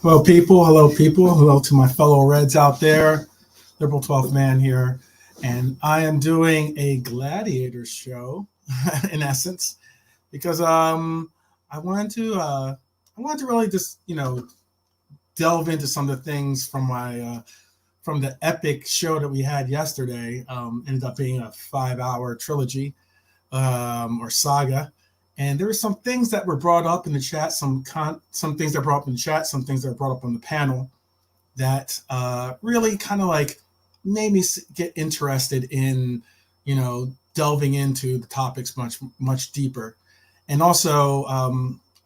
Hello, people. Hello, people. Hello to my fellow Reds out there. Liberal 12th man here. And I am doing a Gladiator show, in essence, because I wanted to really just delve into some of the things from my from the epic show that we had yesterday. Ended up being a 5-hour trilogy or saga. And there were some things that were brought up in the chat, some things that were brought up in the chat, some things that were brought up on the panel that really kind of like made me get interested in, delving into the topics much deeper. And also,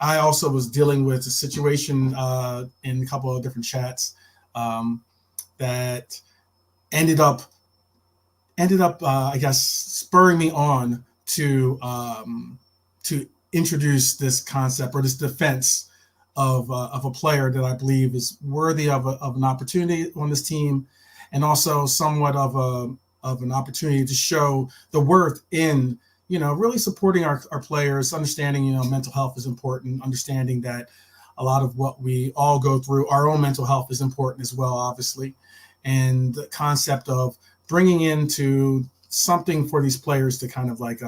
I also was dealing with a situation in a couple of different chats that ended up I guess, spurring me on to introduce this concept or this defense of a player that I believe is worthy of an opportunity on this team, and also somewhat of an opportunity to show the worth in really supporting our players, understanding mental health is important, understanding that a lot of what we all go through, our own mental health is important as well, obviously, and the concept of bringing into something for these players to kind of like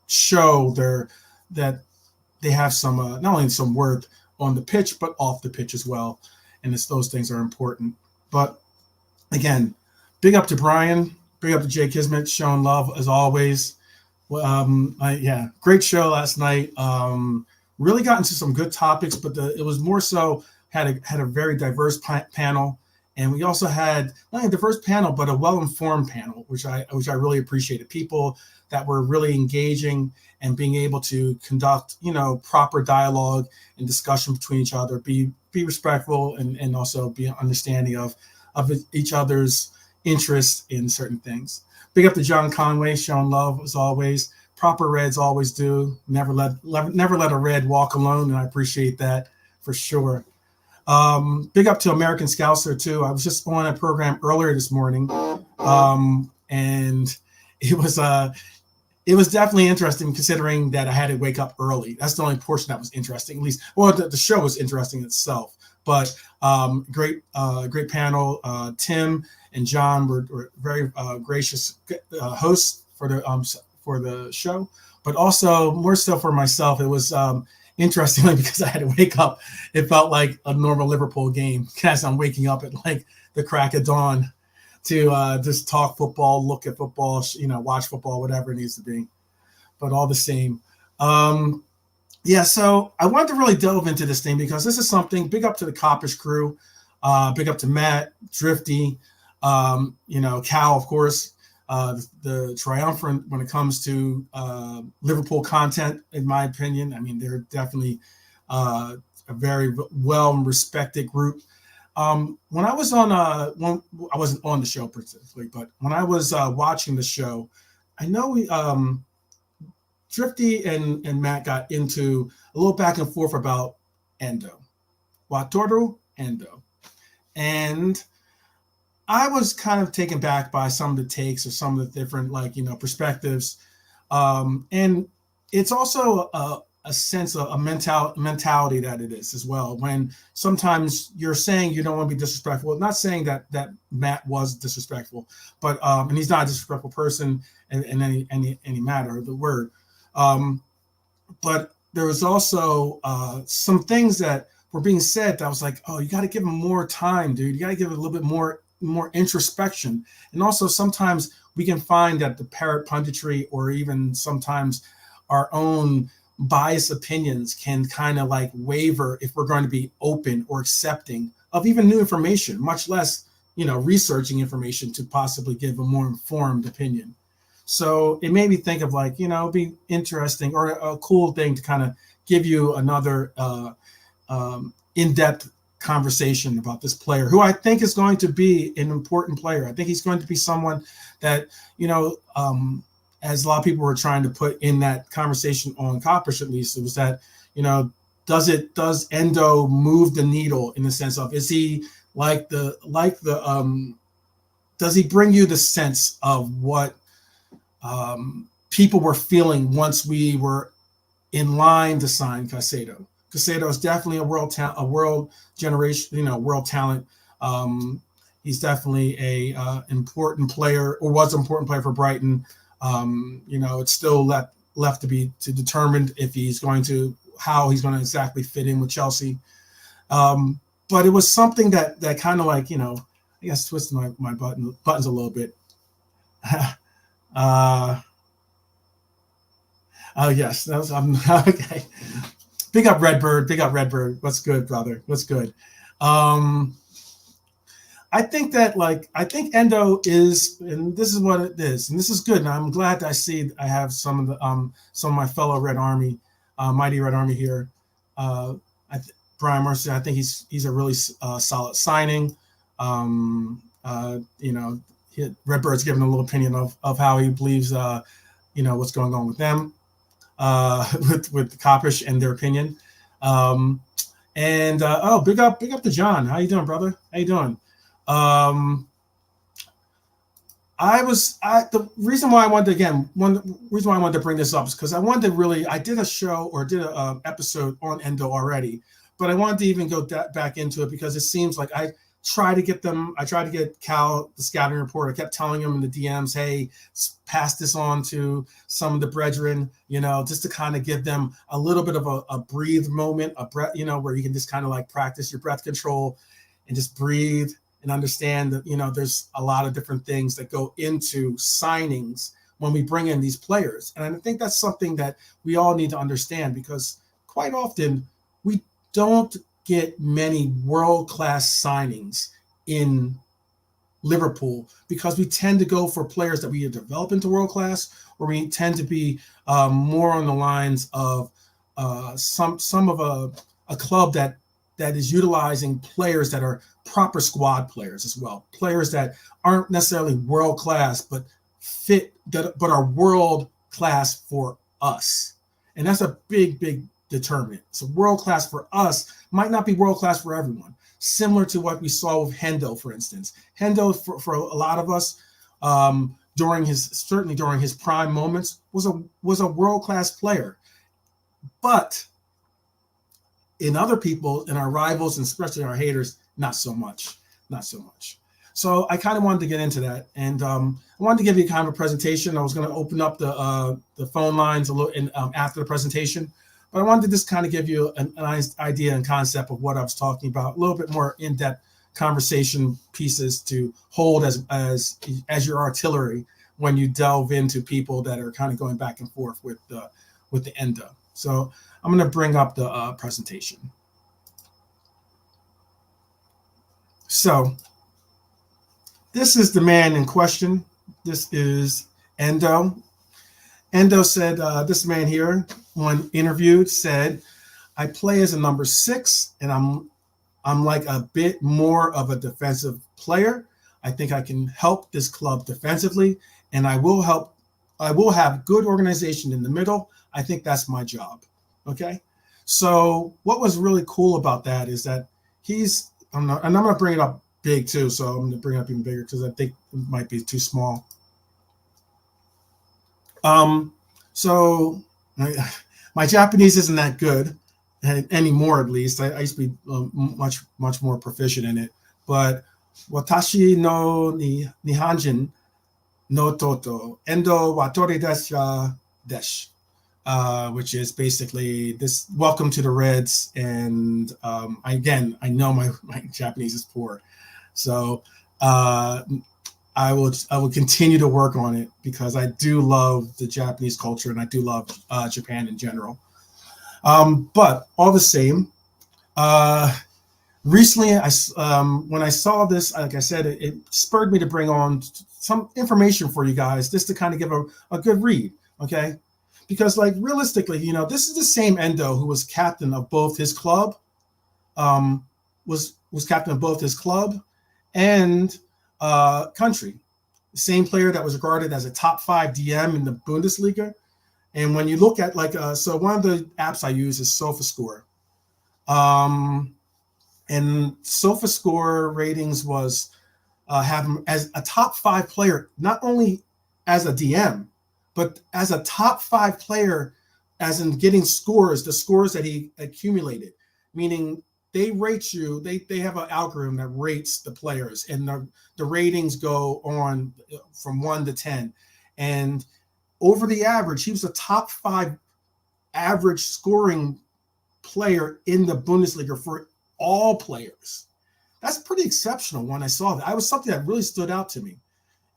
show that they have some not only some worth on the pitch but off the pitch as well, and those things are important. But again, big up to Brian, big up to Jay Kismet, showing love as always. Yeah, great show last night. Really got into some good topics, but it was more so had a very diverse panel. And we also had not only a diverse panel, but a well-informed panel, which I really appreciated. People that were really engaging and being able to conduct, proper dialogue and discussion between each other, be respectful and also be understanding of each other's interest in certain things. Big up to John Conway, showing love as always. Proper Reds always do. Never let a Red walk alone, and I appreciate that for sure. Big up to American Scouser too. I was just on a program earlier this morning, and it was definitely interesting considering that I had to wake up early. That's the only portion that was interesting, at least. Well, the show was interesting itself, but great panel. Tim and John were very gracious hosts for the show, but also more so for myself. It was interestingly, because I had to wake up, it felt like a normal Liverpool game as I'm waking up at like the crack of dawn to just talk football, look at football, watch football, whatever it needs to be. But all the same. Yeah, so I wanted to really delve into this thing because this is something, big up to the Coppish crew, big up to Matt, Drifty, Cal, of course, the triumvirate when it comes to Liverpool content, in my opinion. I mean, they're definitely a very well-respected group. When I was on, I wasn't on the show particularly, but when I was watching the show, I know Drifty and Matt got into a little back and forth about Endo, Wataru Endo, and I was kind of taken back by some of the takes or some of the different perspectives, and it's also a sense of a mentality that it is as well. When sometimes you're saying you don't want to be disrespectful, not saying that Matt was disrespectful, but and he's not a disrespectful person in any matter of the word. But there was also some things that were being said that I was like, oh, you got to give him more time, dude. You got to give it a little bit more introspection. And also sometimes we can find that the parrot punditry or even sometimes our own biased opinions can kind of like waver if we're going to be open or accepting of even new information, much less, researching information to possibly give a more informed opinion. So it made me think of it'd be interesting or a cool thing to kind of give you another in-depth conversation about this player who I think is going to be an important player. I think he's going to be someone that, as a lot of people were trying to put in that conversation on Coppish, at least, it was that, does Endo move the needle in the sense of, is he does he bring you the sense of what people were feeling once we were in line to sign Caicedo? Casado is definitely a world generation, world talent. He's definitely a important player, or was an important player for Brighton. It's still left to be determined if how he's going to exactly fit in with Chelsea. But it was something that kind of like, I guess twisted my buttons a little bit. Oh yes, that was okay. Big up Redbird. Big up Redbird. What's good, brother? What's good? I think Endo is, and this is what it is, and this is good. And I'm glad that I have some of my fellow Red Army, Mighty Red Army here. Brian Mercer, I think he's a really solid signing. Redbird's giving a little opinion of how he believes, what's going on with them, with Kopish and their opinion. Big up to John. How you doing, brother? How you doing? The reason why I wanted to bring this up is because I did a show or did a episode on Endo already, but I wanted to even go back into it because it seems like I tried to get Cal, the scouting report. I kept telling him in the DMs, hey, pass this on to some of the brethren, just to kind of give them a little bit of a breathe moment, a breath, where you can just kind of like practice your breath control and just breathe and understand that, there's a lot of different things that go into signings when we bring in these players. And I think that's something that we all need to understand, because quite often we don't get many world-class signings in Liverpool, because we tend to go for players that we either develop into world-class, or we tend to be more on the lines of some of a club that is utilizing players that are proper squad players as well, players that aren't necessarily world-class but but are world-class for us. And that's a big determinant. So world-class for us might not be world-class for everyone. Similar to what we saw with Hendo, for instance. Hendo, for a lot of us, during his prime moments, was a world-class player. But in other people, in our rivals, and especially our haters, not so much. So I kind of wanted to get into that, and I wanted to give you kind of a presentation. I was going to open up the phone lines a little after the presentation, but I wanted to just kind of give you an idea and concept of what I was talking about, a little bit more in-depth conversation pieces to hold as your artillery when you delve into people that are kind of going back and forth with the Endo. So I'm going to bring up the presentation. So this is the man in question. This is Endo. Endo said, this man here, when interviewed, said, I play as a number 6, and I'm like a bit more of a defensive player. I think I can help this club defensively, and I will have good organization in the middle. I think that's my job. Okay. So what was really cool about that is that I'm going to bring it up big too. So I'm going to bring it up even bigger because I think it might be too small. So my Japanese isn't that good anymore, at least. I used to be much more proficient in it. But watashi no Nihonjin no toto endo wa tori desu. Which is basically this: welcome to the Reds. And I know my Japanese is poor, so I will continue to work on it, because I do love the Japanese culture and I do love Japan in general. But all the same, recently when I saw this, like I said, it spurred me to bring on some information for you guys, just to kind of give a good read. Okay. Because, like, realistically, this is the same Endo who was captain of both his club, was captain of both his club and country. The same player that was regarded as a top 5 DM in the Bundesliga. And when you look at so one of the apps I use is SofaScore. And SofaScore ratings was have him as a top 5 player, not only as a DM, but as a top 5 player as in getting scores, the scores that he accumulated, meaning they rate you. They have an algorithm that rates the players, and the ratings go on from 1 to 10, and over the average, he was a top 5 average scoring player in the Bundesliga for all players. That's pretty exceptional. When I saw that, I was something that really stood out to me,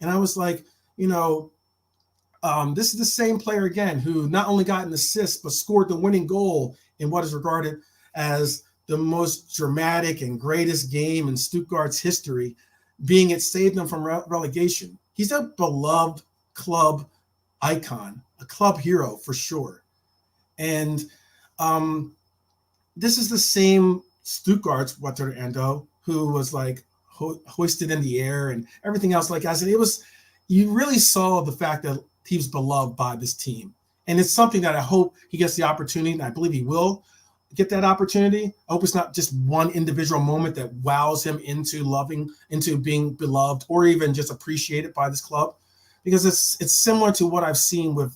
and I was like, this is the same player again who not only got an assist but scored the winning goal in what is regarded as the most dramatic and greatest game in Stuttgart's history, being it saved them from relegation. He's a beloved club icon, a club hero for sure. And this is the same Stuttgart's Wataru Endo who was like hoisted in the air and everything else. Like I said, you really saw the fact that he was beloved by this team. And it's something that I hope he gets the opportunity, and I believe he will get that opportunity. I hope it's not just one individual moment that wows him into being beloved or even just appreciated by this club, because it's similar to what I've seen with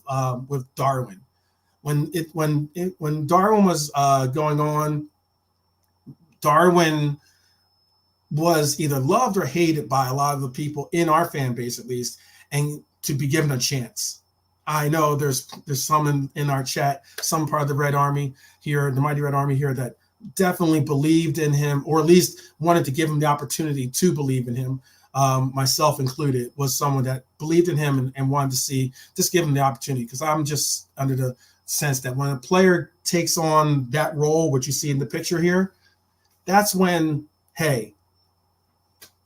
Darwin. When Darwin was going on, Darwin was either loved or hated by a lot of the people in our fan base, at least, and to be given a chance. I know there's some in our chat, some part of the Red Army here, the Mighty Red Army here, that definitely believed in him, or at least wanted to give him the opportunity to believe in him. Myself included, was someone that believed in him and wanted to just give him the opportunity, because I'm just under the sense that when a player takes on that role, what you see in the picture here, that's when, hey,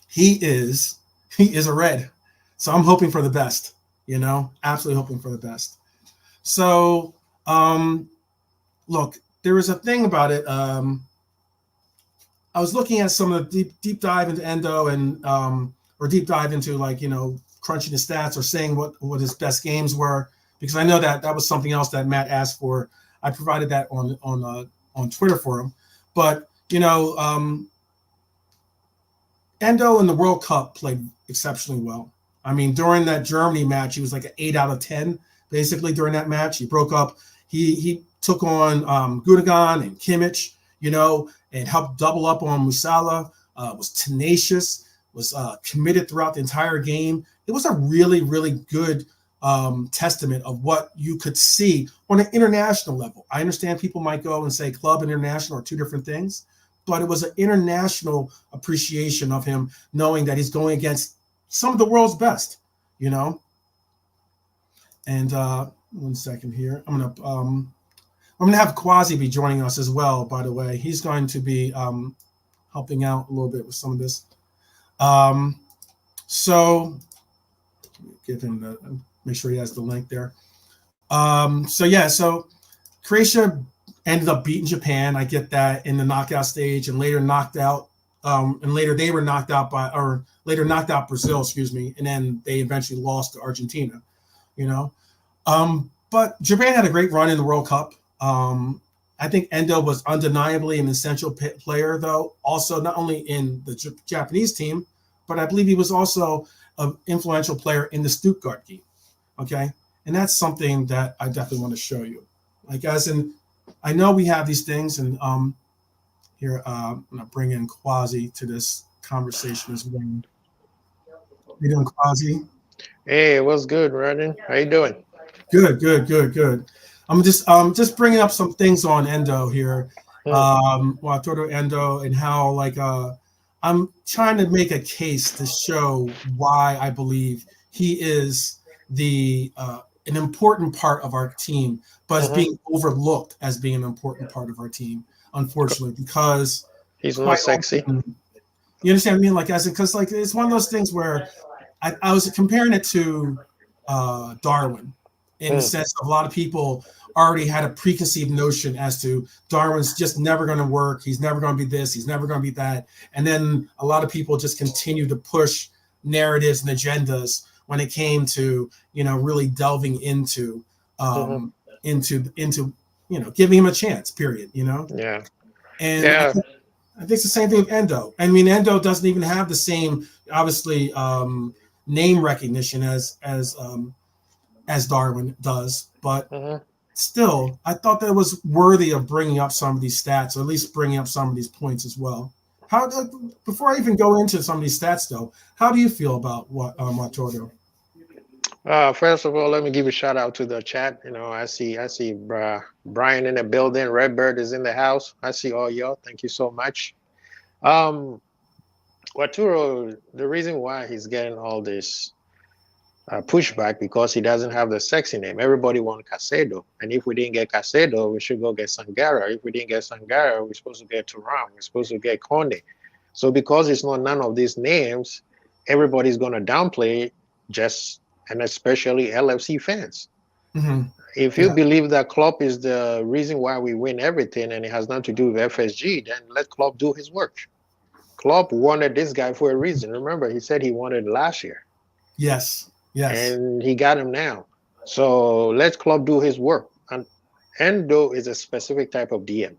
he is a Red. So I'm hoping for the best, absolutely hoping for the best. So, look, there was a thing about it. I was looking at some of the deep dive into Endo and or deep dive into crunching the stats or saying what his best games were, because I know that was something else that Matt asked for. I provided that on Twitter for him, but Endo in the World Cup played exceptionally well. I mean, during that Germany match, he was like an 8 out of 10, basically, during that match. He broke up. He took on Gundogan and Kimmich, and helped double up on Musiala, was tenacious, was committed throughout the entire game. It was a really, really good testament of what you could see on an international level. I understand people might go and say club and international are two different things, but it was an international appreciation of him, knowing that he's going against some of the world's best, And 1 second here, I'm gonna have Quasi be joining us as well. By the way, he's going to be helping out a little bit with some of this. So give him make sure he has the link there. So Croatia ended up beating Japan. I get that, in the knockout stage, and later knocked out. And later they were knocked out knocked out Brazil, and then they eventually lost to Argentina, But Japan had a great run in the World Cup. I think Endo was undeniably an essential player, though, also not only in the Japanese team, but I believe he was also an influential player in the Stuttgart game, okay? And that's something that I definitely want to show you. I know we have these things, and here, I'm going to bring in Quasi to this conversation as well. How you doing, Quasi? Hey, what's good, Rodden? How you doing? Good. I'm just bringing up some things on Endo here. Wataru Endo, and how I'm trying to make a case to show why I believe he is an important part of our team, but is being overlooked as being an important part of our team, unfortunately, because he's more sexy. You understand what I mean? Because it's one of those things where I was comparing it to Darwin, in the sense of a lot of people already had a preconceived notion as to Darwin's just never going to work. He's never going to be this. He's never going to be that. And then a lot of people just continue to push narratives and agendas when it came to, really delving into giving him a chance, period, Yeah. And I think it's the same thing with Endo. I mean, Endo doesn't even have the same, obviously, name recognition as Darwin does, but still, I thought that it was worthy of bringing up some of these stats, or at least bringing up some of these points as well. How before I even go into some of these stats, though, how do you feel about what Wataru? First of all, let me give a shout out to the chat. I see Brian in the building. Redbird is in the house. I see all y'all. Thank you so much. Wataru, the reason why he's getting all this pushback because he doesn't have the sexy name. Everybody wants Casedo, and if we didn't get Casedo, we should go get Sangara. If we didn't get Sangara, we're supposed to get Turam. We're supposed to get Conde. So because it's not none of these names, everybody's gonna downplay and especially LFC fans. Mm-hmm. If you believe that Klopp is the reason why we win everything and it has nothing to do with FSG, then let Klopp do his work. Klopp wanted this guy for a reason. Remember, he said he wanted last year. Yes. And he got him now. So let Klopp do his work. And Endo is a specific type of DM,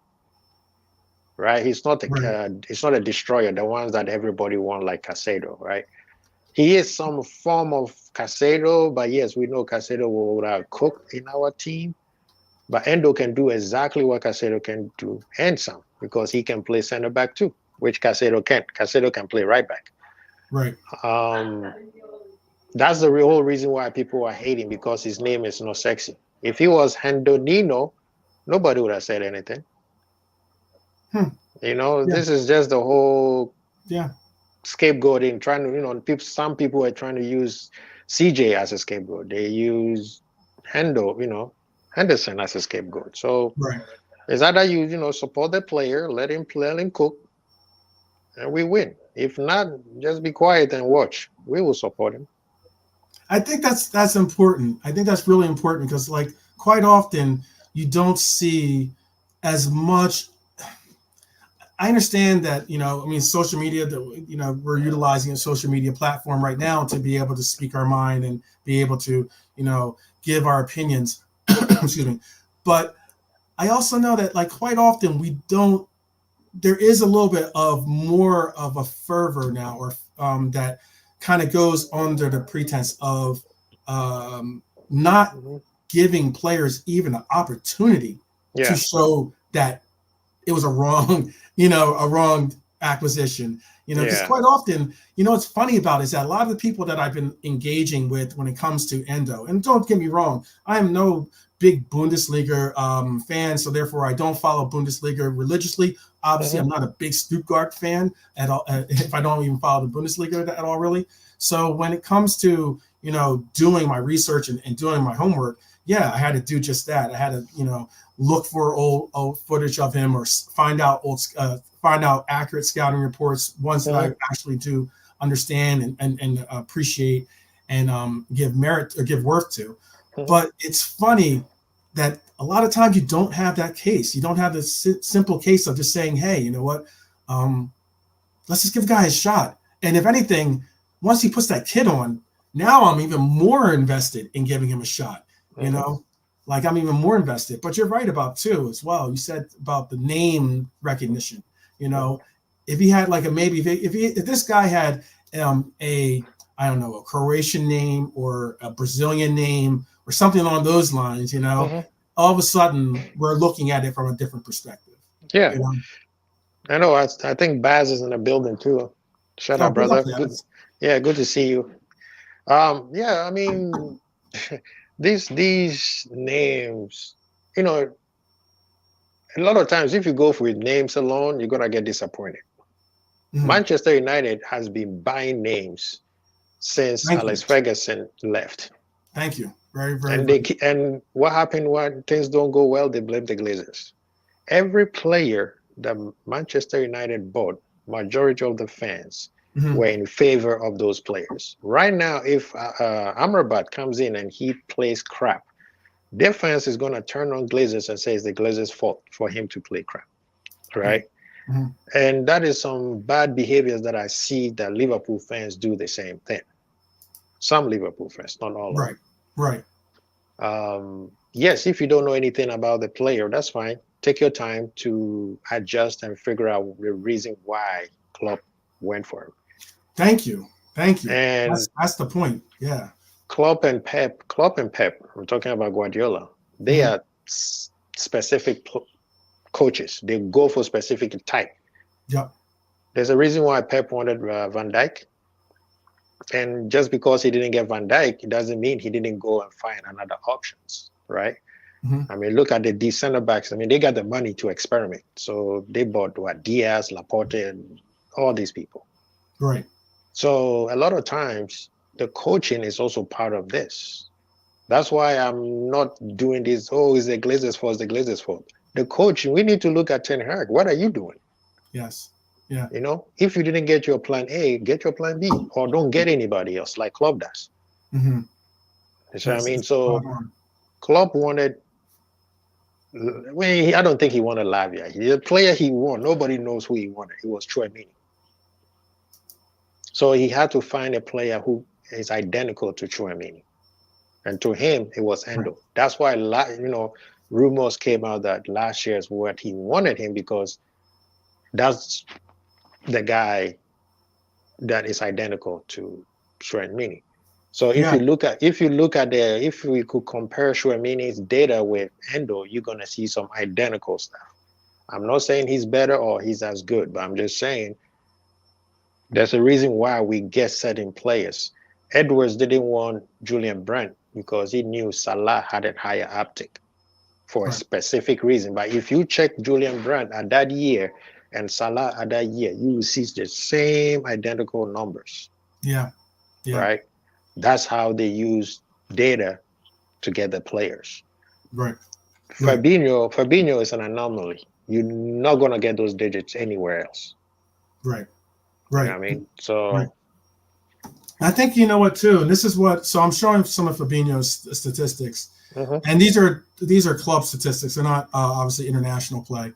right? He's not a destroyer, the ones that everybody want like Casedo, right? He is some form of Casedo, but yes, we know Casedo would have cooked in our team. But Endo can do exactly what Casedo can do and some, because he can play center back too, which Casedo can't. Casedo can play right back. Right. That's the whole reason why people are hating, because his name is not sexy. If he was Handonino, nobody would have said anything. This is just the whole scapegoating, trying to, some people are trying to use CJ as a scapegoat. They use Henderson as a scapegoat. So it's either you support the player, let him cook, and we win. If not, just be quiet and watch. We will support him. I think that's important. I think that's really important because, like, quite often you don't see as much. I understand that, social media, that, we're utilizing a social media platform right now to be able to speak our mind and be able to, give our opinions. Excuse me. But I also know that, like, quite often there is a little bit of more of a fervor now, or that kind of goes under the pretense of not giving players even an opportunity to show that it was a wrong acquisition, because quite often, what's funny about it is that a lot of the people that I've been engaging with when it comes to Endo, and don't get me wrong, I am no big Bundesliga fan, so therefore I don't follow Bundesliga religiously. Obviously, I'm not a big Stuttgart fan at all, if I don't even follow the Bundesliga at all, really. So when it comes to, doing my research and doing my homework, I had to do just that. I had to, look for old footage of him, or find out accurate scouting reports, ones that I actually do understand and appreciate and give merit or give worth to. But it's funny that a lot of times you don't have that case. You don't have the simple case of just saying, hey, you know what? Let's just give the guy a shot. And if anything, once he puts that kit on, now I'm even more invested in giving him a shot, like I'm even more invested. But you're right about too as well. You said about the name recognition, if he had like if this guy had a Croatian name or a Brazilian name or something along those lines, all of a sudden we're looking at it from a different perspective. Yeah. I know. I think Baz is in the building too. Shut up, brother. Good. Yeah, good to see you. I mean, these names, a lot of times if you go with names alone, you're gonna get disappointed. Manchester United has been buying names since Alex Ferguson left. Thank you. Very, very. And what happened when things don't go well? They blame the Glazers. Every player that Manchester United bought, majority of the fans were in favor of those players. Right now, if Amrabat comes in and he plays crap, their fans is going to turn on Glazers and say it's the Glazers' fault for him to play crap, right? And that is some bad behaviors that I see that Liverpool fans do the same thing. Some Liverpool fans, not all of them. Right. Yes, if you don't know anything about the player, that's fine. Take your time to adjust and figure out the reason why Klopp went for him. Thank you. And that's the point. Yeah. Klopp and Pep, we're talking about Guardiola. They are specific coaches. They go for specific type. Yeah. There's a reason why Pep wanted Van Dijk. And just because he didn't get Van Dijk, it doesn't mean he didn't go and find another options, right? I mean, look at the center backs. I mean, they got the money to experiment. So they bought Diaz, Laporte, and all these people. Right. So a lot of times the coaching is also part of this. That's why I'm not doing this, it's the Glazers' fault, it's the Glazers' fault. The coaching, we need to look at Ten Hag. What are you doing? Yes. Yeah. You know, if you didn't get your plan A, get your plan B, or don't get anybody else like Klopp does. You see what I mean? So Klopp wanted, I don't think he wanted Lavia. The player he won, nobody knows who he wanted. It was Troy Mini. So he had to find a player who is identical to Troy Mini. And to him, it was Endo. Right. That's why, rumors came out that last year is what he wanted him, because that's the guy that is identical to Mini. So if we could compare Mini's data with Endo, you're gonna see some identical stuff. I'm not saying he's better or he's as good, but I'm just saying there's a reason why we get certain players. Edwards didn't want Julian Brandt because he knew Salah had a higher uptick for a specific reason. But if you check Julian Brandt at that year and Salah at that year, you will see the same identical numbers. Yeah. Right? That's how they use data to get the players. Right. Fabinho is an anomaly. You're not going to get those digits anywhere else. Right. You know what I mean? So I think you know what too, and this is so I'm showing some of Fabinho's statistics, and these are club statistics. They're not obviously international play.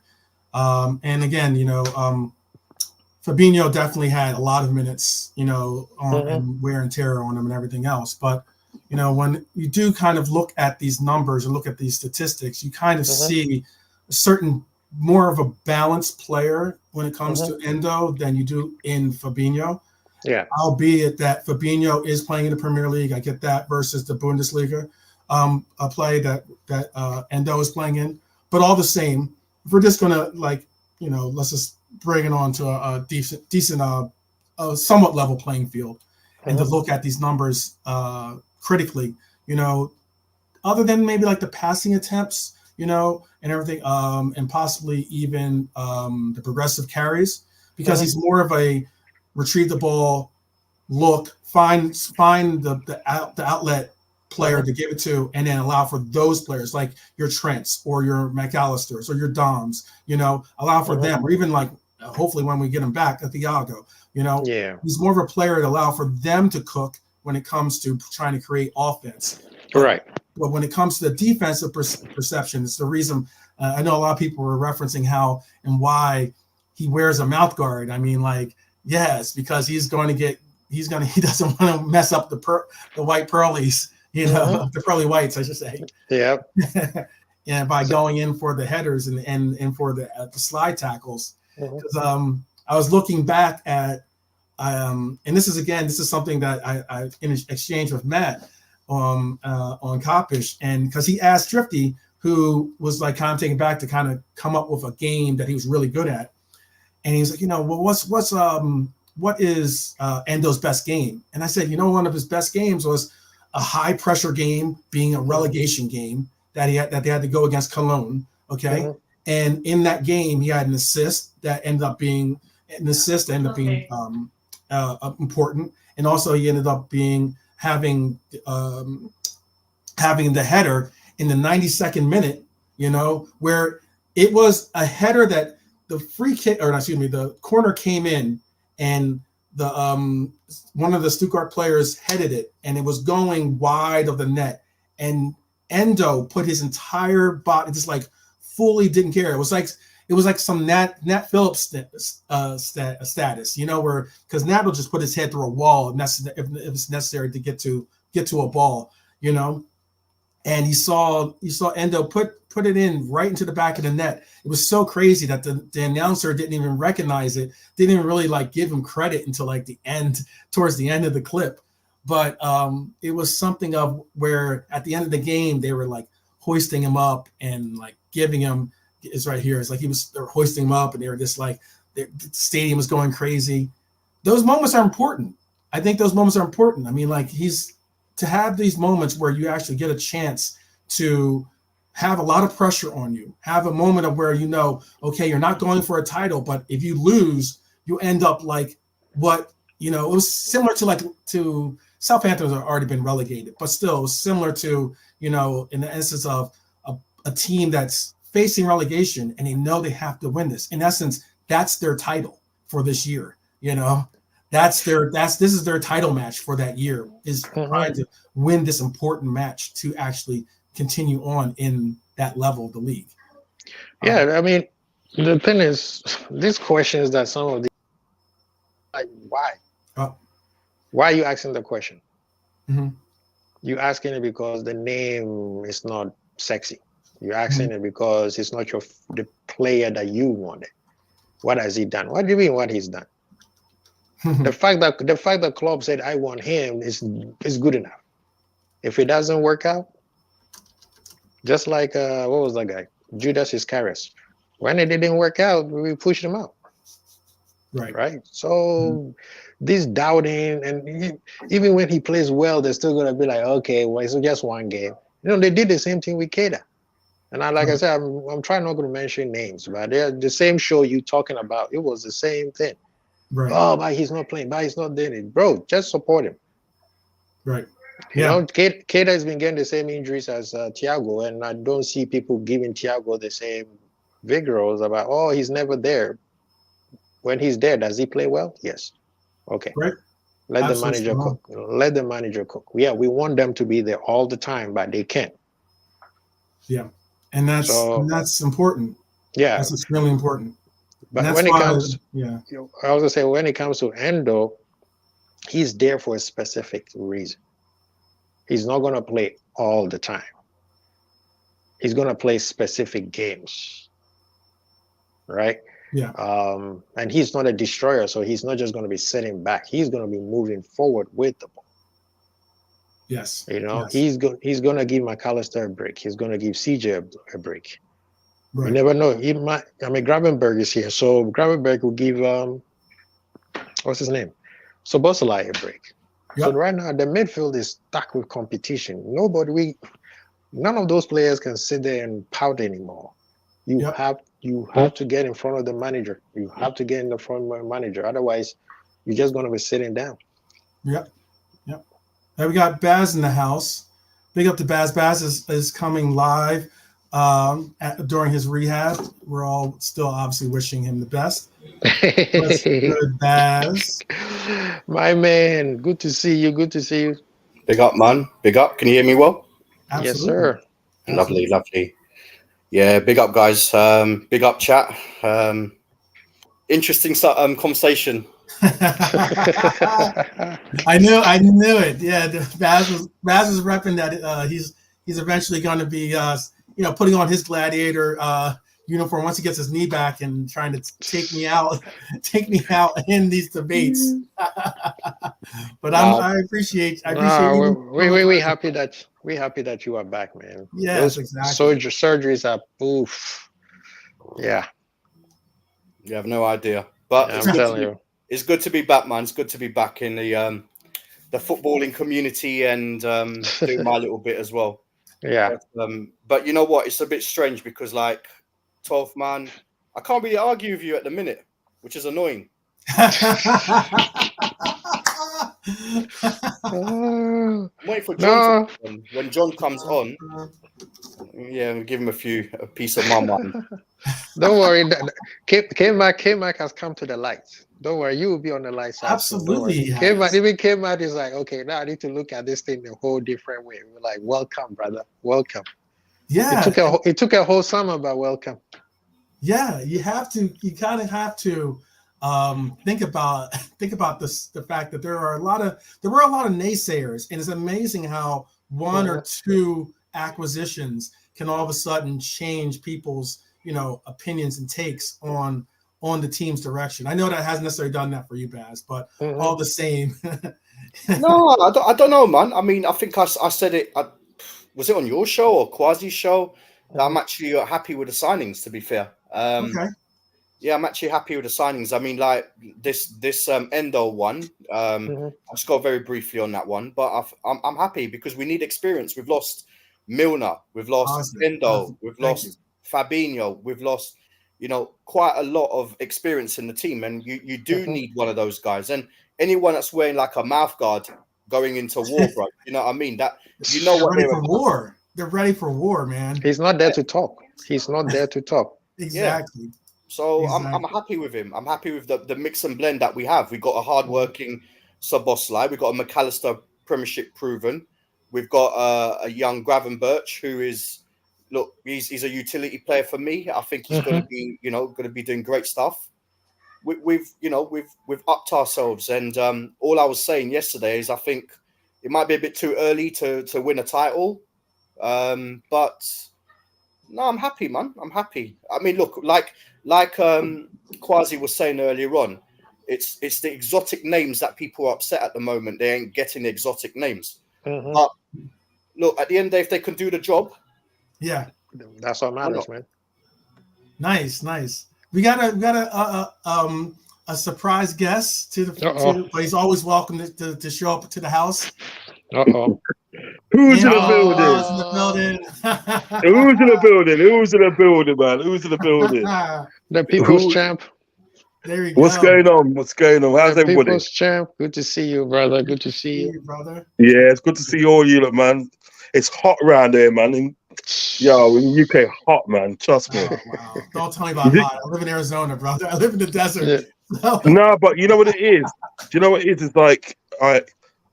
And again, Fabinho definitely had a lot of minutes, and wear and tear on him and everything else. But when you do kind of look at these numbers and look at these statistics, you kind of see a certain more of a balanced player when it comes to Endo than you do in Fabinho. Yeah. Albeit that Fabinho is playing in the Premier League. I get that versus the Bundesliga, a play that Endo is playing in. But all the same, if we're just going to let's just bring it on to a decent, somewhat level playing field and to look at these numbers critically, other than maybe like the passing attempts, and everything, and possibly even the progressive carries, because he's more of a retrieve the ball, look, find the outlet player to give it to, and then allow for those players like your Trents or your McAllisters or your Doms, allow for them, or even like hopefully when we get him back at Thiago, he's more of a player to allow for them to cook when it comes to trying to create offense. Right. But when it comes to the defensive perception, it's the reason I know a lot of people were referencing how and why he wears a mouth guard. I mean, yes, because he doesn't want to mess up the white pearlies, the pearly whites, I should say. Yeah. And by going in for the headers and for the slide tackles, because I was looking back at, and this is something that I in exchange with Matt on Kopish, and because he asked Drifty, who was like kind of taken back to kind of come up with a game that he was really good at. And he's like, what is Endo's best game? And I said, one of his best games was a high pressure game, being a relegation game that they had to go against Cologne. Okay. And in that game, he had an assist that ended up being important. And also he ended up having the header in the 92nd minute, where it was a header that the free kick, the corner came in, and the one of the Stuttgart players headed it, and it was going wide of the net, and Endo put his entire body, just like fully didn't care. It was like some Nat Phillips status, where because Nat will just put his head through a wall if it's necessary to get to a ball, and he saw Endo put it in right into the back of the net. It was so crazy that the announcer didn't even recognize it, didn't even really give him credit until towards the end of the clip. But it was something of where at the end of the game they were like, hoisting him up and like giving him is right here. It's like they're hoisting him up and they were just like the stadium was going crazy. Those moments are important. I think those moments are important. I mean, like to have these moments where you actually get a chance to have a lot of pressure on you, have a moment of where, okay, you're not going for a title, but if you lose, you end up like what, it was similar to Southampton has already been relegated, but still it was similar to, in the instance of a team that's facing relegation and they know they have to win this. In essence, that's their title for this year. This is their title match for that year, is trying to win this important match to actually continue on in that level of the league. Yeah, I mean, the thing is, these questions that some of these, like, why? Why are you asking the question? Mm-hmm. You're asking it because the name is not sexy. You're asking it because it's not the player that you wanted. What has he done? What do you mean what he's done? The fact that club said I want him is good enough. If it doesn't work out, just like what was that guy? Judas Iscariot. When it didn't work out, we pushed him out. Right. So this doubting, and even when he plays well, they're still gonna be like, okay, well, it's just one game. They did the same thing with Keita. And I said, I'm trying not to mention names, but they're the same show you talking about. It was the same thing. Right. Oh, but he's not playing. But he's not doing it, bro. Just support him. Right. Keita has been getting the same injuries as Thiago, and I don't see people giving Thiago the same vigors about, oh, he's never there. When he's there, does he play well? Yes. Okay. Right. Let the manager cook. Let the manager cook. Yeah, we want them to be there all the time, but they can't. Yeah, and that's important. Yeah, that's extremely important. But when it comes, I was gonna say, when it comes to Endo, he's there for a specific reason. He's not gonna play all the time. He's gonna play specific games, right? Yeah. And he's not a destroyer, so he's not just gonna be sitting back. He's gonna be moving forward with the ball. Yes. He's gonna give McAllister a break. He's gonna give CJ a break. Right. You never know. Gravenberg is here, so Gravenberg will give what's his name, Soboslai a break. Yep. So right now the midfield is stuck with competition. None of those players can sit there and pout anymore. You have to get in front of the manager. You have to get in the front of the manager. Otherwise, you're just gonna be sitting down. Yep. Hey, we got Baz in the house. Big up to Baz. Baz is coming live during his rehab. We're all still obviously wishing him the best. That's good, Baz. My man, good to see you. Good to see you. Big up, man. Big up. Can you hear me well? Absolutely. Yes, sir. Lovely, lovely. Yeah, big up, guys. Big up, chat. Interesting conversation. I knew it. Yeah, Baz was repping that he's eventually going to be putting on his gladiator uniform once he gets his knee back and trying to take me out in these debates. But I appreciate. We're happy that you are back, man. Yes, exactly. Surgeries are oof. Yeah. You have no idea, but I'm telling you. It's good to be back, man. It's good to be back in the footballing community and doing my little bit as well. Yeah. But you know what? It's a bit strange because, like, 12th man, I can't really argue with you at the minute, which is annoying. Wait for John to come. When John comes on, we'll give him a piece of my mind. Don't worry. K-Mac has come to the light. Don't worry, you will be on the light side. Absolutely. K-Mac is like, okay, now I need to look at this thing a whole different way. We're like, welcome, brother. Welcome. Yeah. It took a whole summer, but welcome. Yeah, you kind of have to think about this, the fact that there were a lot of naysayers, and it's amazing how one or two acquisitions can all of a sudden change people's opinions and takes on the team's direction. I know that hasn't necessarily done that for you, Baz, but all the same. No, I don't know, man. I mean, I think I said it. was it on your show or Quasi's show? That I'm actually happy with the signings. To be fair, Okay. yeah, I'm actually happy with the signings. I mean, like this Endo one. I'll just go very briefly on that one, but I'm happy because we need experience. We've lost Milner, we've lost Endo, we've lost Fabinho, we've lost, quite a lot of experience in the team, and you do need one of those guys. And anyone that's wearing like a mouth guard going into war, bro, you know what I mean? That what ready for war. They're ready for war, man. He's not there to talk. He's not there to talk. Exactly. Yeah. So I'm happy with him. I'm happy with the mix and blend that we have. We got a hardworking Szoboszlai. We've got a McAllister Premiership proven. We've got a young Gravenberch who is, look, he's a utility player for me. I think he's going to be, going to be doing great stuff. We've upped ourselves, and all I was saying yesterday is I think it might be a bit too early to win a title, but no, I'm happy, man. I'm happy. I mean, look, like Quasi was saying earlier on, it's the exotic names that people are upset at the moment. They ain't getting the exotic names. But look, at the end of the day, if they can do the job, that's what matters, man. Nice. We got a surprise guest but he's always welcome to show up to the house. Who's in the building? Who's in the building? Who's in the building, man? Who's in the building? The People's Champ. There you go. What's going on? How's everybody? People's Champ. Good to see you, brother. Good to see you, brother. Yeah, it's good to see all you, look, man. It's hot around there, man. In UK, hot, man. Trust me. Oh, wow. Don't tell me about hot. I live in Arizona, brother. I live in the desert. Yeah. No, but you know what it is? Do you know what it is? It's like I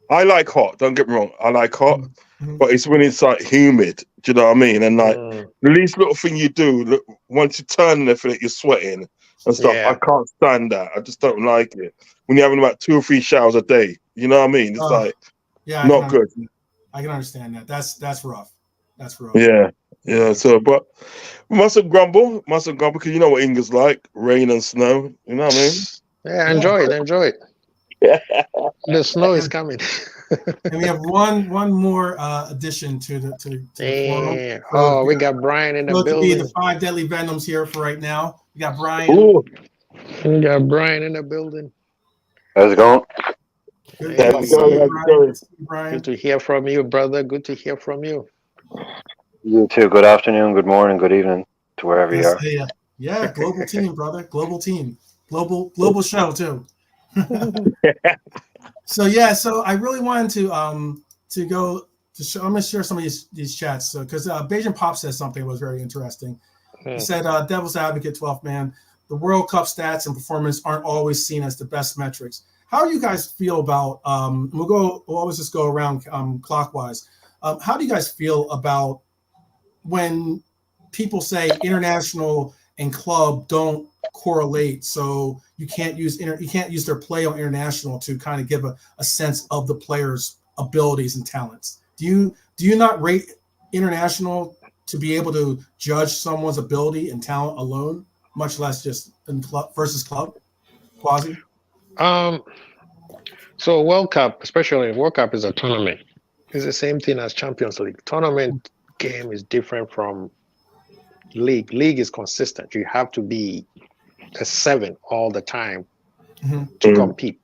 like hot. Don't get me wrong. I like hot, but it's when it's like humid. Do you know what I mean? And like the least little thing you do, look, once you turn and everything, you're sweating and stuff. I can't stand that. I just don't like it. When you're having about 2 or 3 showers a day, you know what I mean? It's not good. I can understand that. That's rough. That's rough. Yeah. So, but mustn't grumble because you know what England's like: rain and snow. You know what I mean? Yeah, enjoy it. The snow is coming. And we have one more addition to the forum. Oh, we got Brian in the building. Be the 5 deadly venoms here for right now. We got Brian. Ooh. We got Brian in the building. How's it going? Good to hear from you, brother. Good to hear from you. You too. Good afternoon, good morning, good evening to wherever you are. Yeah, global team, brother. Global team. Global show too. So I really wanted to go to show. I'm gonna share some of these chats because Beijing Pop said something that was very interesting. He said, "Devil's advocate, 12th man. The World Cup stats and performance aren't always seen as the best metrics. How do you guys feel about? We'll always just go around clockwise. How do you guys feel about when people say international and club don't correlate, so you can't use their play on international to kind of give a sense of the player's abilities and talents? Do you not rate international to be able to judge someone's ability and talent alone, much less just in club versus club? Quasi? So World Cup, especially World Cup, is a tournament. It's the same thing as Champions League. Tournament game is different from league. League is consistent. You have to be a 7 all the time to compete.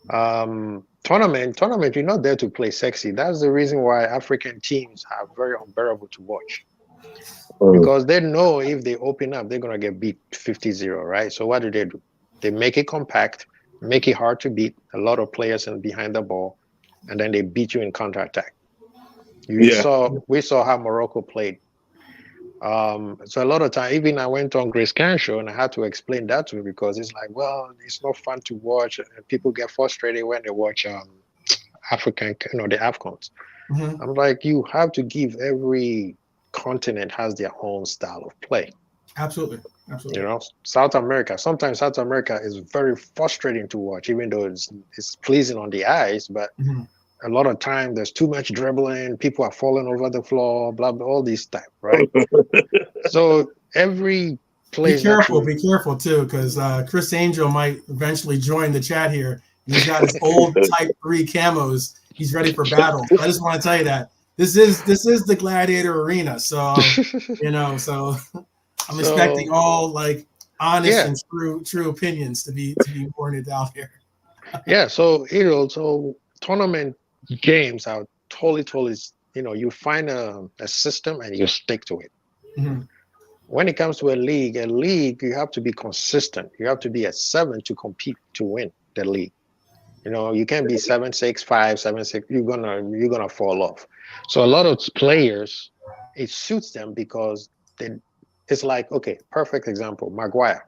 Tournament, you're not there to play sexy. That's the reason why African teams are very unbearable to watch. Because they know if they open up, they're going to get beat 50-0, right? So what do? They make it compact, make it hard to beat, a lot of players behind the ball, and then they beat you in counterattack. We saw how Morocco played. So a lot of time, even I went on Grace Can show and I had to explain that to him because it's like, well, it's not fun to watch. And people get frustrated when they watch African, the AFCONs. I'm like, you have to give every continent has their own style of play. Absolutely. South America. Sometimes South America is very frustrating to watch, even though it's pleasing on the eyes, but a lot of time there's too much dribbling, people are falling over the floor, blah blah, all these type, right? So every place. Be careful too, because Chris Angel might eventually join the chat here. He's got his old Type 3 camos. He's ready for battle. I just want to tell you that this is the Gladiator arena, so so I'm expecting all like honest and true opinions to be warranted out here. Yeah, so so tournament games are totally you find a system and you stick to it. Mm-hmm. When it comes to a league you have to be consistent. You have to be at 7 to compete to win the league. You can't be 7-6, 5, 7-6. You're gonna fall off. So a lot of players, it suits them because it's like, okay, perfect example, Maguire.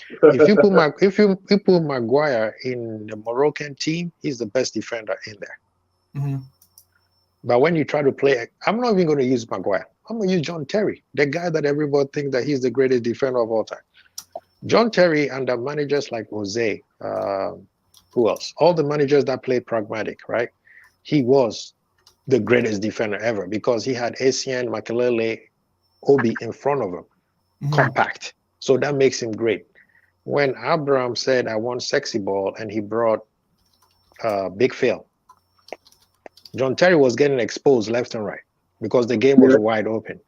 If you put Maguire in the Moroccan team, he's the best defender in there. Mm-hmm. But when you try to play, I'm not even going to use Maguire. I'm going to use John Terry, the guy that everybody thinks that he's the greatest defender of all time. John Terry under managers like Jose, who else? All the managers that played pragmatic, right? He was the greatest defender ever because he had Essien, Makelele, Obi in front of him, compact. So that makes him great. When Abraham said, I want sexy ball, and he brought Big Phil, John Terry was getting exposed left and right because the game was wide open.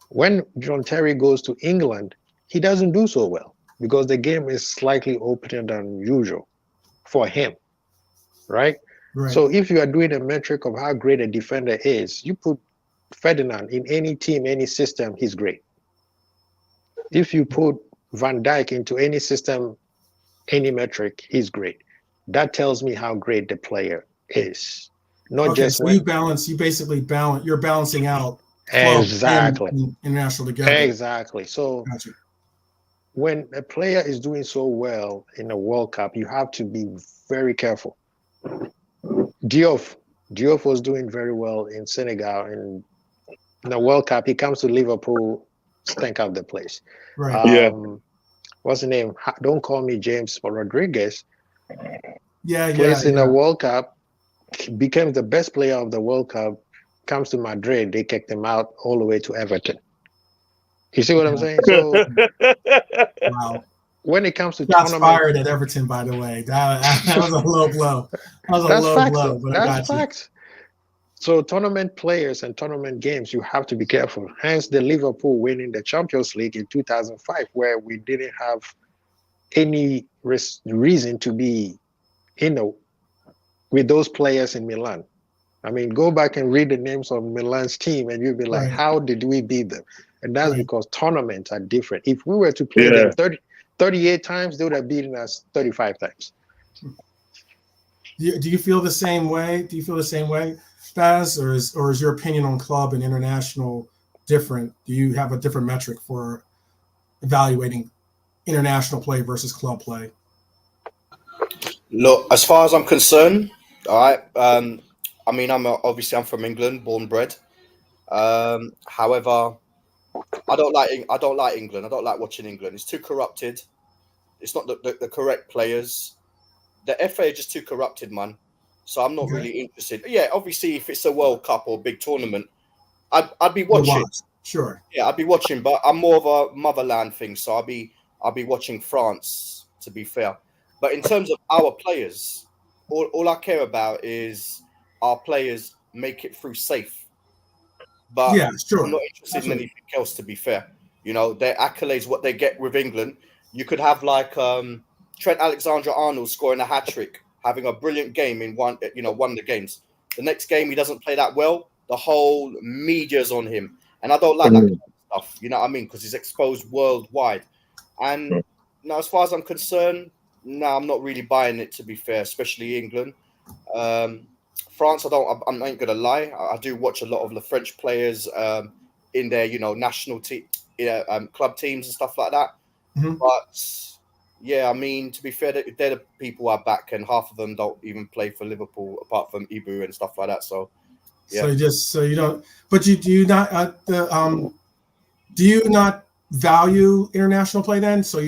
When John Terry goes to England, he doesn't do so well because the game is slightly opener than usual for him, right? So if you are doing a metric of how great a defender is, you put Ferdinand in any team, any system, he's great. If you put Van Dijk into any system, any metric, he's great. That tells me how great the player is. Not just so you basically balance, you're balancing out exactly and international together. Exactly. So when a player is doing so well in a World Cup, you have to be very careful. Diouf was doing very well in Senegal, and in the World Cup, he comes to Liverpool, stank out the place. What's the name? Don't call me James Rodriguez. Plays in a World Cup, became the best player of the World Cup, comes to Madrid, they kicked him out all the way to Everton. You see what I'm saying? So when it comes to shots fired at Everton, by the way. That was a low blow. That's facts. So tournament players and tournament games, you have to be careful. Hence the Liverpool winning the Champions League in 2005, where we didn't have any reason to be with those players in Milan. I mean, go back and read the names of Milan's team and you'll be like, how did we beat them? And that's because tournaments are different. If we were to play them 38 times, they would have beaten us 35 times. Do you feel the same way? Baz, or is your opinion on club and international different? Do you have a different metric for evaluating international play versus club play? Look, as far as I'm concerned, all right. I mean, I'm from England, born and bred. However, I don't like England. I don't like watching England. It's too corrupted. It's not the correct players. The FA are just too corrupted, man. So I'm not really interested. Yeah, obviously, if it's a World Cup or a big tournament, I'd be watching. Sure. Yeah, I'd be watching, but I'm more of a motherland thing. So I'll be watching France, to be fair. But in terms of our players, all I care about is our players make it through safe. But I'm not interested in anything else, to be fair. Their accolades, what they get with England. You could have like Trent Alexander-Arnold scoring a hat-trick, having a brilliant game in one of the games. The next game, he doesn't play that well. The whole media's on him. And I don't like that kind of stuff, you know what I mean? Because he's exposed worldwide. And as far as I'm concerned, no, I'm not really buying it, to be fair, especially England. France, I ain't gonna lie. I do watch a lot of the French players in their, national team, club teams and stuff like that. But yeah, I mean, to be fair, they're the people are back, and half of them don't even play for Liverpool apart from Ibu and stuff like that. So yeah. So you don't. But do you not do you not value international play then? So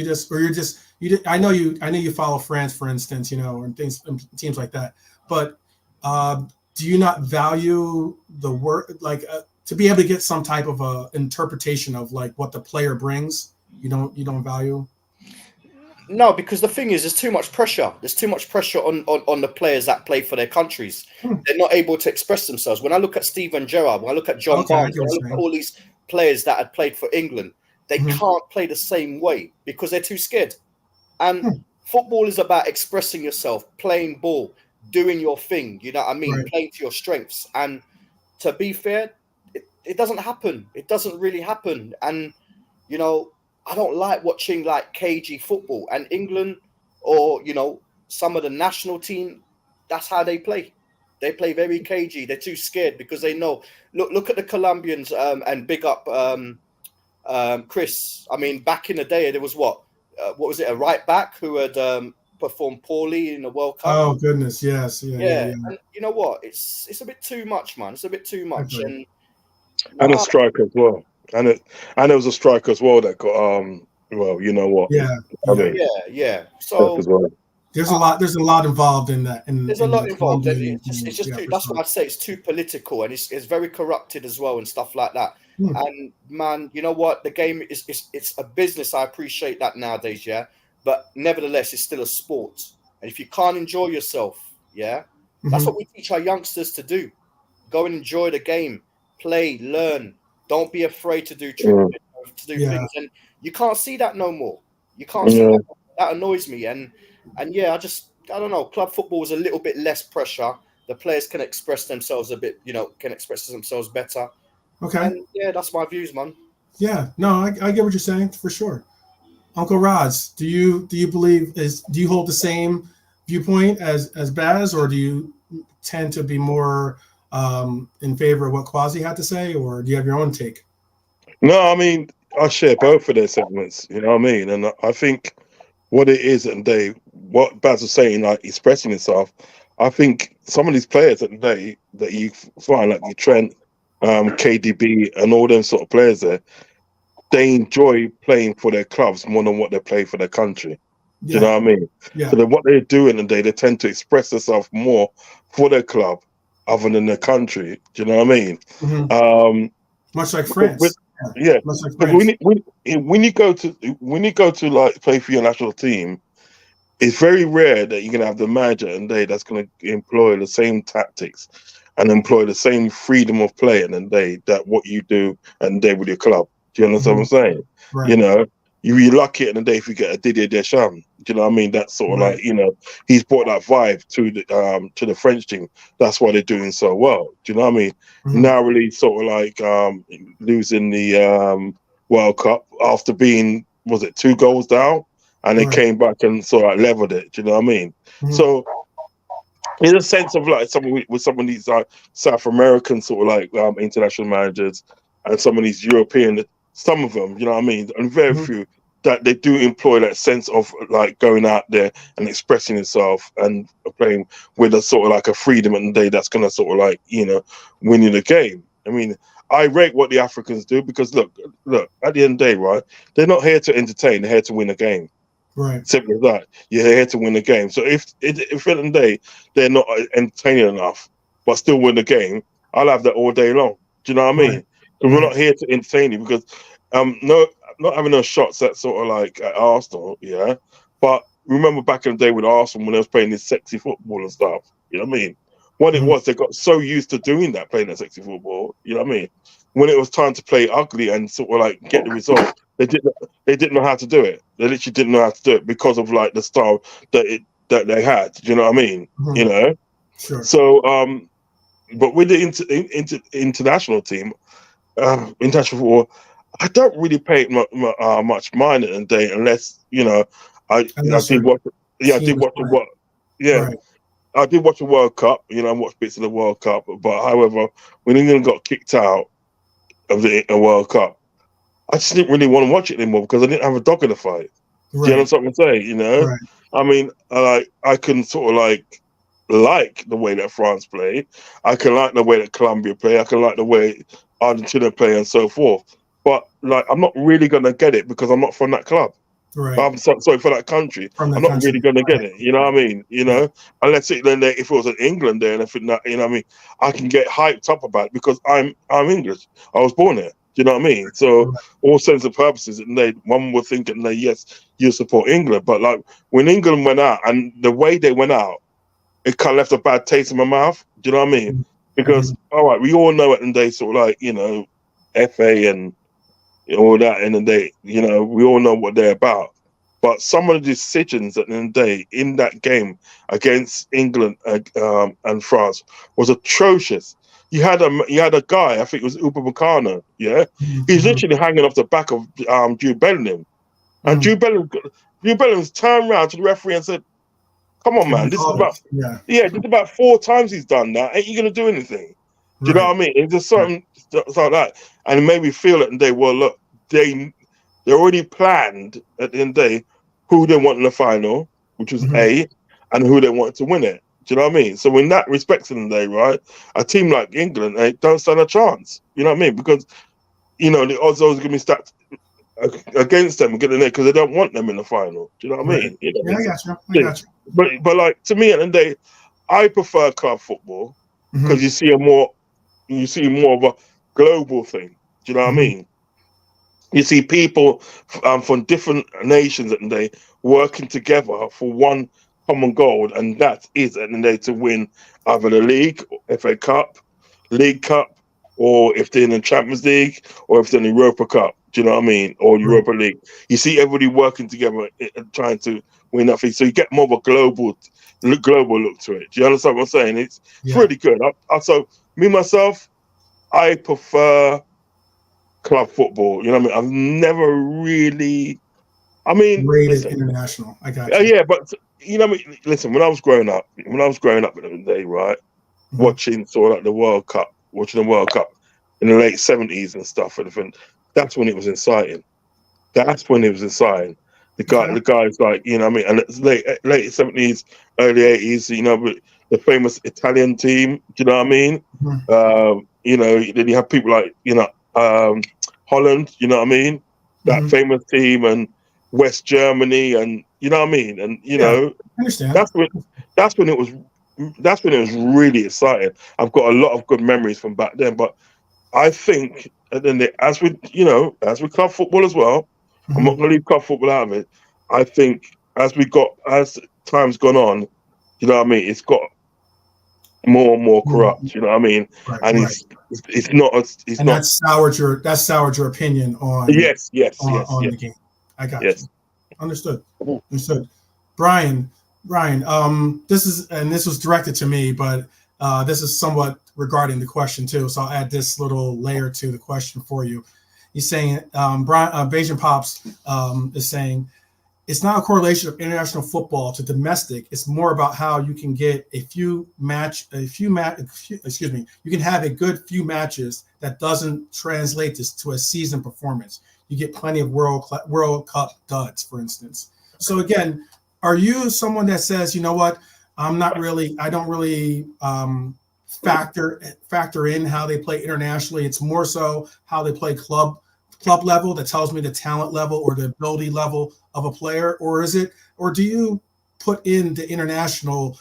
I know you follow France, for instance, and teams like that. But do you not value the work, like to be able to get some type of a interpretation of like what the player brings? You don't value? No, because the thing is, there's too much pressure. There's too much pressure on the players that play for their countries. They're not able to express themselves. When I look at Steven Gerrard, when I look at John Barnes, when I look at all these players that had played for England, they can't play the same way because they're too scared. And football is about expressing yourself, playing ball, doing your thing. You know what I mean? Playing to your strengths. And to be fair, it doesn't happen. It doesn't really happen. And, you know, I don't like watching like cagey football, and England or, you know, some of the national team, that's how they play. They play very cagey. They're too scared because they know. Look at the Colombians and big up Chris. I mean, back in the day, there was what was it, a right back who had performed poorly in the World Cup? Oh goodness, yes, yeah. And you know what? It's a bit too much, man. It's a bit too much, okay. And a striker as well. And there was a striker as well that got well, you know what? Yeah. Yeah. So there's a lot involved in that. There's a lot involved. It's just too, that's what I'd say. It's too political, and it's very corrupted as well and stuff like that. And man, you know what? The game it's a business. I appreciate that nowadays, yeah. But nevertheless, it's still a sport. And if you can't enjoy yourself, that's what we teach our youngsters to do. Go and enjoy the game, play, learn. Don't be afraid to do things. And you can't see that no more. You can't see that. That annoys me. And yeah, I don't know. Club football is a little bit less pressure. The players can express themselves a bit, can express themselves better. Okay. And yeah, that's my views, man. Yeah, no, I get what you're saying for sure. Uncle Roz, do you hold the same viewpoint as Baz, or do you tend to be more in favor of what Kwasi had to say, or do you have your own take? No, I mean, I share both of their segments, you know what I mean? And I think what it is at the day, what Baz was saying, like expressing himself, I think some of these players at the day that you find, like your Trent, KDB, and all them sort of players there, they enjoy playing for their clubs more than what they play for their country. Do you know what I mean? Yeah. So what they do in the day, they tend to express themselves more for their club other than their country. Do you know what I mean? Much like France. Yeah. Much like France. When you go to like play for your national team, it's very rare that you're gonna have the manager and that's gonna employ the same tactics and employ the same freedom of play in the day that what you do and day with your club. Do you understand what I'm saying? Right. You know, you're lucky in the day if you get a Didier Deschamps. Do you know what I mean? That's sort of like, he's brought that vibe to the French team. That's why they're doing so well. Do you know what I mean? Now really sort of like losing the World Cup after being, was it 2 goals down? And they came back and sort of like leveled it. Do you know what I mean? So in a sense of like with some of these like South American sort of like international managers and some of these European, some of them, you know what I mean, and very few that they do employ that sense of like going out there and expressing yourself and playing with a sort of like a freedom in the day that's gonna sort of like winning the game. I mean, I rate what the Africans do because look, at the end of the day, right? They're not here to entertain; they're here to win a game. Right. Simple as that. You're here to win the game. So if at the end of the day they're not entertaining enough, but still win the game, I'll have that all day long. Do you know what I mean? So we're not here to entertain you because not having those shots at sort of like at Arsenal, But remember back in the day with Arsenal when they was playing this sexy football and stuff, you know what I mean? What it was, they got so used to doing that, playing that sexy football, you know what I mean? When it was time to play ugly and sort of like get the result, they didn't know how to do it. They literally didn't know how to do it because of like the style that they had. Do you know what I mean? You know. Sure. So, but with the international team, international football, I don't really pay much mind in the day unless I did watch. I did watch the World. I did watch the World Cup. I watched bits of the World Cup. But however, when England got kicked out of the World Cup, I just didn't really want to watch it anymore because I didn't have a dog in the fight. Do you know what I'm saying? Right. I mean, I can sort of like the way that France play. I can like the way that Colombia play. I can like the way Argentina play and so forth. But like, I'm not really gonna get it because I'm not from that club. Right. I'm sorry for that country. I'm not really gonna get it. You know what I mean? Unless if it was in England there and if it, you know what I mean, I can get hyped up about it because I'm English. I was born here. Do you know what I mean? So all sense of purposes, and one would think that yes, you support England, but like when England went out and the way they went out, it kind of left a bad taste in my mouth. Do you know what I mean? Because all right, we all know it, and they sort of like FA and all that, and they we all know what they're about. But some of the decisions at the end of the day in that game against England and France was atrocious. You had a guy, I think it was Upamecano, he's literally hanging off the back of Jude Bellingham, and Jude Bellingham's turned around to the referee and said, "Come on, man, this is about just about 4 times he's done that. Ain't you gonna do anything?" Do you know what I mean? It's just something like that, and it made me feel it. And look, they already planned at the end of the day who they want in the final, which was A, and who they wanted to win it. Do you know what I mean? So in that respect, in the day, right, a team like England, they don't stand a chance. You know what I mean? Because the odds are always going to be stacked against them getting there because they don't want them in the final. Do you know what I mean? I got you. But like to me, at the end of the day, I prefer club football because you see more of a global thing. Do you know what I mean? You see people from different nations at the day working together for one common goal, and that is at the day to win either the league, FA Cup, League Cup, or if they're in the Champions League, or if they're in the Europa Cup. Do you know what I mean? Or Europa League. You see everybody working together and trying to win that thing. So you get more of a global look to it. Do you understand what I'm saying? It's really good. So me myself, I prefer club football. You know what I mean? I've never really. Rated international. I got you. Yeah, but you know what I mean? Listen, when I was growing up in the day, right, watching the World Cup in the late 70s and stuff, that's when it was exciting. The guys like, you know what I mean? And it's late 70s, early 80s, the famous Italian team, do you know what I mean? Then you have people like, Holland, you know what I mean? That famous team, and West Germany, and you know what I mean? And I understand. That's when it was really exciting. I've got a lot of good memories from back then, but I think as with club football as well, I'm not going to leave club football out of it. I think as time's gone on, you know what I mean, it's got more and more corrupt. You know what I mean? It's not. That soured your opinion on the game. I got you. Understood. Brian, this was directed to me, but this is somewhat regarding the question too. So I'll add this little layer to the question for you. He's saying, Beijing Pops is saying, it's not a correlation of international football to domestic. It's more about how you can get you can have a good few matches that doesn't translate to a season performance. You get plenty of World Cup duds, for instance. So again, are you someone that says, you know what, I don't really factor in how they play internationally. It's more so how they play club level that tells me the talent level or the ability level of a player, or do you put in the international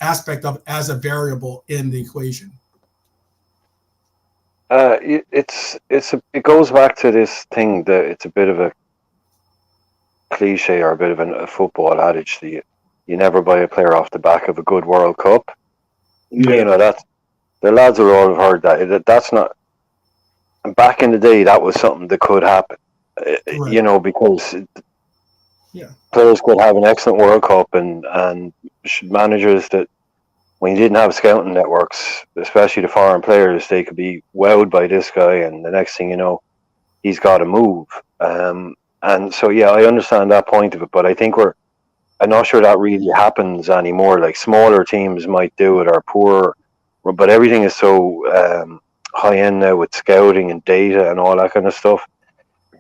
aspect of as a variable in the equation? It goes back to this thing that it's a bit of a cliche or a bit of a football adage that you never buy a player off the back of a good World Cup. That's the lads will all have heard that. That's not. Back in the day, that was something that could happen. Because players could have an excellent World Cup and managers that, when you didn't have scouting networks, especially the foreign players, they could be wowed by this guy, and the next thing you know, he's got to move. And so, I understand that point of it, but I think I'm not sure that really happens anymore. Like smaller teams might do it or poor, but everything is so high end now with scouting and data and all that kind of stuff.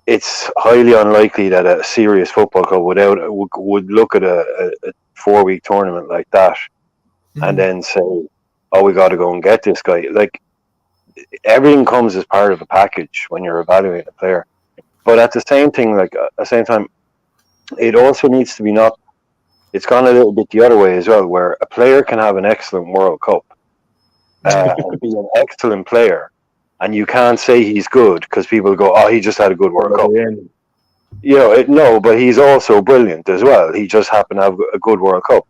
It's highly unlikely that a serious football club would look at a 4-week tournament like that and then say, "Oh, we got to go and get this guy." Like everything comes as part of a package when you're evaluating a player. But at the same time, it also needs to be not. It's gone a little bit the other way as well, where a player can have an excellent World Cup and be an excellent player, and you can't say he's good because people go, "Oh, he just had a good World Cup." Yeah. You know, no, but he's also brilliant as well. He just happened to have a good World Cup.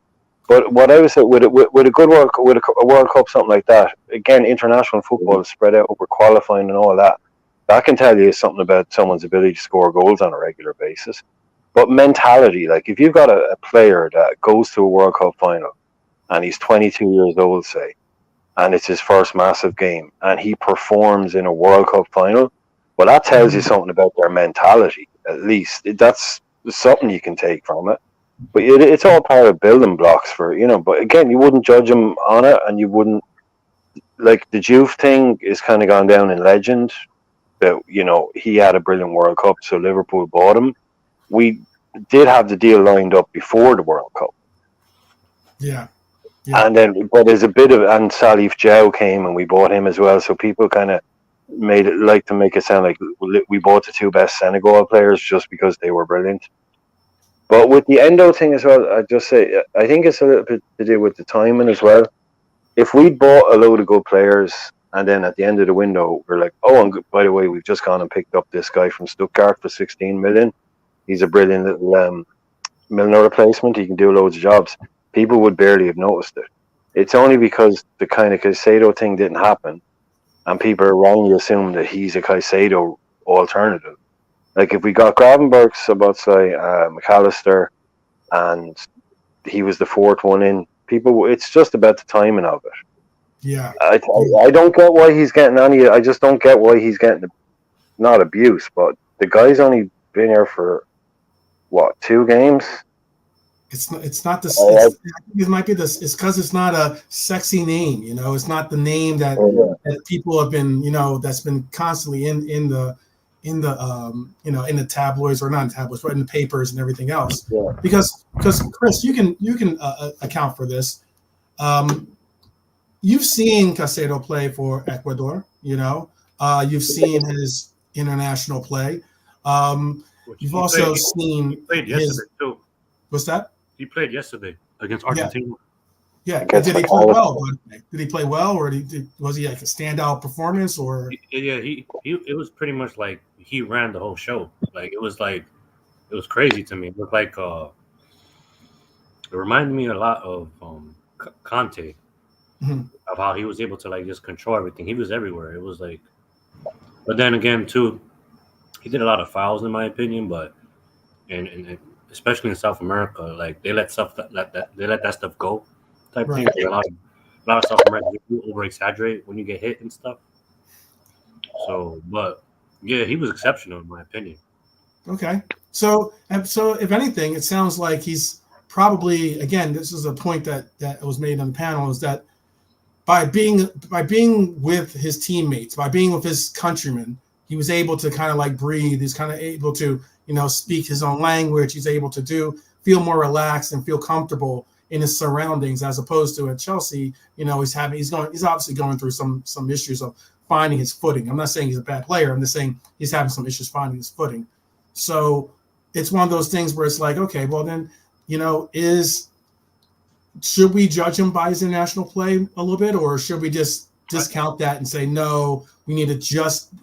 But what I was saying with a good World Cup, with a World Cup, something like that, again, international football is spread out over qualifying and all that. That can tell you something about someone's ability to score goals on a regular basis. But mentality, like if you've got a player that goes to a World Cup final and he's 22 years old, say, and it's his first massive game, and he performs in a World Cup final, well, that tells you something about their mentality. At least that's something you can take from it. But it's all part of building blocks for, you know. But again, you wouldn't judge him on it, and you wouldn't, like, the Juve thing is kind of gone down in legend. That, you know, he had a brilliant World Cup, so Liverpool bought him. We did have the deal lined up before the World Cup. Yeah. And then, but there's a bit of, and Salif Jow came and we bought him as well. So people kind of made it, like, to make it sound like we bought the two best Senegal players just because they were brilliant. But with the Endo thing as well, I just say, I think it's a little bit to do with the timing as well. If we bought a load of good players and then at the end of the window, we're like, oh, and by the way, we've just gone and picked up this guy from Stuttgart for 16 million. He's a brilliant little Milner replacement. He can do loads of jobs. People would barely have noticed it. It's only because the kind of Caicedo thing didn't happen and people are wrongly assuming that he's a Caicedo alternative. Like if we got Gravenberch, Sabotslai, McAllister, and he was the fourth one in, people, it's just about the timing of it. Yeah. I don't get why he's getting any, I just don't get why he's getting, not abuse, but the guy's only been here for, what, 2 games? It's not this. It might be this. It's because it's not a sexy name. You know, it's not the name that people have been. You know, that's been constantly in the you know, in the tabloids, or not in tabloids, but in the papers and everything else. Yeah. Because Chris, you can account for this. You've seen Caicedo play for Ecuador. You know, you've seen his international play. You've also seen. He played yesterday too. What's that? He played yesterday against Argentina. Yeah. Did he play well? Did he play well, or was he like a standout performance? Or yeah, he it was pretty much like he ran the whole show. Like it was crazy to me. It looked like it reminded me a lot of Conte, of how he was able to like just control everything. He was everywhere. It was like, but then again too, he did a lot of fouls in my opinion. But and especially in South America, like they let that stuff go, type thing. Like, a lot of South America, you over exaggerate when you get hit and stuff. So, but yeah, he was exceptional in my opinion. Okay, so if anything, it sounds like he's probably, again, this is a point that was made on the panel, is that by being with his teammates, by being with his countrymen, he was able to kind of like breathe. He's kind of able to, you know, speak his own language. He's able to feel more relaxed and feel comfortable in his surroundings, as opposed to at Chelsea. You know, he's obviously going through some issues of finding his footing. I'm not saying he's a bad player. I'm just saying he's having some issues finding his footing. So it's one of those things where it's like, okay, well then, you know, should we judge him by his international play a little bit, or should we just discount that and say, no, we need to just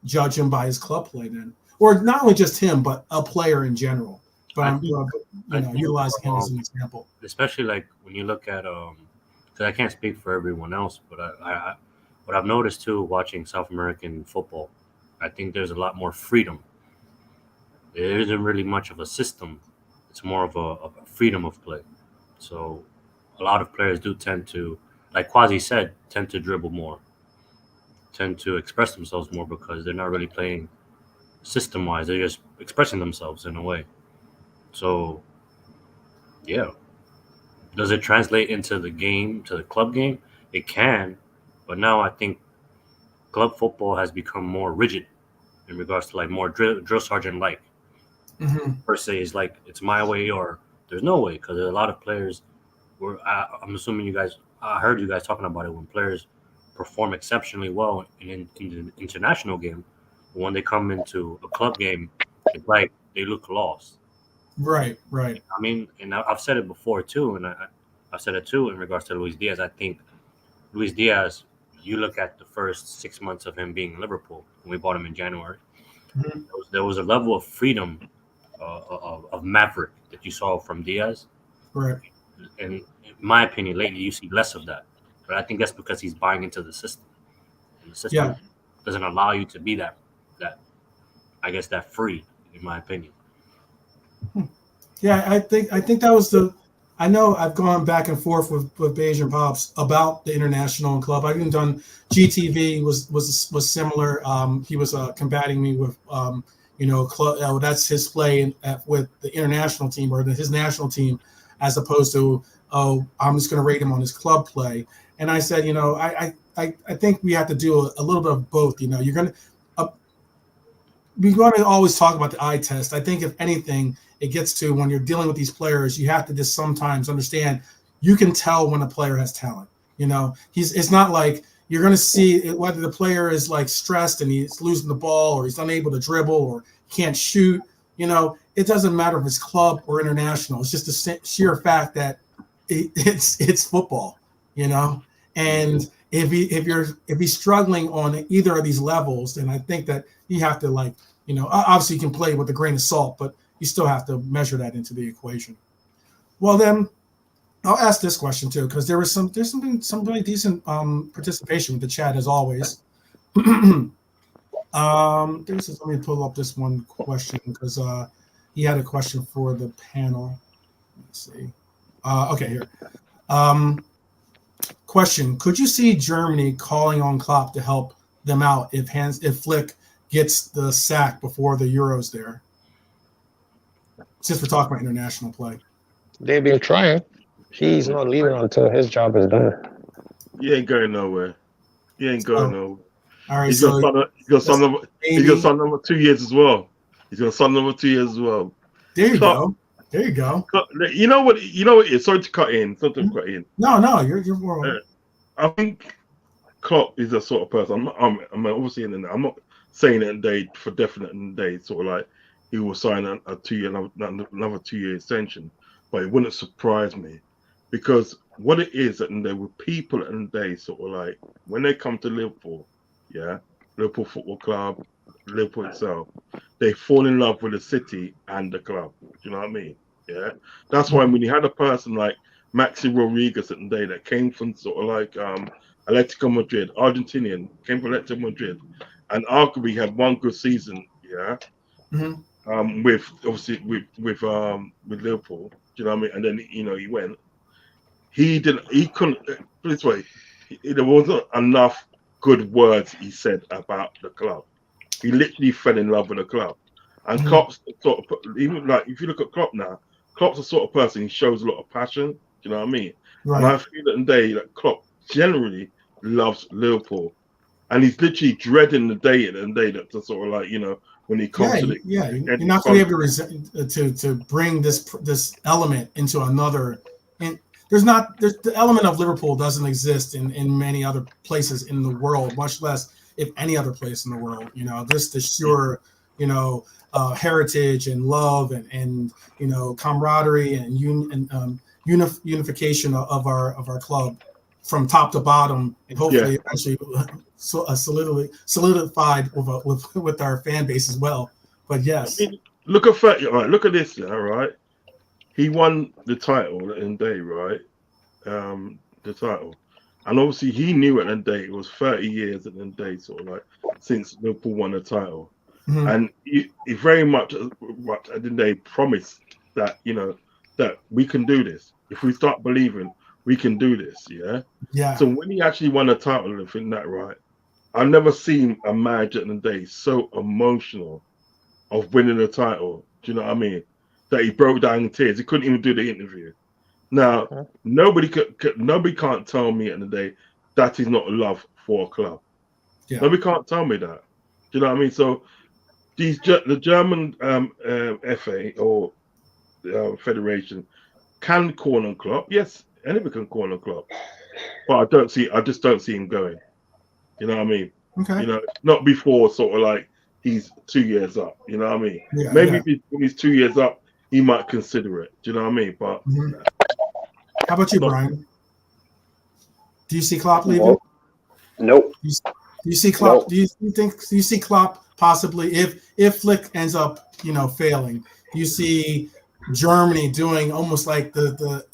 judge him by his club play then? Or not only just him, but a player in general. But utilizing him as an example. Especially like when you look at, because I can't speak for everyone else, but I what I've noticed too, watching South American football, I think there's a lot more freedom. There isn't really much of a system. It's more of a freedom of play. So a lot of players do tend to, like Quasi said, tend to dribble more, tend to express themselves more, because they're not really playing system-wise. They're just expressing themselves in a way. So, yeah. Does it translate into the game, to the club game? It can, but now I think club football has become more rigid in regards to like more drill sergeant-like. Per se, is like it's my way or there's no way, because there's a lot of players. I'm assuming I heard you guys talking about it, when players perform exceptionally well in the international game, but when they come into a club game, it's like they look lost. Right. I mean, and I've said it before too, and I've said it too in regards to Luis Diaz. I think Luis Diaz, you look at the first 6 months of him being in Liverpool when we bought him in January. Mm-hmm. There was a level of freedom of maverick that you saw from Diaz. Right. And in my opinion, lately you see less of that. But I think that's because he's buying into the system. And the system doesn't allow you to be that I guess that free, in my opinion. Yeah, I think that was the. I know I've gone back and forth with Beige and Pops about the international club. I've even done GTV was similar. He was combating me with club. That's his play with the international team or his national team, as opposed to I'm just going to rate him on his club play. And I said, I think we have to do a little bit of both. You're going to. We're going to always talk about the eye test. I think if anything, it gets to when you're dealing with these players, you have to just sometimes understand you can tell when a player has talent. It's not like you're going to see whether the player is like stressed and he's losing the ball or he's unable to dribble or can't shoot. It doesn't matter if it's club or international. It's just the sheer fact that it's football, and if he's struggling on either of these levels, then I think that you have to obviously you can play with a grain of salt, but you still have to measure that into the equation. Well, then I'll ask this question too, because there's some really decent participation with the chat as always. Let me pull up this one question because he had a question for the panel. Let's see. Okay, here. Question: could you see Germany calling on Klopp to help them out if Flick gets the sack before the Euros there? Since we're talking about international play, they've been trying. He's not leaving until his job is done. He ain't going nowhere. Nowhere. All right, he's got some number 2 years as well. He's got some number 2 years as well. There you go. You know what? It is. Sorry to cut in. No, you're more. I think Klopp is a sort of person. I'm obviously I'm not saying it today for definite today. Sort of like he will sign a 2 year another 2 year extension, but it wouldn't surprise me because what it is that there were people in the day sort of like when they come to Liverpool, Liverpool Football Club, Liverpool itself, they fall in love with the city and the club. Do you know what I mean? Yeah, that's why when you had a person like Maxi Rodriguez at the day that came from sort of like Atletico Madrid, Argentinian, came from Atletico Madrid, and arguably had one good season, with obviously with Liverpool. Do you know what I mean? And then he went. He couldn't put it this way. There wasn't enough good words he said about the club. He literally fell in love with the club. And Klopp's sort of, even like if you look at Klopp now, Klopp's the sort of person he shows a lot of passion. Do you know what I mean? Right. And I feel that today that Klopp generally loves Liverpool, and he's literally dreading the day that to sort of like when he comes to the you're not going to be able to bring this element into another. And there's the element of Liverpool doesn't exist in many other places in the world, much less if any other place in the world. Just the sure heritage and love and camaraderie and unification of our club from top to bottom, and hopefully eventually solidified with our fan base as well. But yes, I mean, look at this, all right. He won the title in day, right? The title, and obviously he knew at the day it was 30 years at the day, sort of like since Liverpool won the title. And he very much at the day promised that that we can do this if we start believing we can do this. So when he actually won a title, I think that right, I've never seen a manager in the day so emotional of winning a title. Do you know what I mean? That he broke down in tears. He couldn't even do the interview. Now nobody can't tell me in the day that is not love for a club. Nobody can't tell me that. Do you know what I mean? So the German FA or Federation can call on Klopp. Yes, anybody can call on Klopp, but I just don't see him going. You know what I mean? Okay. Not before sort of like he's 2 years up. You know what I mean? Maybe when he's 2 years up, he might consider it. Do you know what I mean? But how about you, Brian? Do you see Klopp leaving? Nope. Do you see Klopp? Nope. Do you see Klopp possibly if Flick ends up failing? Do you see Germany doing almost like the the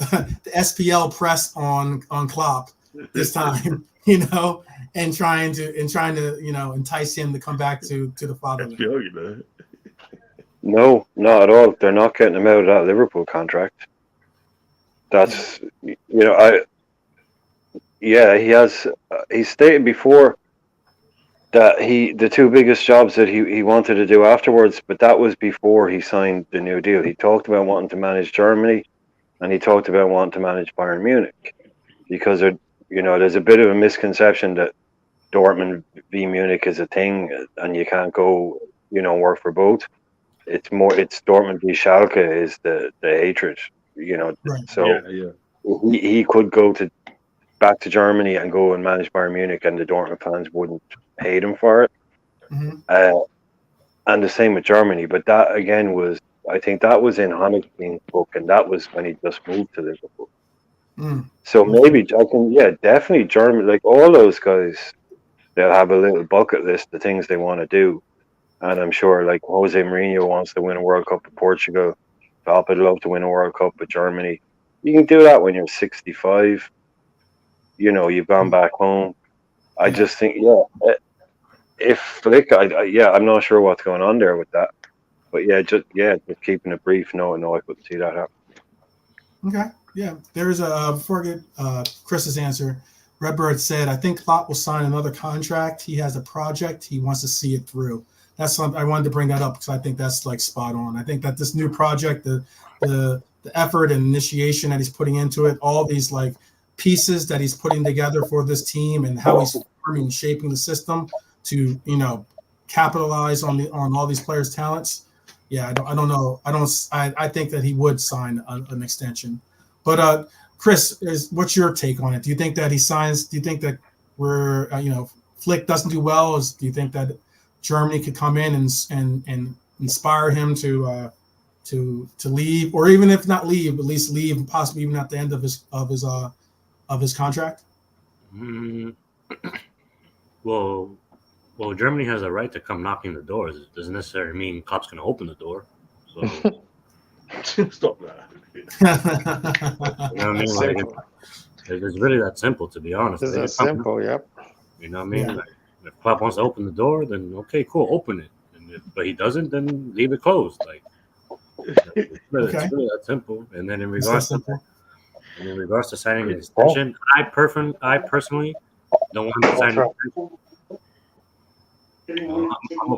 SPL press on Klopp this time, and trying to entice him to come back to the fatherland? No, not at all. They're not getting him out of that Liverpool contract. That's he has. He stated before that the two biggest jobs that he wanted to do afterwards, but that was before he signed the new deal. He talked about wanting to manage Germany, and he talked about wanting to manage Bayern Munich, because there's a bit of a misconception that Dortmund v Munich is a thing, and you can't go work for both. It's Dortmund v Schalke is the hatred, Right. So he could go back to Germany and go and manage Bayern Munich, and the Dortmund fans wouldn't hate him for it. Mm-hmm. And the same with Germany, but that again I think that was in Honigstein's book, and that was when he just moved to Liverpool. So maybe I can, definitely Germany, like all those guys, they'll have a little bucket list of things they want to do. And I'm sure, like Jose Mourinho wants to win a World Cup with Portugal. Klopp would love to win a World Cup with Germany. You can do that when you're 65. You've gone back home. I just think, if Flick, I'm not sure what's going on there with that. But just keeping it brief. No, I couldn't see that happen. Okay, yeah. There's before I get Chris's answer, Redbird said, I think Klopp will sign another contract. He has a project. He wants to see it through. That's something I wanted to bring that up because I think that's like spot on. I think that this new project, the effort and initiation that he's putting into it, all these like pieces that he's putting together for this team, and how he's forming and shaping the system to capitalize on all these players' talents. Yeah, I don't know. I think that he would sign an extension. But Chris, what's your take on it? Do you think that he signs? Do you think that Flick doesn't do well? Do you think that Germany could come in and inspire him to leave, or even if not leave, at least leave, and possibly even at the end of his contract? Well, Germany has a right to come knocking the doors. It doesn't necessarily mean Klopp's going to open the door. So stop that. You know what I mean? Like, it's really that simple, to be honest. It's that simple, yep. You know what I mean? Yeah. Like, if Klopp wants to open the door, then okay, cool, open it. But he doesn't, then leave it closed. Like, it's really that simple. And then in regards to signing an extension, I personally don't want to sign an extension. I'm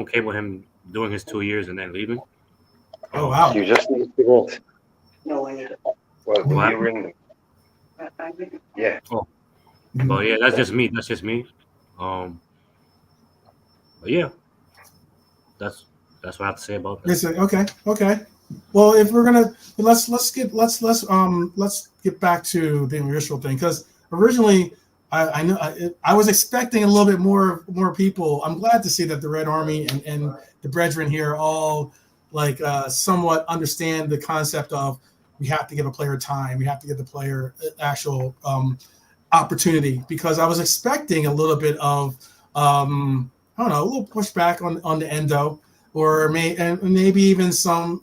okay with him doing his 2 years and then leaving. Oh wow! You just need to go. No, well, you ring them. Yeah. Oh. Well, yeah, that's just me. But yeah, that's what I have to say about that. Okay. Well, if we're gonna let's get back to the initial thing, because originally I know I was expecting a little bit more people. I'm glad to see that the Red Army and the brethren here all like somewhat understand the concept of we have to give a player time, we have to give the player actual opportunity, because I was expecting a little bit of I don't know, a little pushback on the Endo, or maybe even some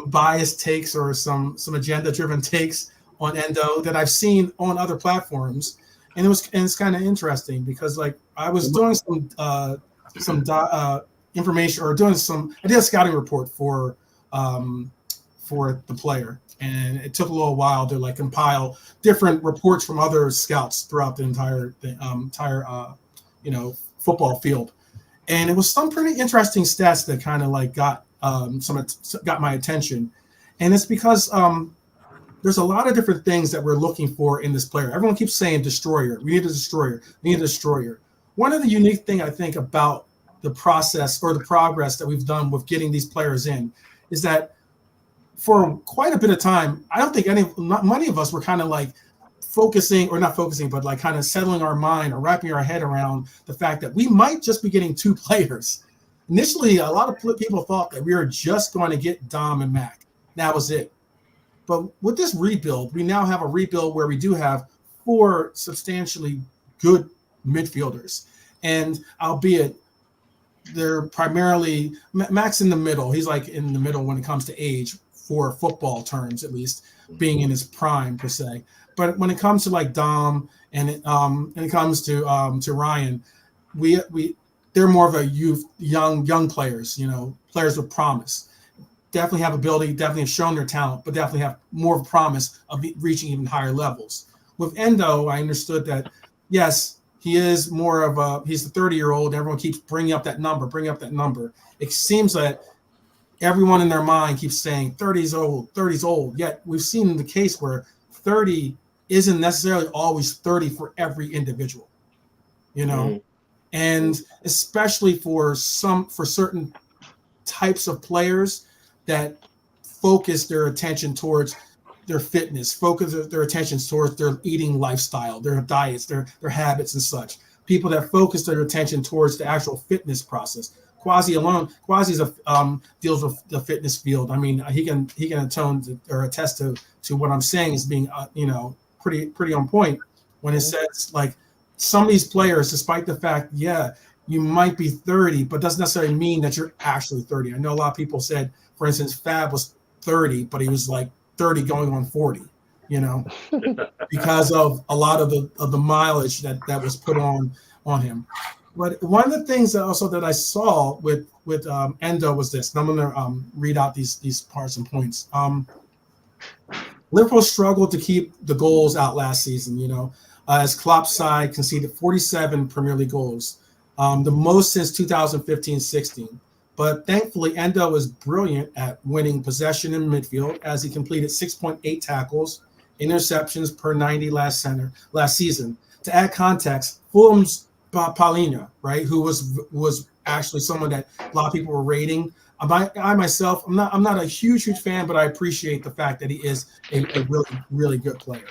biased takes or some agenda driven takes on Endo that I've seen on other platforms, and it's kind of interesting because like I was doing some information, or I did a scouting report for the player, and it took a little while to like compile different reports from other scouts throughout the entire football field, and it was some pretty interesting stats that kind of like got my attention, and it's because there's a lot of different things that we're looking for in this player. Everyone keeps saying destroyer. We need a destroyer. We need a destroyer. One of the unique thing I think about the process or the progress that we've done with getting these players in is that for quite a bit of time, I don't think many of us were kind of like but like kind of settling our mind or wrapping our head around the fact that we might just be getting two players. Initially, a lot of people thought that we were just going to get Dom and Mac. That was it. But with this rebuild, we now have a rebuild where we do have four substantially good midfielders, and albeit they're primarily Max in the middle. He's like in the middle when it comes to age for football terms, at least being in his prime per se. But when it comes to like Dom and it comes to Ryan, they're more of a young players, players with promise. Definitely have ability, definitely have shown their talent, but definitely have more of a promise of reaching even higher levels. With Endo, I understood that, yes, he is more of he's the 30-year-old. Everyone keeps bringing up that number. It seems that everyone in their mind keeps saying 30's old. Yet we've seen the case where 30 isn't necessarily always 30 for every individual, and especially for certain types of players that focus their attention towards their fitness, focus their attentions towards their eating lifestyle, their diets, their habits and such. People that focus their attention towards the actual fitness process. Quasi deals with the fitness field. I mean, he can atone or attest to what I'm saying as being pretty on point when it says like some of these players, despite the fact, you might be 30, but doesn't necessarily mean that you're actually 30. I know a lot of people said, for instance, Fab was 30, but he was like 30 going on 40, because of a lot of the mileage that was put on him. But one of the things that I saw with Endo was this, and I'm going to read out these parts and points. Liverpool struggled to keep the goals out last season, as Klopp's side conceded 47 Premier League goals, the most since 2015-16. But thankfully, Endo was brilliant at winning possession in midfield as he completed 6.8 tackles, interceptions per 90 last season. To add context, Fulham's Paulinho, right, who was actually someone that a lot of people were rating. I myself, I'm not a huge fan, but I appreciate the fact that he is a really, really good player,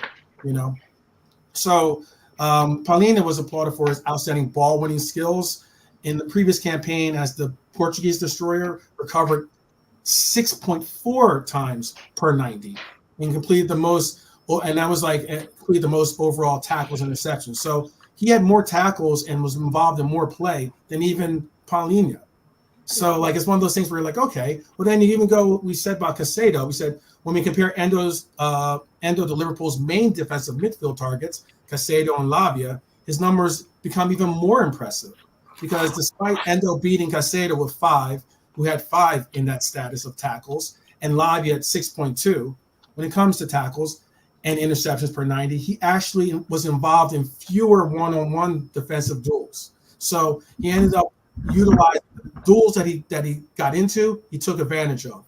So Paulinho was applauded for his outstanding ball-winning skills. In the previous campaign, as the Portuguese destroyer, recovered 6.4 times per 90 and completed the most, and that was completed the most overall tackles and interceptions. So he had more tackles and was involved in more play than even Paulinho. So it's one of those things where you're like, okay, well then you even go. We said about Caicedo. We said when we compare Endo to Liverpool's main defensive midfield targets, Caicedo and Lavia, his numbers become even more impressive. Because despite Endo beating Caicedo with 5, who had 5 in that status of tackles, and Lavia at 6.2, when it comes to tackles and interceptions per 90, he actually was involved in fewer one-on-one defensive duels. So he ended up utilizing the duels that he got into, he took advantage of,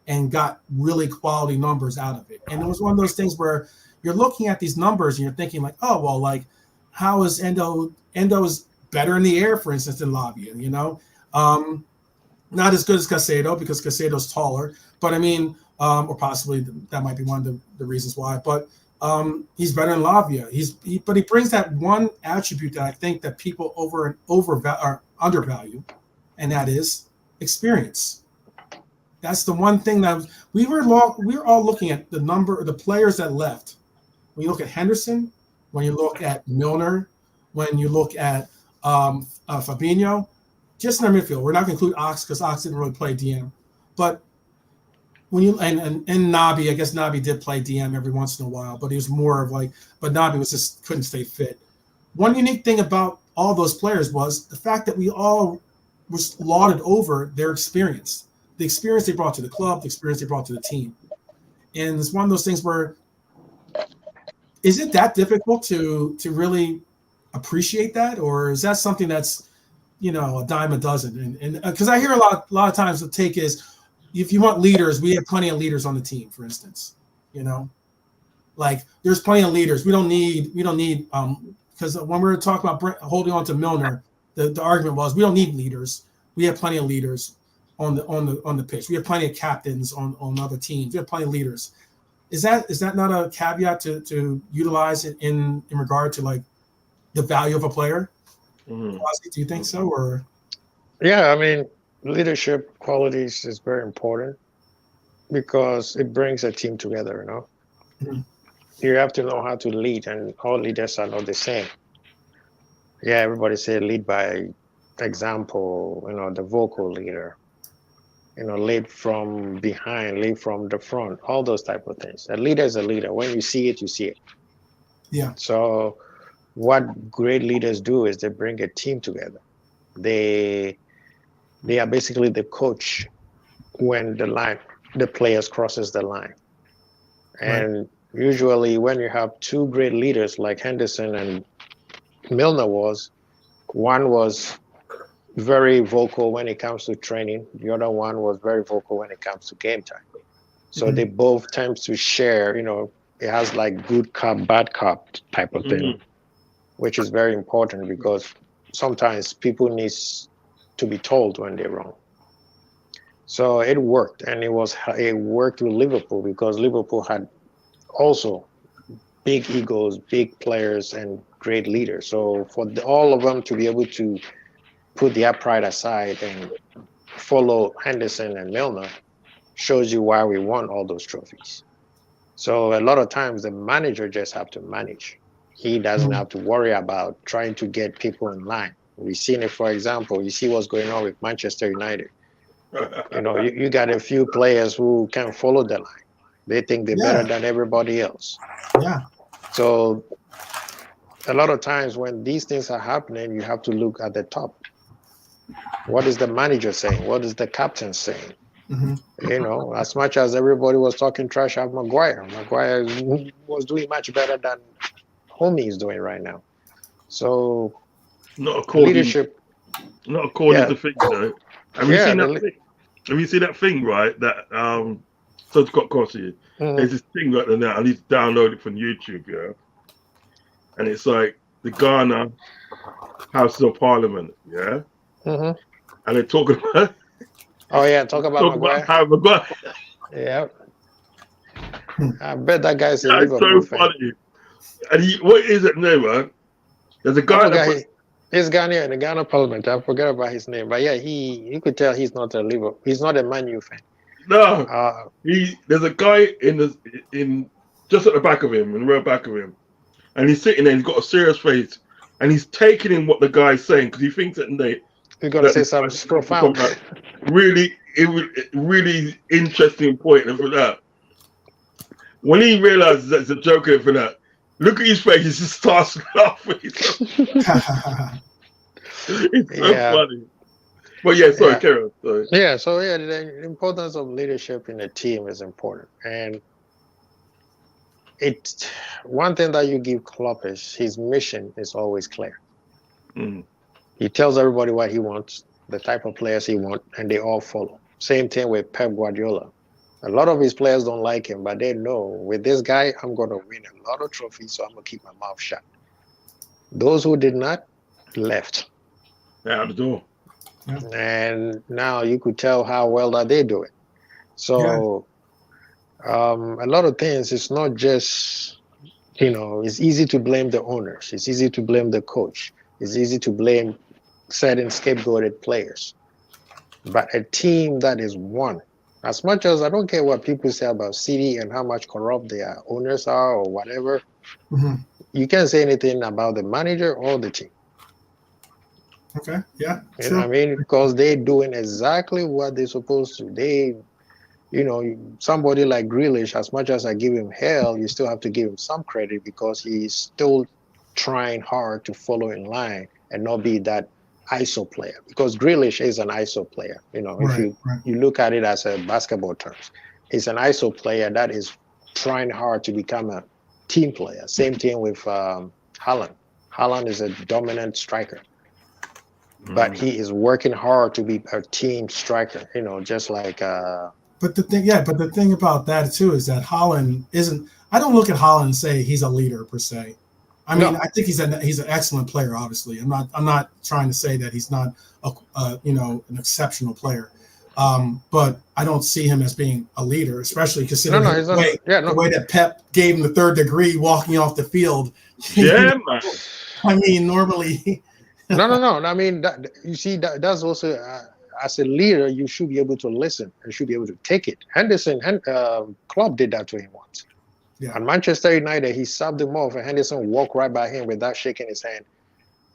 and got really quality numbers out of it. And it was one of those things where you're looking at these numbers and you're thinking like, oh, well, how is Endo's better in the air, for instance, than Lavia, not as good as Caicedo because Caicedo's taller, but I mean, or possibly that might be one of the reasons why, but he's better than Lavia. But he brings that one attribute that I think that people undervalue, and that is experience. That's the one thing that we were all looking at the number of the players that left. When you look at Henderson, when you look at Milner, when you look at Fabinho, just in our midfield. We're not going to include Ox because Ox didn't really play DM. But when you and Nabi, I guess Nabi did play DM every once in a while, but he was more of but Nabi couldn't stay fit. One unique thing about all those players was the fact that we all was lauded over their experience, the experience they brought to the club, the experience they brought to the team. And it's one of those things where, is it that difficult to really appreciate that, or is that something that's a dime a dozen? And because I hear a lot of times the take is, if you want leaders, we have plenty of leaders on the team, for instance. There's plenty of leaders. We don't need because when we were talking about holding on to Milner, the argument was we don't need leaders. We have plenty of leaders on the pitch. We have plenty of captains on other teams. We have plenty of leaders. Is that not a caveat to utilize it in regard to the value of a player? Mm-hmm. Do you think so, or? Yeah, I mean, leadership qualities is very important because it brings a team together. Mm-hmm. You have to know how to lead, and all leaders are not the same. Yeah, everybody say lead by example, the vocal leader, lead from behind, lead from the front, all those type of things. A leader is a leader. When you see it, you see it. Yeah. So what great leaders do is they bring a team together. They are basically the coach when the players crosses the line. And usually when you have two great leaders like Henderson and Milner one was very vocal when it comes to training. The other one was very vocal when it comes to game time. So they both tend to share, it has like good cop, bad cop type of thing, which is very important because sometimes people need to be told when they're wrong. So it worked, and it worked with Liverpool because Liverpool had also big egos, big players, and great leaders. So for all of them to be able to put their pride aside and follow Henderson and Milner shows you why we won all those trophies. So a lot of times the manager just have to manage. He doesn't have to worry about trying to get people in line. We've seen it, for example, you see what's going on with Manchester United. You got a few players who can't follow the line. They think they're better than everybody else. Yeah. So a lot of times when these things are happening, you have to look at the top. What is the manager saying? What is the captain saying? As much as everybody was talking trash about Maguire was doing much better than Homie is doing right now. So not according leadership. Not according to thing, Have you seen that thing? Have you seen that thing, right? That so Scott Cossey. There's this thing right now. I need to download it from YouTube, and it's like the Ghana House of Parliament, and they're talking about. Talk about Maguire. Yeah, I bet that guy's a So Liverpool fan. funny. And what is it name, man? There's a guy. He's Ghanaian in the Ghana Parliament. I forget about his name, but you could tell he's not a Liverpool. He's not a Man U fan. No, there's a guy in just at the back of him, in the real back of him, and he's sitting there. He's got a serious face, and he's taking in what the guy's saying because he thinks that he's gonna say something profound. Really interesting point for that. When he realizes that's a joke for that, look at his face. He just starts laughing. It's so funny. But sorry, carry on. Sorry. The importance of leadership in a team is important. And one thing that you give Klopp is his mission is always clear. He tells everybody what he wants, the type of players he wants, and they all follow. Same thing with Pep Guardiola. A lot of his players don't like him, but they know with this guy, I'm going to win a lot of trophies, so I'm going to keep my mouth shut. Those who did not left. Out the door. And now you could tell how well that they do it. So a lot of things, it's not just, it's easy to blame the owners. It's easy to blame the coach. It's easy to blame certain scapegoated players. But a team that is one, as much as I don't care what people say about City and how much corrupt their owners are or whatever, you can't say anything about the manager or the team. Okay. Yeah. You know what I mean? Because they're doing exactly what they're supposed to. Somebody like Grealish, as much as I give him hell, you still have to give him some credit because he's still trying hard to follow in line and not be that ISO player. Because Grealish is an ISO player. If you look at it as a basketball terms, he's an ISO player that is trying hard to become a team player. Same thing with Haaland. Haaland is a dominant striker. But he is working hard to be a team striker, just like. But the thing about that too is that Haaland isn't. I don't look at Haaland and say he's a leader per se. I mean, I think he's an excellent player. Obviously, I'm not trying to say that he's not an exceptional player. But I don't see him as being a leader, especially considering the way that Pep gave him the third degree walking off the field. Yeah, man. I mean, normally. No. I mean, you see, that's also as a leader, you should be able to listen and should be able to take it. Henderson and Klopp did that to him once. Yeah. And Manchester United, he subbed him off, and Henderson walked right by him without shaking his hand.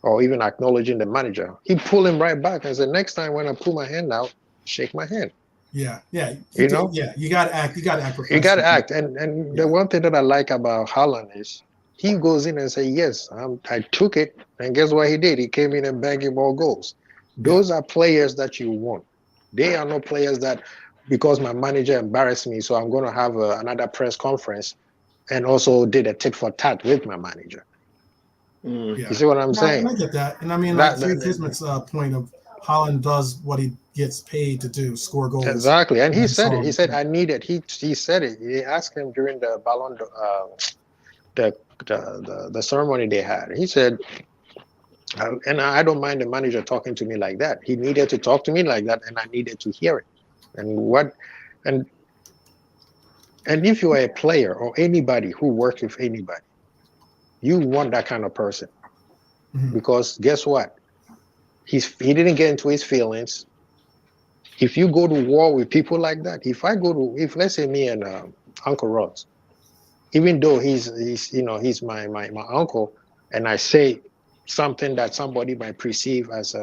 or even acknowledging the manager, he pulled him right back and said, next time when I pull my hand out, shake my hand. Yeah. You know? Yeah, you gotta act. You gotta act You got to professional. act. And the one thing that I like about Haaland is he goes in and say, yes, I took it. And guess what he did? He came in and banged more goals. Those are players that you want. They are not players that, because my manager embarrassed me, so I'm going to have another press conference and also did a tit for tat with my manager. Yeah. You see what I'm saying? I get that. And I mean, like Jay Kismet's point of Haaland does what he gets paid to do, score goals. Exactly. And he said it. He said, I need it. He said it. He asked him during the Ballon the ceremony they had. He said, and I don't mind the manager talking to me like that. He needed to talk to me like that, and I needed to hear it. And if you are a player or anybody who works with anybody, you want that kind of person. Because guess what? He didn't get into his feelings. If you go to war with people like that, if let's say me and Uncle Ross, even though he's my uncle, and I say something that somebody might perceive as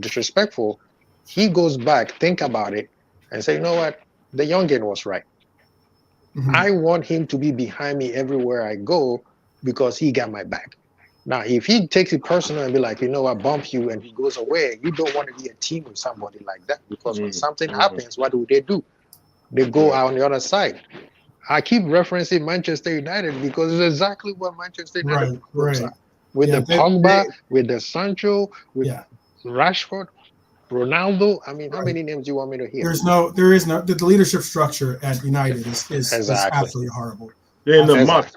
disrespectful, he goes back, think about it, and say, you know what, the youngin was right. I want him to be behind me everywhere I go because he got my back. Now, if he takes it personal and be like, you know, I bump you, and he goes away, you don't want to be a team with somebody like that, because when something happens, what do? They go out on the other side. I keep referencing Manchester United because it's exactly what Manchester United are. With the Pogba, with the Sancho, with Rashford, Ronaldo. I mean, how many names do you want me to hear? There is no the leadership structure at United is absolutely horrible. They're in the mud.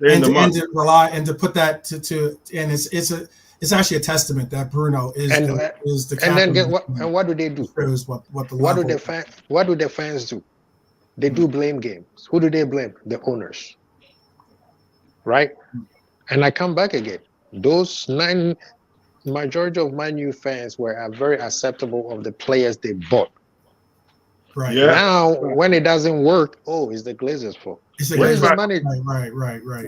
And to rely and to put that to and it's actually a testament that Bruno is the captain. And then what do they do? What do the fans do? They do blame games. Who do they blame? The owners. Right? And I come back again. Those majority of Man U fans were very acceptable of the players they bought. Right. Yeah. Now, when it doesn't work, it's the Glazers' fault. Where's the manager? Right.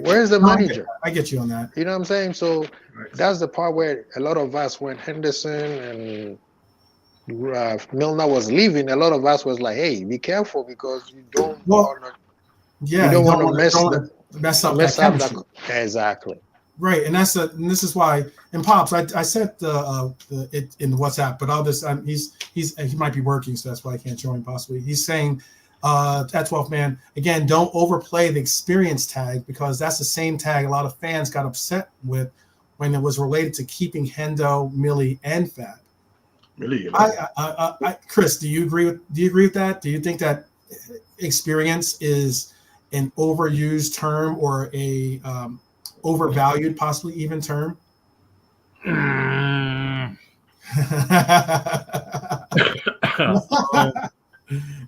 Where's the manager? I get you on that. You know what I'm saying? So that's the part where a lot of us, when Henderson and Milner was leaving, a lot of us was like, "Hey, be careful because you don't want to mess up that chemistry." Exactly. Right, and this is why. And Pops, I sent it in WhatsApp, but I'll just he might be working, so that's why I can't join possibly. He's saying at 12th man again, don't overplay the experience tag, because that's the same tag a lot of fans got upset with when it was related to keeping Hendo, Millie, and Fab. Really, Chris, do you agree with that? Do you think that experience is an overused term or a overvalued, possibly even term? Mm.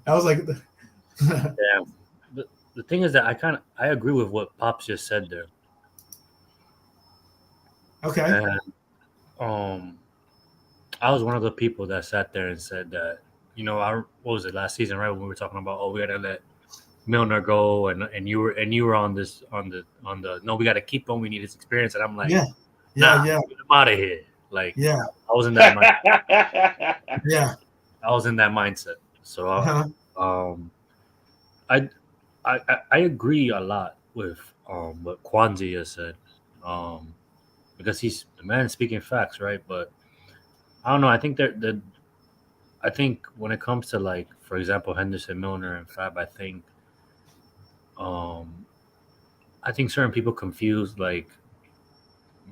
I was like, yeah. The thing is that I agree with what Pops just said there. Okay. And, I was one of the people that sat there and said that, what was it last season, right? When we were talking about, we got to let Milner go, and you were on the no, we got to keep him. We need his experience, and I'm like, yeah, get him out of here. Like, I was in that mindset. I was in that mindset. So, I agree a lot with what Kwanzaa said, because he's the man speaking facts, right? But I don't know. I think I think when it comes to, like, for example, Henderson, Milner, and Fab, I think certain people confuse, like,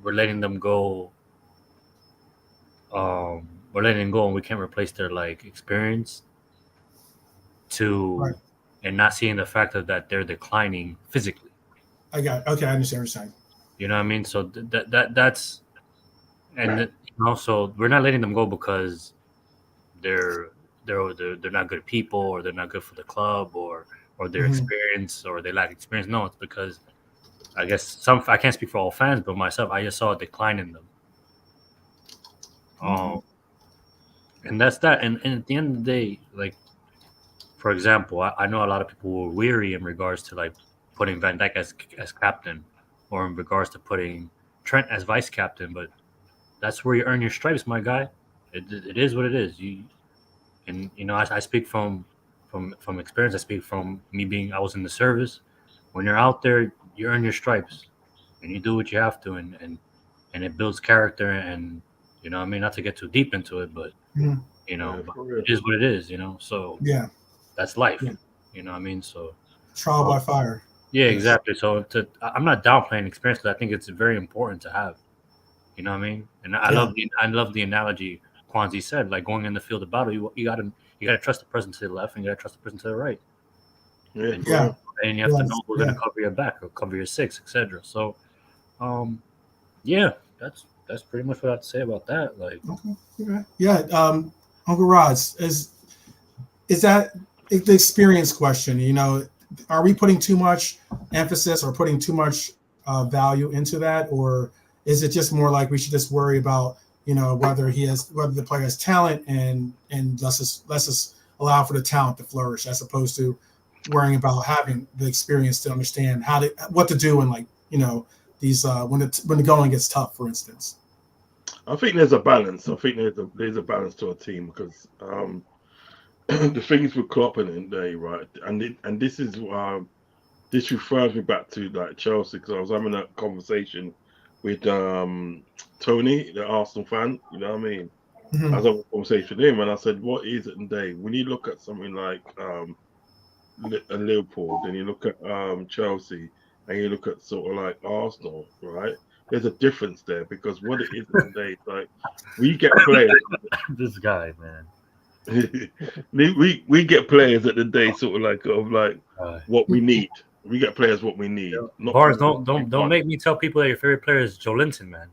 we're letting them go. We're letting them go, and we can't replace their, like, experience and not seeing the fact that they're declining physically. I understand what you're saying. You know what I mean? So that's and also we're not letting them go because they're not good people, or they're not good for the club, or their experience, or they lack experience. No, it's because I guess I can't speak for all fans, but myself, I just saw a decline in them. And that's that. And at the end of the day, like, for example, I know a lot of people were weary in regards to, like, putting Van Dijk as captain, or in regards to putting Trent as vice captain. But that's where you earn your stripes, my guy. It is what it is. I speak from experience. I speak from me being I was in the service. When you're out there, you earn your stripes, and you do what you have to, and it builds character, and I mean, not to get too deep into it, but it is what it is, So yeah, that's life, yeah. I mean, so trial by fire. Yeah, exactly. So I'm not downplaying experience because I think it's very important to have. You know what I mean? And I love the analogy Kwanzi said, like going in the field of battle, you gotta trust the person to the left and you gotta trust the person to the right. Yeah. And you have to know who's gonna cover your back or cover your six, etc. So that's pretty much what I have to say about that. Like okay. Yeah, Uncle Rods, is that the experience question? Are we putting too much emphasis or putting too much value into that, or is it just more like we should just worry about whether the player has talent and let's just allow for the talent to flourish, as opposed to worrying about having the experience to understand what to do in these when the going gets tough, for instance. I think there's a balance. I think there's a balance to a team because the things with Klopp and they right, and this is this refers me back to like Chelsea, because I was having a conversation with Tony, the Arsenal fan. You know what I mean? Mm-hmm. I was having a conversation with him, and I said, "What is it today? When you look at something like Liverpool, then you look at Chelsea, and you look at sort of like Arsenal, right? There's a difference there, because what it is today, like we get players. This guy, man. we get players at the day sort of like what we need. We get players what we need. Bars, don't make me tell people that your favorite player is Joe Linton, man.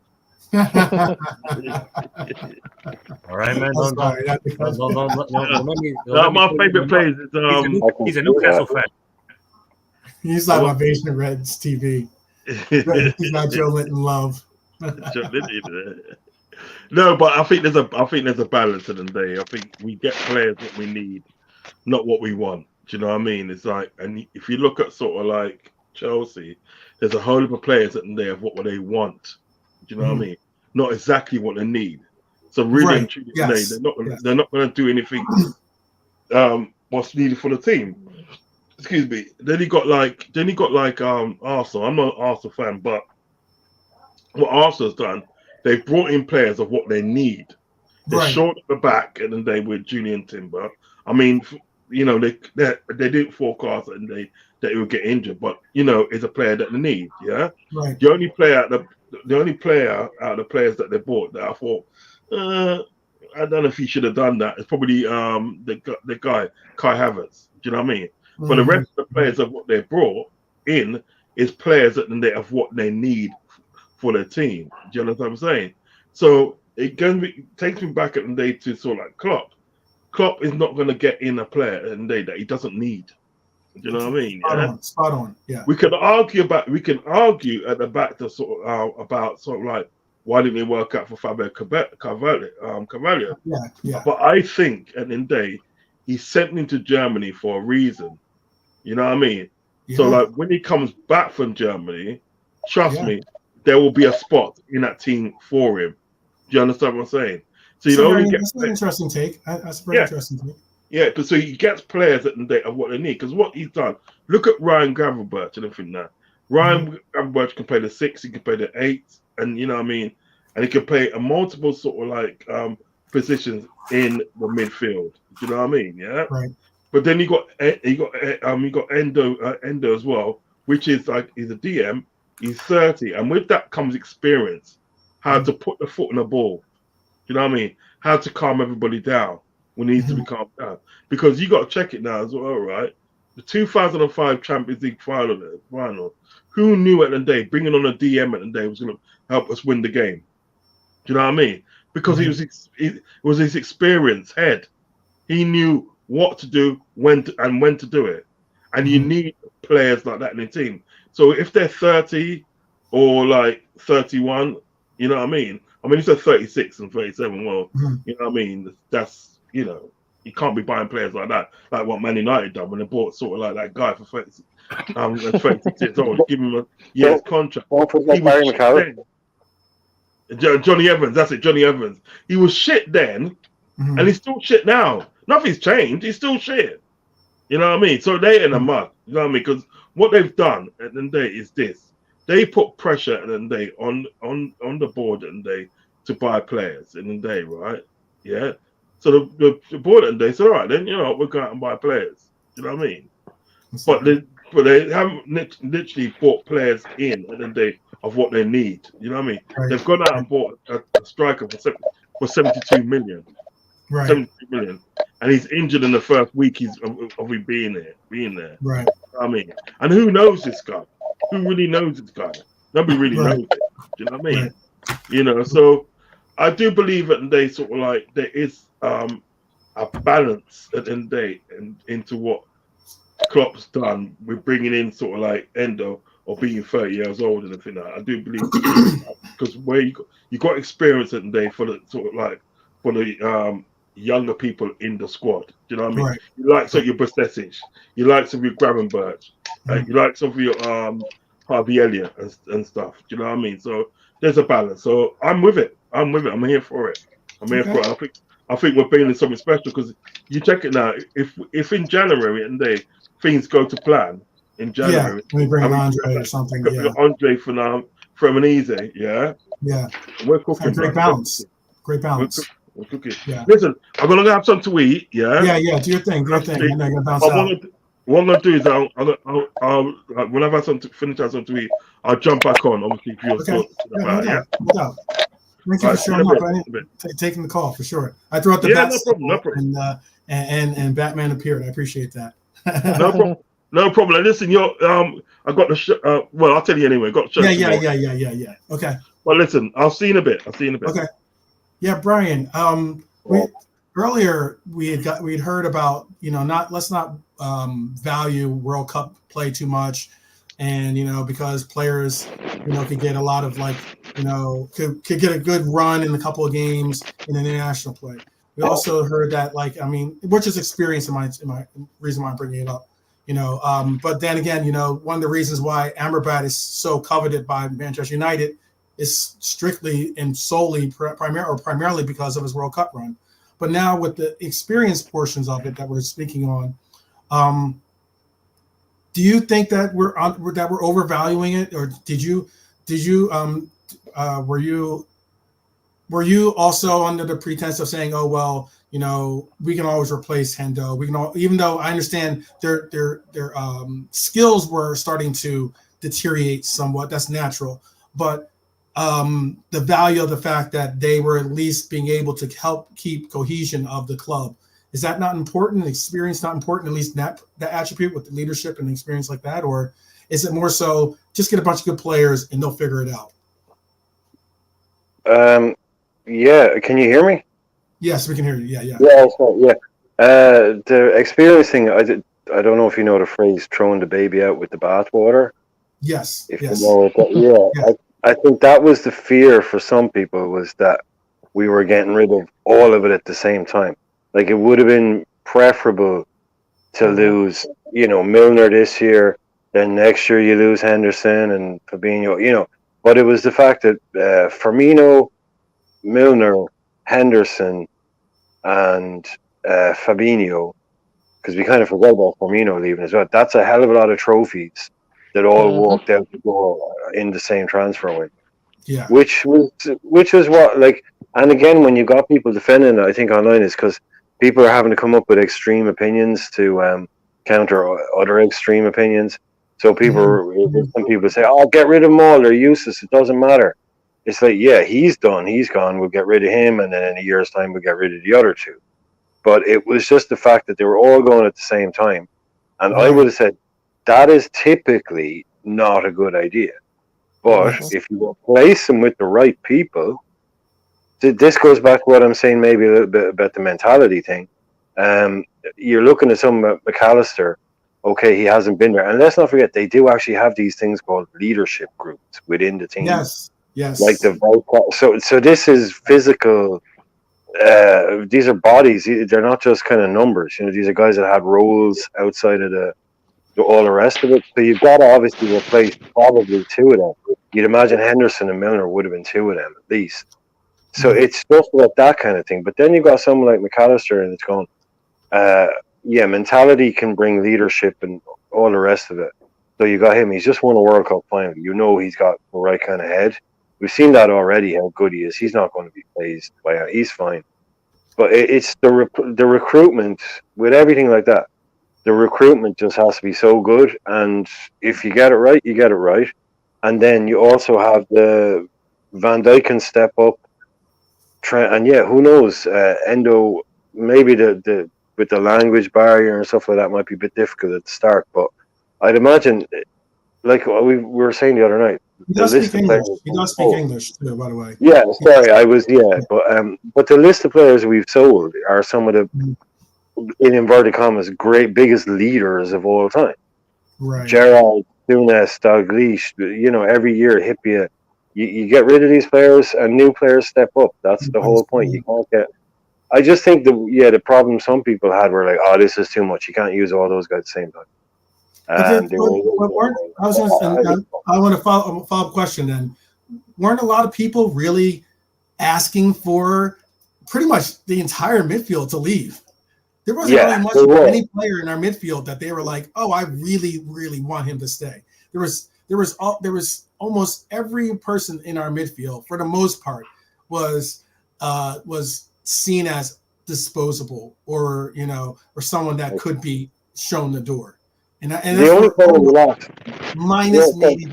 All right, man. Don't make me. My favorite player is he's a Newcastle fan. He's like my Basement Reds TV. He's not Joe Linton love. Joe Linton. No, but I think there's a balance in the day. I think we get players what we need, not what we want. Do you know what I mean? It's like, and if you look at sort of like Chelsea, there's a whole heap of players at the day of what they want. Do you know what I mean? Not exactly what they need. So really and truly today, they're not going to do anything what's needed for the team. Excuse me. Then you got like Arsenal. I'm not an Arsenal fan, but what Arsenal's done, they've brought in players of what they need. They're short at the back, and then they with Junior and Timber. I mean, they didn't forecast that they would get injured, but it's a player that they need. Yeah, right. The only player out of the players that they bought that I thought, I don't know if he should have done that. It's probably the guy Kai Havertz. Do you know what I mean? Mm-hmm. But the rest of the players of what they brought in is players that they of what they need for their team. Do you know what I'm saying? So it takes me back at the day to sort of like Klopp. Klopp is not going to get in a player at the day that he doesn't need. Do you know what I mean? Spot on. Yeah. We can argue at the back to sort of about sort of like why didn't it work out for Fabio Carvalho? Yeah. But I think at the end of the day, he's sent him to Germany for a reason. You know what I mean? Yeah. So like when he comes back from Germany, trust me, there will be a spot in that team for him. Do you understand what I'm saying? So that's an interesting take. That's a very interesting take. Yeah, so he gets players at the day of what they need. Because what he's done, look at Ryan Gravenberch and everything now. Ryan Gravenberch can play the 6, he can play the 8, and you know what I mean? And he can play a multiple sort of like positions in the midfield. Do you know what I mean? Yeah. Right. But then you got Endo as well, which is like he's a DM. He's 30, and with that comes experience, how to put the foot on the ball. You know what I mean? How to calm everybody down when it needs to be calmed down. Because you got to check it now as well, right? The 2005 Champions League final. Who knew at the day bringing on a DM at the day was going to help us win the game? Do you know what I mean? Because it was his experience head. He knew what to do, when to do it. And you need players like that in the team. So if they're 30 or like 31, you know what I mean? I mean, if they're 36 and 37, well, you know what I mean? That's, you can't be buying players like that, like what Man United done when they bought sort of like that guy for 36 years old, give him a year's contract. Don't forget Barry McCarroll. Johnny Evans, that's it, Johnny Evans. He was shit then, and he's still shit now. Nothing's changed. He's still shit. You know what I mean? So they in a mud. You know what I mean? Because what they've done at the end of the day is this: they put pressure at the end of the day on the board at the end of the day to buy players in the day, right? Yeah. So the board at the day said, all right, then we'll go out and buy players. You know what I mean? But they haven't literally bought players in at the end of the day of what they need. You know what I mean? Right. They've gone out and bought a striker for 72 million. Right. 72 million. And he's injured in the first week of him being there. Right. You know what I mean? And who knows this guy? Who really knows this guy? Nobody really knows it. Do you know what I mean? Right. So I do believe that they sort of like there is a balance at the end of the day into what Klopp's done with bringing in sort of like Endo or being 30 years old and everything like that. I do believe because where you got experience at the day for the sort of like for the younger people in the squad. Do you know what I mean? Right. You like some of your Bastesic, you like some of your Gravenberch, you like some of your Harvey Elliott and stuff. Do you know what I mean? So there's a balance. So I'm with it. I'm here for it. I'm here for it. I think we're being something special because you check it now. If in January and things go to plan in January, we bring Andre or something. Andre from Easy, we're cooking. Great balance. Great balance. We're cooking. Yeah. Listen, I'm gonna have something to eat. Yeah. Do your thing. I know you're gonna bounce out. What I'm gonna do is I'll when I've had something finish out something to eat, I'll jump back on. Obviously, if you're still about Thank you for showing up. Taking the call for sure. I threw out the bat no problem. And Batman appeared. I appreciate that. No problem. Listen, I got the well, I'll tell you anyway. Got the show. Yeah. Okay. Well, listen, I'll see you in a bit. Okay. Yeah, Brian. Earlier we'd heard about let's not value World Cup play too much, and because players could get a lot of could get a good run in a couple of games in international play. We also heard that which is experience in my reason why I'm bringing it up. But then again, one of the reasons why Amrabat is so coveted by Manchester United is strictly and solely primarily because of his World Cup run. But now with the experience portions of it that we're speaking on, do you think that we're overvaluing it, or were you also under the pretense of saying, oh well, we can always replace Hendo. Even though I understand their skills were starting to deteriorate somewhat. That's natural, but the value of the fact that they were at least being able to help keep cohesion of the club. Is that not important? Experience not important, at least that attribute with the leadership and experience like that? Or is it more so just get a bunch of good players and they'll figure it out? Yeah. Can you hear me? Yes, we can hear you. Yeah. Yeah. The experience thing, I don't know if you know the phrase throwing the baby out with the bathwater. Yes. You know yes. I think that was the fear for some people, was that we were getting rid of all of it at the same time. Like, it would have been preferable to lose, Milner this year, then next year you lose Henderson and Fabinho, but it was the fact that Firmino, Milner, Henderson, and Fabinho, because we kind of forgot about Firmino leaving as well. That's a hell of a lot of trophies that all walked out the door in the same transfer window. Yeah. Which was what, and again, when you got people defending it, I think online, is because people are having to come up with extreme opinions to counter other extreme opinions. So some people say, "Oh, get rid of them all. They're useless. It doesn't matter." It's like, yeah, he's done. He's gone. We'll get rid of him, and then in a year's time, we'll get rid of the other two. But it was just the fact that they were all going at the same time, and I would have said that is typically not a good idea. But if you replace them with the right people, this goes back to what I'm saying, maybe a little bit about the mentality thing. You're looking at some McAllister. Okay, he hasn't been there, and let's not forget they do actually have these things called leadership groups within the team. Yes. Like so this is physical. These are bodies. They're not just kind of numbers. These are guys that had roles outside of all the rest of it. So you've got to obviously replace probably two of them. you'd imagine Henderson and Milner would have been two of them at least. So it's stuff like that kind of thing. But then you've got someone like McAllister, and it's going, mentality can bring leadership and all the rest of it. So you got him. He's just won a World Cup final. You know he's got the right kind of head. We've seen that already, how good he is. He's not going to be phased by it. He's fine. But it's the recruitment, with everything like that. The recruitment just has to be so good. And if you get it right, you get it right. And then you also have the Van Dijk can step up. And who knows? Endo, maybe the with the language barrier and stuff like that might be a bit difficult at the start. But I'd imagine, like we were saying the other night, he does speak English. He does speak English too, by the way. Yeah, sorry, but the list of players we've sold are some of the, in inverted commas, biggest leaders of all time. Right. Gerrard, Nunes, Dalglish, every year Hipia, you get rid of these players and new players step up. That's the whole point. You can't get. I just think the problem some people had were like, oh, this is too much. You can't use all those guys at the same time. I want to follow up question then. Weren't a lot of people really asking for pretty much the entire midfield to leave? There wasn't really much of any player in our midfield that they were like, oh, I really, really want him to stay. There was almost every person in our midfield, for the most part, was seen as disposable or someone that could be shown the door. And the only player we lost, minus maybe.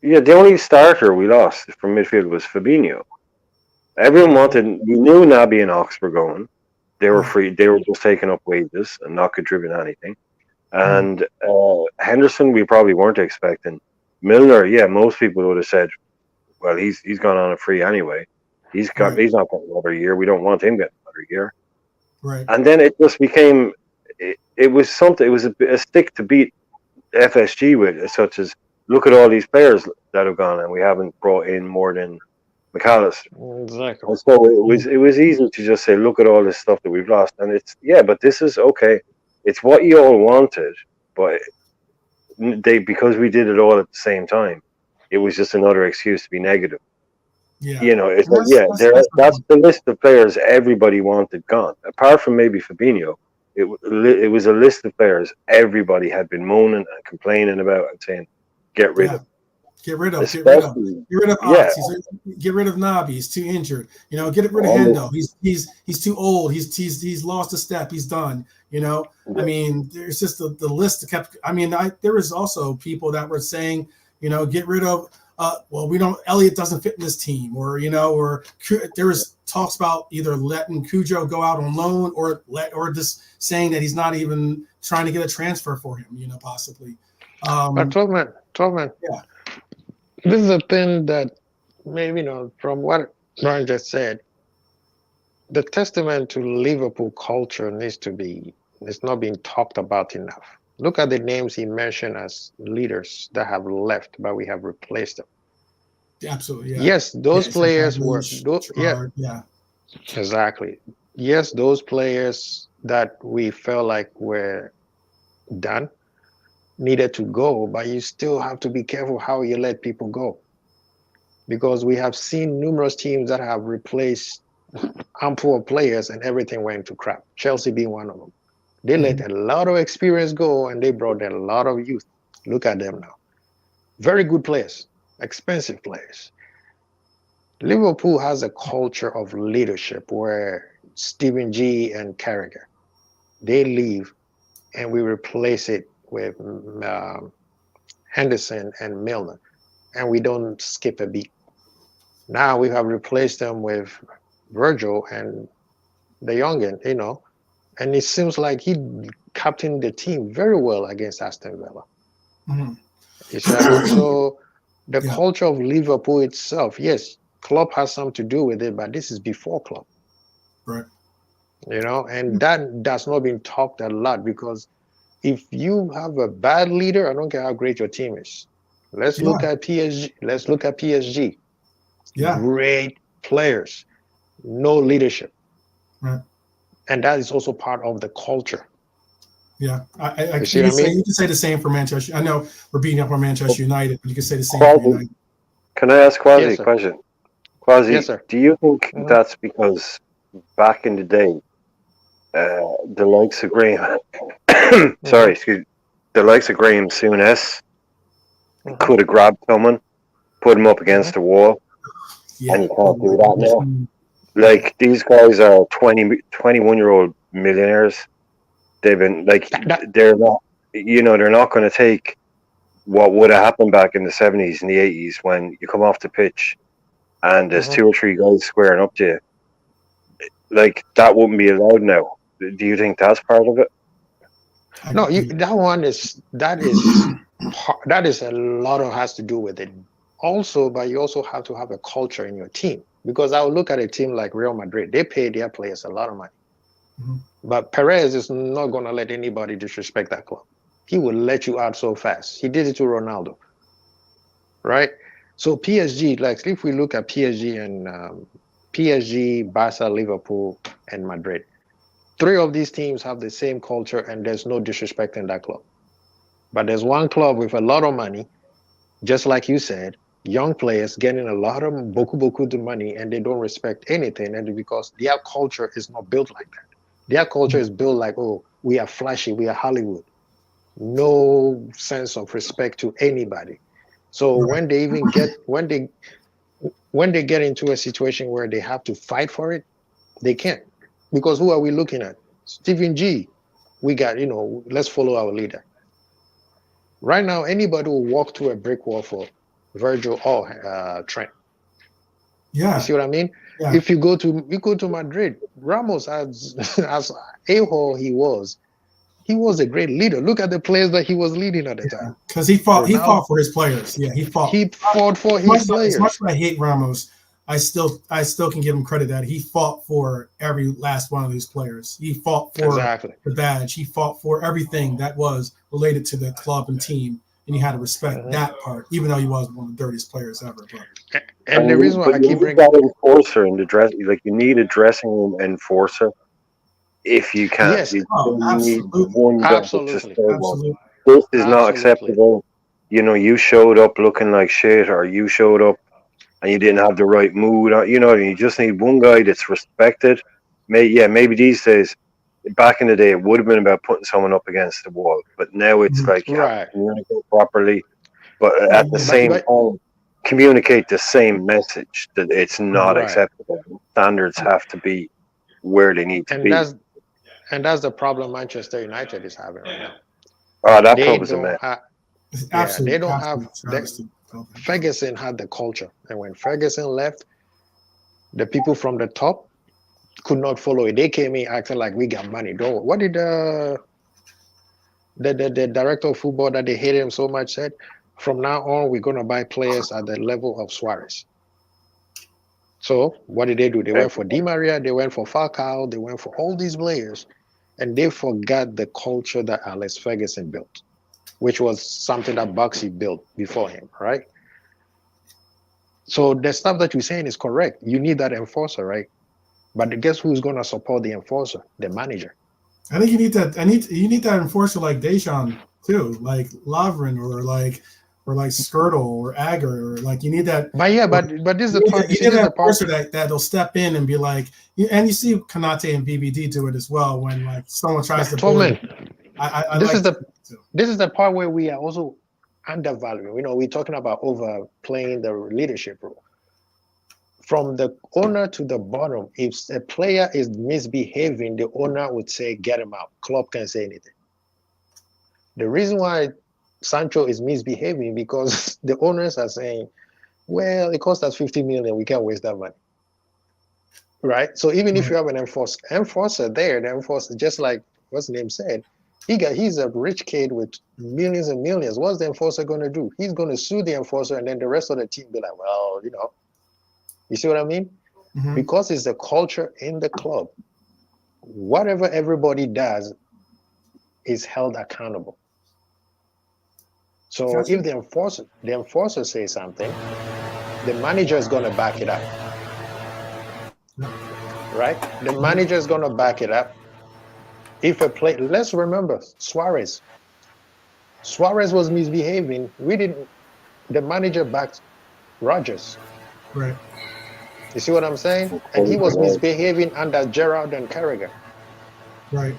The only starter we lost from midfield was Fabinho. Everyone wanted. We knew Naby and Ox were going. They were free. They were just taking up wages and not contributing anything. And Henderson, we probably weren't expecting. Milner, most people would have said, well, he's gone on a free anyway. He's not getting another year. We don't want him getting another year. Right. And then it just became. It was something. It was a stick to beat FSG with, such as look at all these players that have gone, and we haven't brought in more than McAllister. Exactly. And so it was easy to just say, look at all this stuff that we've lost, and it's but this is okay. It's what you all wanted, but because we did it all at the same time, it was just another excuse to be negative. Yeah. It's that's the list of players everybody wanted gone, apart from maybe Fabinho. It was a list of players everybody had been moaning and complaining about and saying, get rid of. Get rid of Ox. Get rid of Naby. He's too injured. Get rid of Endo. He's too old. He's lost a step. He's done. I mean, there's just the list kept. I mean, there was also people that were saying, get rid of. Elliott doesn't fit in this team, or there was talks about either letting Cujo go out on loan or just saying that he's not even trying to get a transfer for him, possibly. But Tolman, yeah. This is a thing that maybe, from what Ryan just said, the testament to Liverpool culture it's not being talked about enough. Look at the names he mentioned as leaders that have left, but we have replaced them. Absolutely, yeah. Yes, those players were. Exactly. Yes, those players that we felt like were done needed to go, but you still have to be careful how you let people go, because we have seen numerous teams that have replaced ample of players and everything went to crap. Chelsea being one of them. They let a lot of experience go and they brought in a lot of youth. Look at them now. Very good players, expensive players. Liverpool has a culture of leadership where Steven G and Carragher, they leave and we replace it with Henderson and Milner, and we don't skip a beat. Now we have replaced them with Virgil and the youngin, and it seems like he captained the team very well against Aston Villa. So the culture of Liverpool itself, yes, Klopp has something to do with it, but this is before Klopp. Right. And that does not been talked a lot, because if you have a bad leader, I don't care how great your team is. Let's look at PSG. Yeah. Great players, no leadership. Right. And that is also part of the culture. Yeah, you see what I mean? You can say the same for Manchester. I know we're beating up on Manchester United, but you can say the same Quasi, for United. can I ask Quasi Yes, a sir. question? Quasi, Yes, sir. do you think Mhm. that's because back in the day, the likes of Graham, sorry, excuse me, the likes of Graham Souness could have grabbed someone, put him up against the wall, Yeah. and you can't do that now? Like, these guys are 21-year-old millionaires. They've been, like, they're not, they're not going to take what would have happened back in the 70s and the 80s when you come off the pitch and there's 2 or 3 guys squaring up to you. Like, that wouldn't be allowed now. Do you think that's part of it? No, that is a lot of has to do with it. Also, but you also have to have a culture in your team, because I would look at a team like Real Madrid. They pay their players a lot of money, but Perez is not going to let anybody disrespect that club. He will let you out so fast. He did it to Ronaldo, right? So PSG, like if we look at PSG and PSG, Barca, Liverpool, and Madrid, 3 of these teams have the same culture, and there's no disrespect in that club. But there's one club with a lot of money, just like you said, young players getting a lot of beaucoup de money, and they don't respect anything, and because their culture is not built like that. Their culture is built like, oh, we are flashy, we are Hollywood. No sense of respect to anybody. So when they even get when they get into a situation where they have to fight for it, they can't. Because who are we looking at? Stephen G. We got, let's follow our leader. Right now, anybody will walk to a brick wall for Virgil or Trent. Yeah. You see what I mean? Yeah. If you go to Madrid, Ramos, as a-hole he was a great leader. Look at the players that he was leading at the time. Because he fought for his players. Yeah, he fought for his players. As much as I hate Ramos, I still can give him credit that he fought for every last one of these players. He fought for the badge. He fought for everything that was related to the club and team, and you had to respect that part, even though he was one of the dirtiest players ever. And the reason why I keep bringing that enforcer in the dress, like you need a dressing room enforcer. If you can't, yes, you absolutely. need one guy absolutely. This is not acceptable. You showed up looking like shit, or you showed up and you didn't have the right mood. You just need one guy that's respected. Maybe these days, back in the day, it would have been about putting someone up against the wall, but now it's like you have to communicate properly, but at the same time, communicate the same message that it's not acceptable. Standards have to be where they need to be. That's the problem Manchester United is having right now. That club is a mess. They don't have. Ferguson had the culture, and when Ferguson left, the people from the top could not follow it. They came in acting like we got money. What did the director of football that they hated him so much said? From now on, we're going to buy players at the level of Suarez. So what did they do? They went for Di Maria, they went for Falcao, they went for all these players, and they forgot the culture that Alex Ferguson built, which was something that Bugsy built before him, right? So the stuff that you're saying is correct. You need that enforcer, right? But guess who's going to support the enforcer? The manager. I think you need that. You need that enforcer like Deschamps too, like Lovren or like Skirtle or Agger, or like you need that. But this is the part. You need that enforcer that'll step in and be like, and you see Konate and BBD do it as well when like someone tries to bully. This is the part where we are also undervaluing. We're talking about overplaying the leadership role. From the owner to the bottom, if a player is misbehaving, the owner would say, get him out. Club can't say anything. The reason why Sancho is misbehaving because the owners are saying, well, it cost us 50 million. We can't waste that money. Right? So even if you have an enforcer there, the enforcer, just like what's the name said, he's a rich kid with millions and millions. What's the enforcer going to do? He's going to sue the enforcer, and then the rest of the team be like, well, you see what I mean? Mm-hmm. Because it's the culture in the club. Whatever everybody does is held accountable. So if the enforcer says something, the manager is going to back it up. Right? The manager is going to back it up. if a play, let's remember Suarez. Suarez was misbehaving. The manager backed Rodgers. Right. You see what I'm saying? And he was misbehaving under Gerrard and Carragher. Right.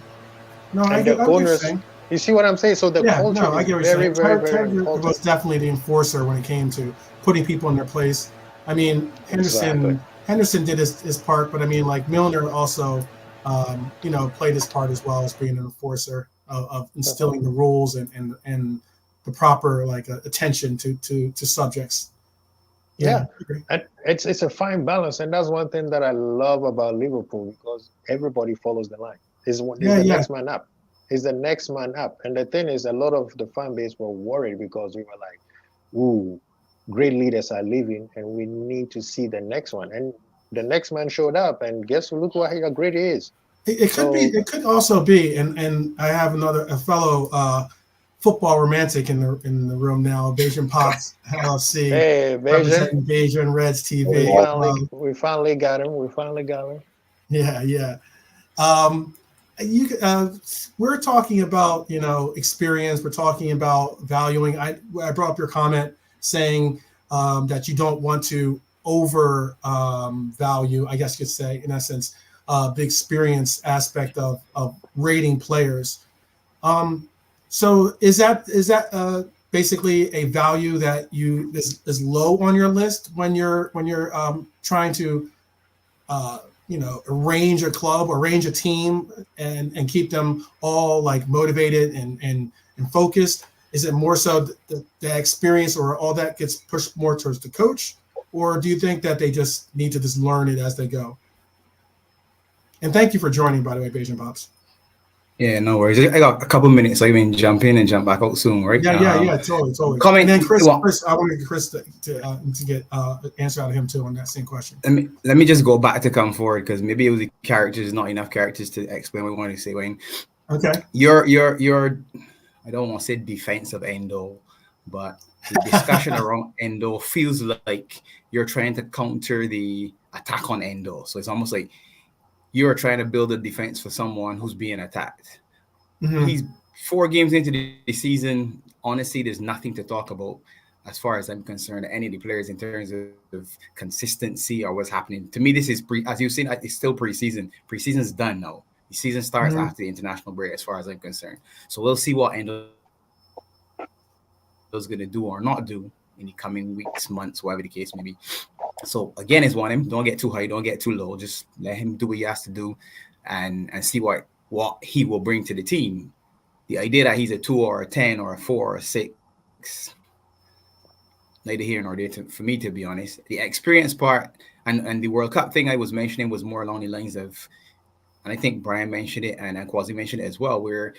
No, and the owners. You see what I'm saying? So the culture is very, very important. Was definitely the enforcer when it came to putting people in their place. I mean, Henderson did his part, but I mean, like Milner also, played his part as well as being an enforcer of instilling the rules and the proper attention to subjects. Yeah, and it's a fine balance, and that's one thing that I love about Liverpool, because everybody follows the line. He's the next man up. He's the next man up. And the thing is, a lot of the fan base were worried because we were like, ooh, great leaders are leaving and we need to see the next one. And the next man showed up, and look what how great he is. It could also be, and I have a fellow football romantic in the room now, Beijing Pops LLC. Hey, representing Beijing Reds TV. We finally got him. Yeah. We're talking about experience. We're talking about valuing. I brought up your comment saying that you don't want to over value, I guess you could say, in essence, the experience aspect of rating players. So is that basically a value that is low on your list when you're trying to arrange a club, arrange a team, and keep them all motivated and focused? Is it more so the experience or all that gets pushed more towards the coach, or do you think that they just need to just learn it as they go? And thank you for joining, by the way, Beijing Pops. Yeah, no worries. I got a couple minutes, so you can jump in and jump back out soon, right? Yeah, totally. Comment, and then Chris, I wanted Chris to get answer out of him too on that same question. Let me just go back to come forward, because maybe it was the characters, not enough characters to explain what we wanted to say, Wayne. Okay. Your I don't want to say defense of Endo, but the discussion around Endo feels like you're trying to counter the attack on Endo. So it's almost like you're trying to build a defense for someone who's being attacked. Mm-hmm. He's 4 games into the season. Honestly, there's nothing to talk about as far as I'm concerned, any of the players in terms of consistency or what's happening. To me, this is as you've seen, it's still preseason. Preseason is done now. The season starts after the international break, as far as I'm concerned. So we'll see what Endo is going to do or not do in the coming weeks, months, whatever the case may be. So again, it's one him. Don't get too high, don't get too low. Just let him do what he has to do, and see what he will bring to the team. The idea that he's a 2 or a 10 or a 4 or a 6, neither here nor there for me, to be honest. The experience part and the World Cup thing I was mentioning was more along the lines of, and I think Brian mentioned it and Kwasi mentioned it as well, where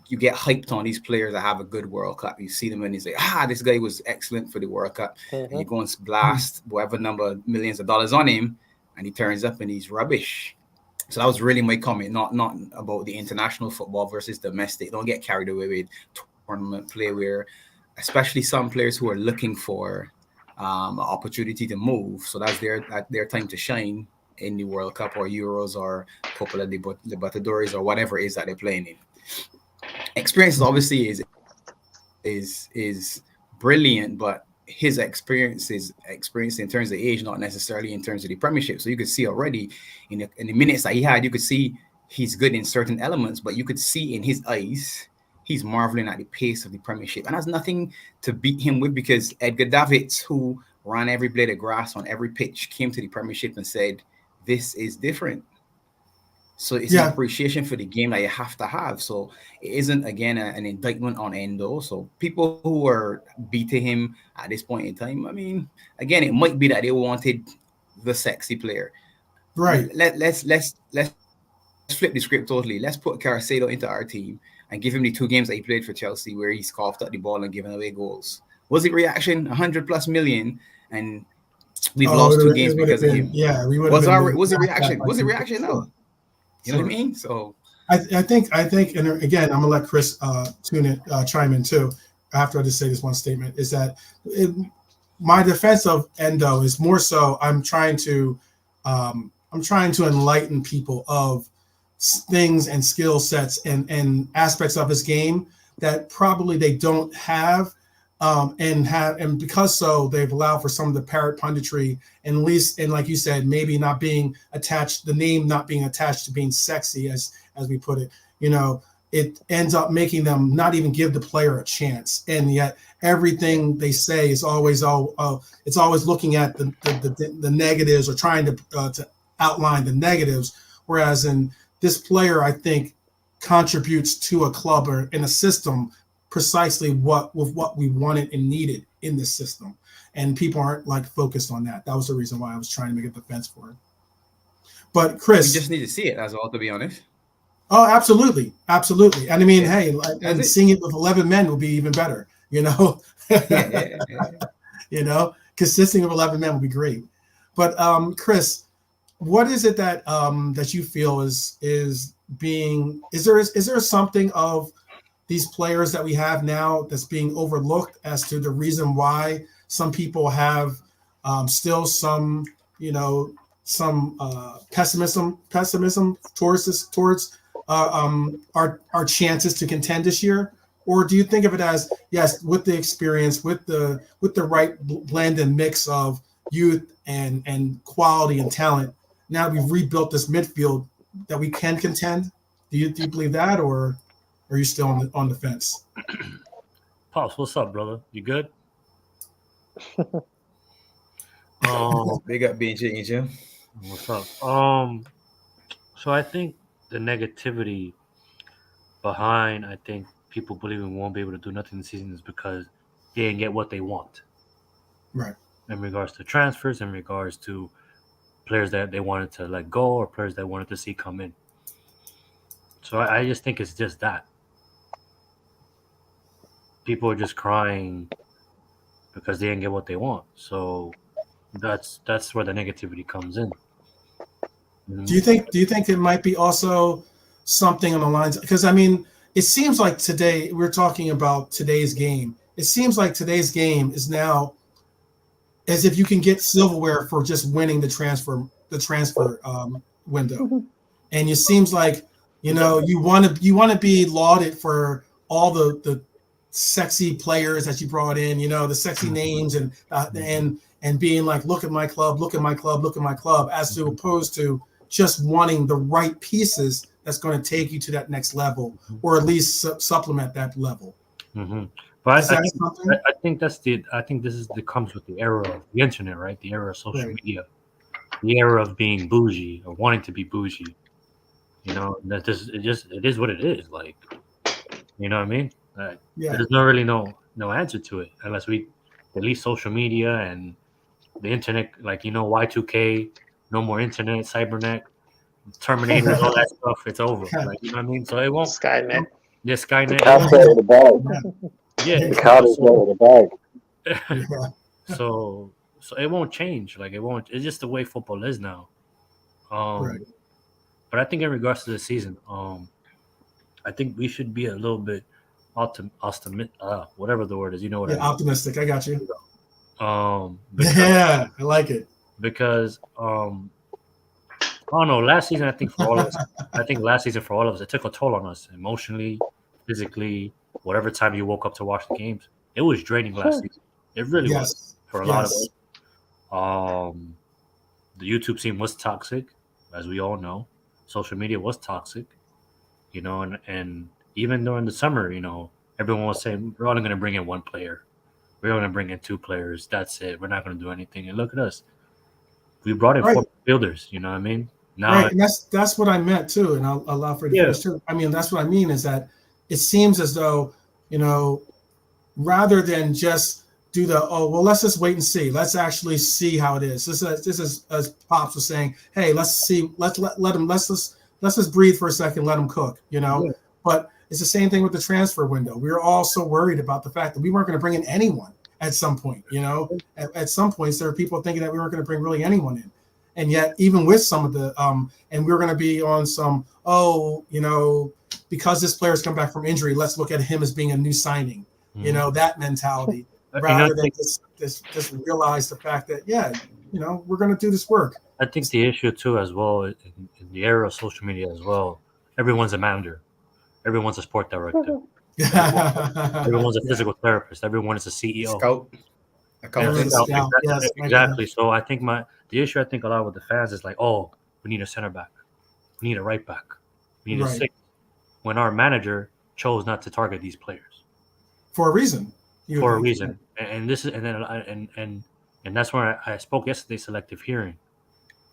you get hyped on these players that have a good World Cup. You see them and you say, this guy was excellent for the World Cup. And you go and blast whatever number millions of dollars on him, and he turns up and he's rubbish. So that was really my comment, not about the international football versus domestic. Don't get carried away with tournament play, where especially some players who are looking for an opportunity to move. So that's their time to shine in the World Cup or Euros or Copa Libertadores or whatever it is that they're playing in. Experience obviously is brilliant, but his experience in terms of age, not necessarily in terms of the Premiership. So you could see already in the minutes that he had, you could see he's good in certain elements, but you could see in his eyes he's marveling at the pace of the Premiership, and has nothing to beat him with, because Edgar Davids, who ran every blade of grass on every pitch, came to the Premiership and said, "This is different." So it's an appreciation for the game that you have to have. So it isn't, again, an indictment on Endo. So people who are beating him at this point in time, I mean, again, it might be that they wanted the sexy player. Right. Let's flip the script totally. Let's put Caicedo into our team and give him the 2 games that he played for Chelsea where he scoffed at the ball and given away goals. Was it reaction? 100+ million, and we've lost 2 games because of him. Yeah, we would. Was it reaction? Was it reaction? No. You know what I mean? So I think, and again, I'm gonna let Chris chime in too. After I just say this one statement, is that my defense of Endo is more so I'm trying to enlighten people of things and skill sets and aspects of his game that probably they don't have. And because so they've allowed for some of the parrot punditry and at least, and like you said, maybe not being attached, the name not being attached to being sexy as we put it, it ends up making them not even give the player a chance. And yet everything they say is always, it's always looking at the negatives or trying to outline the negatives. Whereas in this player, I think contributes to a club or in a system precisely what we wanted and needed in this system, and people aren't like focused on that. That was the reason why I was trying to make a defense for it. But Chris, we just need to see it as well, to be honest. Oh, absolutely, absolutely. And I mean, hey, and seeing it with 11 men will be even better. Consisting of 11 men will be great. But Chris, what is it that that you feel is there something of these players that we have now that's being overlooked as to the reason why some people have still some pessimism towards our chances to contend this year? Or do you think of it as, yes, with the experience, with the right blend and mix of youth and quality and talent, now we've rebuilt this midfield that we can contend? Do you believe that, or are you still on the fence? Pops, what's up, brother? You good? Big up, BJ. What's up? So I think the negativity behind, I think people believing we won't be able to do nothing this season is because they didn't get what they want. Right. In regards to transfers, in regards to players that they wanted to let go or players they wanted to see come in. So I just think it's just that. People are just crying because they didn't get what they want. So that's where the negativity comes in. Do you think it might be also something on the lines? Because I mean, it seems like today we're talking about today's game. It seems like today's game is now as if you can get silverware for just winning the transfer window, and it seems like you want to be lauded for all the sexy players that you brought in, the sexy names and being like, look at my club, as to opposed to just wanting the right pieces that's going to take you to that next level, or at least supplement that level. Mm-hmm. But I think this comes with the era of the internet, right? The era of social media, the era of being bougie or wanting to be bougie. That it is what it is. Like, you know what I mean? There's no answer to it unless we delete social media and the internet, like Y2K, no more internet, cybernet, Terminator, all that stuff. It's over. Like, you know what I mean? So it won't. Skynet. Yeah, Skynet. The cat's out of the bag. Yeah, the cat is out of the bag. So it won't change. Like, it won't. It's just the way football is now. But I think in regards to the season, I think we should be a little bit whatever the word is. You know what I mean? Optimistic. I got you. Because, I like it. Because I don't know. Last season, I think for all of us, it took a toll on us emotionally, physically. Whatever time you woke up to watch the games, it was draining last season. It really was for a lot of us. The YouTube scene was toxic, as we all know. Social media was toxic, and even during the summer, everyone was saying we're only going to bring in one player, we're going to bring in two players. That's it. We're not going to do anything. And look at us. We brought in four builders. You know what I mean? Now, and that's what I meant too. And I'll allow for you to too. I mean, that's what I mean is that it seems as though rather than just do let's just wait and see. Let's actually see how it is. This is as Pops was saying. Hey, let's see. Let's just breathe for a second. Let them cook. But it's the same thing with the transfer window. We were all so worried about the fact that we weren't going to bring in anyone at some point. At some points there were people thinking that we weren't going to bring really anyone in, and yet even with some of the and we were going to be on some because this player's come back from injury, let's look at him as being a new signing. That mentality. Rather than just realize the fact that we're going to do this work. I think the issue too, as well, in the era of social media as well, everyone's a manager, everyone's a sport director, Yeah. everyone's a physical therapist, everyone is a CEO. Scout. Exactly. So I think the issue I think a lot with the fans is like, oh, we need a center back, we need a right back, we need a six. When our manager chose not to target these players for a reason. And this is and that's where I spoke yesterday. Selective hearing.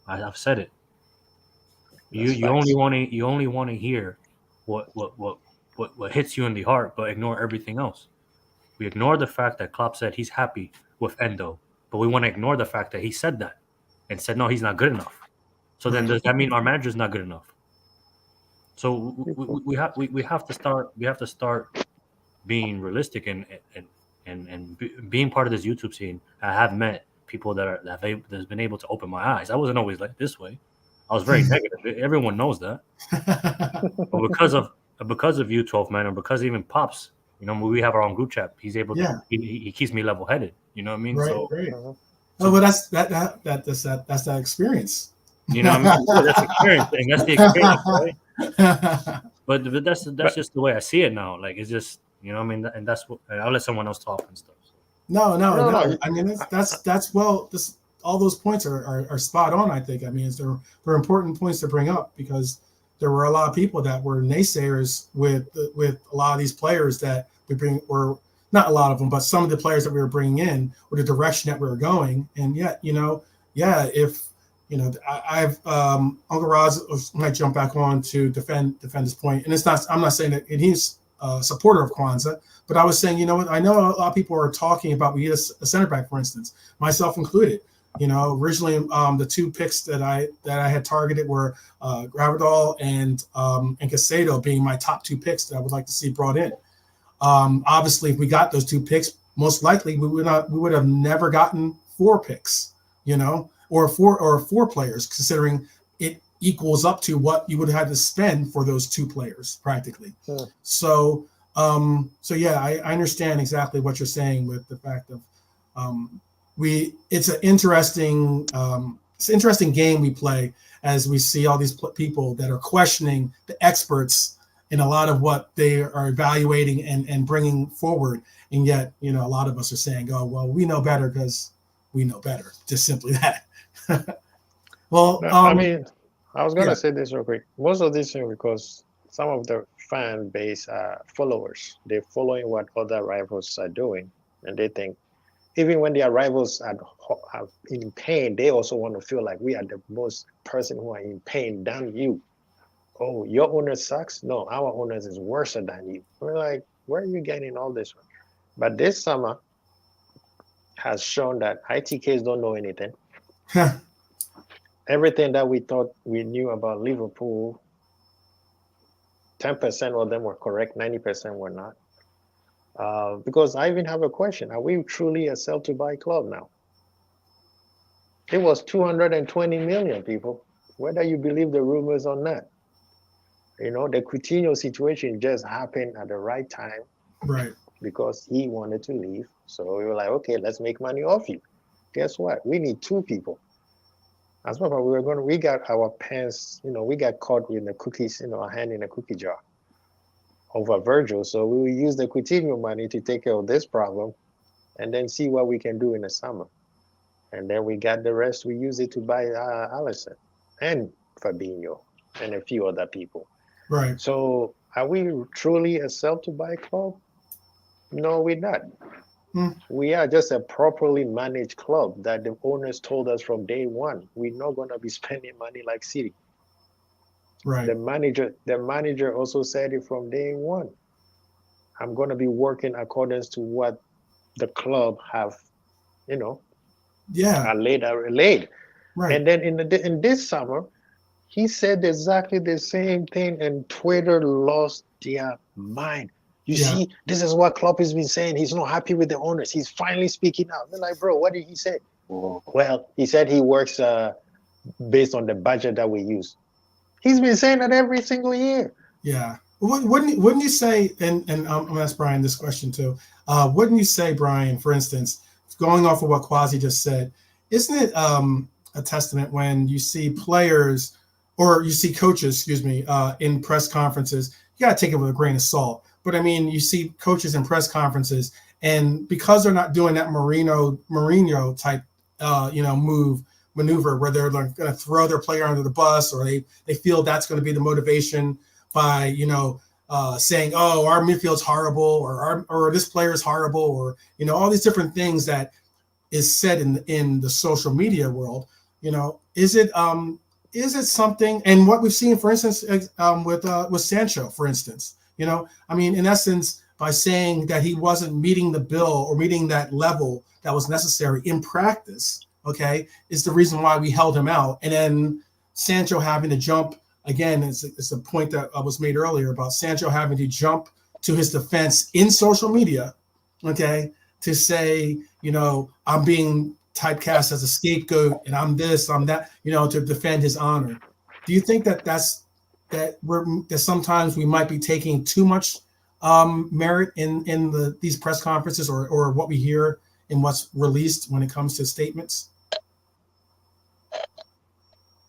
I've said it. You only want to hear what hits you in the heart, but ignore everything else. We ignore the fact that Klopp said he's happy with Endo, but we want to ignore the fact that he said that and said no, he's not good enough. So then does that mean our manager's not good enough? So we have to start being realistic and being part of this YouTube scene. I have met people that's been able to open my eyes. I wasn't always like this way. I was very negative. Everyone knows that. But because of you, 12 man, and because even Pops, we have our own group chat. He's able to. He keeps me level headed. You know what I mean? Right. Oh, but that's that experience. You know what I mean? That's experience, and that's the experience, right? But that's just the way I see it now. Like it's just, you know what I mean? And that's what I'll let someone else talk and stuff. No. I mean, that's well. All those points are spot on. I think. I mean, they're important points to bring up because there were a lot of people that were naysayers with a lot of these players that we bring, or not a lot of them, but some of the players that we were bringing in, or the direction that we were going. And yet, if I've Uncle Roz might jump back on to defend this point, and it's not. I'm not saying that he's a supporter of Kwanzaa, but I was saying, I know a lot of people are talking about we need a center back, for instance, myself included. Originally, the two picks that I had targeted were Gravadol and Casado being my top two picks that I would like to see brought in. Obviously, if we got those two picks, most likely we would have never gotten four picks, or four players, considering it equals up to what you would have had to spend for those two players practically. Yeah. So I understand exactly what you're saying with the fact of it's an interesting game we play as we see all these people that are questioning the experts in a lot of what they are evaluating and bringing forward. And yet, a lot of us are saying, oh, well, we know better because we know better. Just simply that. Well, I mean, I was going to say this real quick. Most of this is because some of the fan base are followers. They're following what other rivals are doing. And they think, even when their rivals are in pain, they also want to feel like we are the most person who are in pain than you. Oh, your owner sucks? No, our owners is worse than you. We're like, where are you getting all this from? But this summer has shown that ITKs don't know anything. Everything that we thought we knew about Liverpool, 10% of them were correct, 90% were not. Because I even have a question. Are we truly a sell-to-buy club now? It was 220 million, people. Whether you believe the rumors or not. The Coutinho situation just happened at the right time. Right. Because he wanted to leave. So we were like, okay, let's make money off you. Guess what? We need two people. As well, we got our pants, we got caught with the cookies, our hand in a cookie jar over Virgil. So we will use the Coutinho money to take care of this problem and then see what we can do in the summer. And then we got the rest. We use it to buy Alisson and Fabinho and a few other people. Right. So are we truly a sell-to-buy club? No, we're not. We are just a properly managed club that the owners told us from day one, we're not going to be spending money like City. Right. The manager also said it from day one. I'm going to be working according to what the club have, laid. Right. And then in this summer, he said exactly the same thing, and Twitter lost their mind. You see, this is what Klopp has been saying. He's not happy with the owners. He's finally speaking out. They're like, bro, what did he say? Well, he said he works based on the budget that we use. He's been saying that every single year. Yeah. Wouldn't you say, and I'm going to ask Brian this question too, wouldn't you say, Brian, for instance, going off of what Quasi just said, isn't it a testament when you see players or you see coaches, excuse me, in press conferences. You got to take it with a grain of salt. But I mean, you see coaches in press conferences, and because they're not doing that Mourinho type, maneuver where they're going to throw their player under the bus, or they feel that's going to be the motivation by saying, oh, our midfield's horrible, or this player is horrible, or all these different things that is said in the social media world. Is it something? And what we've seen, for instance, with Sancho, for instance, I mean, in essence, by saying that he wasn't meeting the bill or meeting that level that was necessary in practice, okay, is the reason why we held him out. And then Sancho having to jump again, it's a point that was made earlier about Sancho having to jump to his defense in social media, okay, to say, I'm being typecast as a scapegoat and I'm this, I'm that, to defend his honor. Do you think that that sometimes we might be taking too much merit in these press conferences or what we hear in what's released when it comes to statements?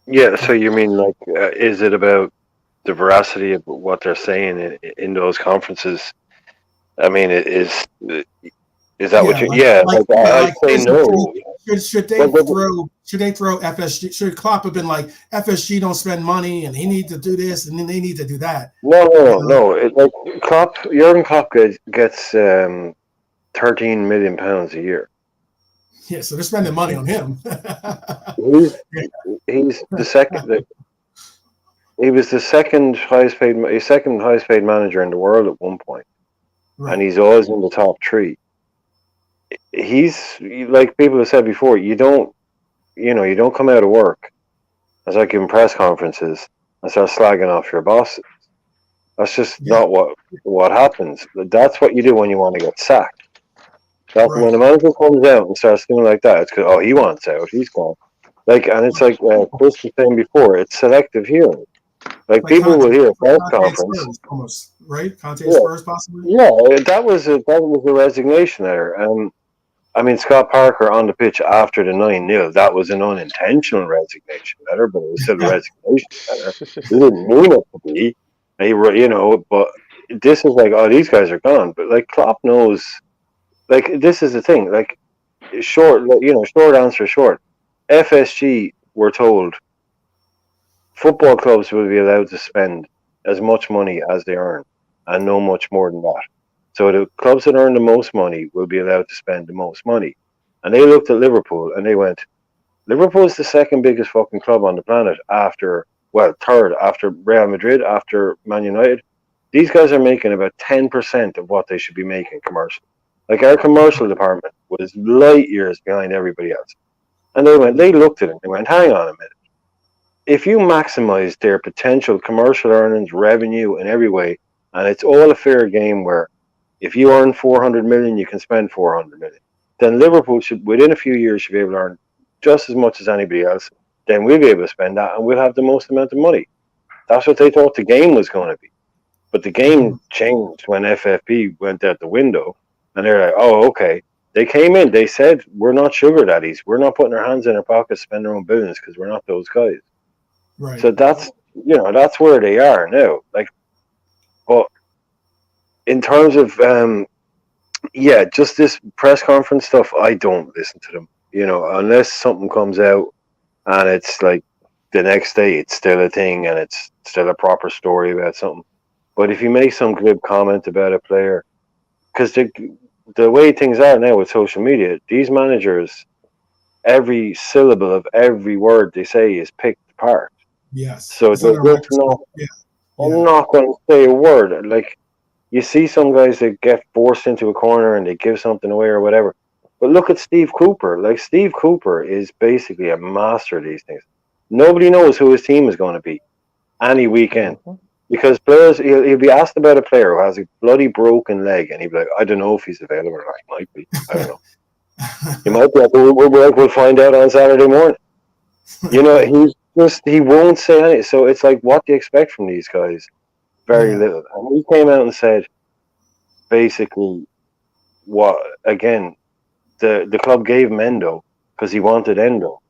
Yeah, so you mean like, is it about the veracity of what they're saying in those conferences? I mean, is that what you? I'd say no. Should they throw FSG? Should Klopp have been like, FSG don't spend money and he needs to do this and then they need to do that? No. Like Jurgen Klopp gets £13 million a year. Yeah, so they're spending money on him. He's the second. He was the second highest paid manager in the world at one point, right. And he's always in the top three. He's like people have said before. You don't come out of work, as like in press conferences, and start slagging off your bosses. That's just not what happens. That's what you do when you want to get sacked. Right. When a manager comes out and starts doing like that, it's because he wants out. He's gone. And it's like Chris was saying before. It's selective hearing. Like people will hear a press conference, almost right. Conte Spurs, possibly. Yeah, that was a resignation there. I mean, Scott Parker on the pitch after the 9-0, that was an unintentional resignation letter, but it was still a resignation letter. It didn't mean it to be. But this is like, these guys are gone. But like Klopp knows. Like, this is the thing, like, short answer short. FSG were told football clubs will be allowed to spend as much money as they earn and no much more than that. So the clubs that earn the most money will be allowed to spend the most money. And they looked at Liverpool and they went, Liverpool's the second biggest fucking club on the planet third after Real Madrid, after Man United. These guys are making about 10% of what they should be making commercially. Like, our commercial department was light years behind everybody else. And they looked at it and they went, hang on a minute. If you maximize their potential commercial earnings, revenue in every way, and it's all a fair game where if you earn 400 million, you can spend 400 million, then Liverpool should, within a few years, should be able to earn just as much as anybody else. Then we'll be able to spend that and we'll have the most amount of money. That's what they thought the game was going to be. But the game changed when FFP went out the window. And they're like, oh, okay. They came in. They said, we're not sugar daddies. We're not putting our hands in our pockets, spending our own billions because we're not those guys. Right. So that's where they are now. Like, but in terms of, just this press conference stuff, I don't listen to them. Unless something comes out and it's like the next day, it's still a thing and it's still a proper story about something. But if you make some glib comment about a player, because the way things are now with social media, these managers, every syllable of every word they say is picked apart. Yes. So they're I'm not going to say a word. Like, you see some guys that get forced into a corner and they give something away or whatever. But look at Steve Cooper. Like, Steve Cooper is basically a master of these things. Nobody knows who his team is going to be any weekend. Because players, he'll be asked about a player who has a bloody broken leg, and he'll be like, I don't know if he's available or not. He might be. I don't know. He might be. We'll find out on Saturday morning. He won't say anything. So it's like, what do you expect from these guys? Very little. And he came out and said, basically, the club gave him Endo because he wanted Endo.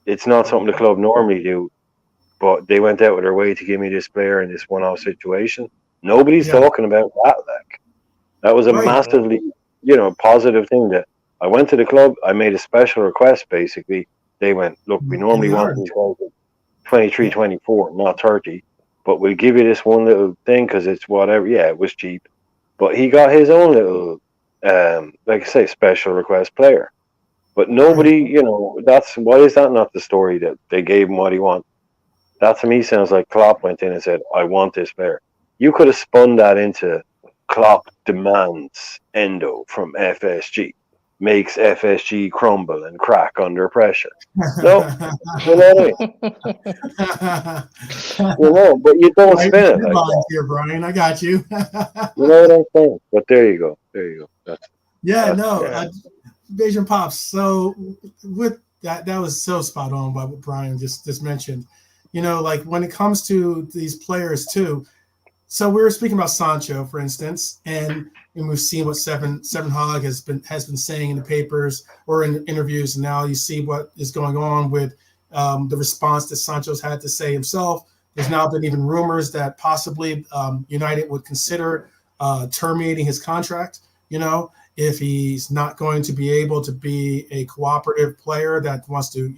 It's not something the club normally do. but they went out of their way to give me this player in this one-off situation. Nobody's talking about that. Like, that was a massively, positive thing. That I went to the club, I made a special request. Basically, they went, look, we normally want these guys at 23, 24, not 30, but we'll give you this one little thing because it's whatever. Yeah, it was cheap, but he got his own little, like I say, special request player. But nobody, that's why is that not the story that they gave him what he wanted? That to me sounds like Klopp went in and said, I want this player. You could have spun that into Klopp demands Endo from FSG, makes FSG crumble and crack under pressure. No, you know what I mean? But you don't spin it like that. Here, Brian, I got you. You know what I'm saying? But there you go. Beijing Pops. So with that was so spot on by what Brian just mentioned. Like when it comes to these players too. So we were speaking about Sancho, for instance, and we've seen what Seven Hogg has been saying in the papers or in interviews, and now you see what is going on with the response that Sancho's had to say himself. There's now been even rumors that possibly United would consider terminating his contract. If he's not going to be able to be a cooperative player that wants to,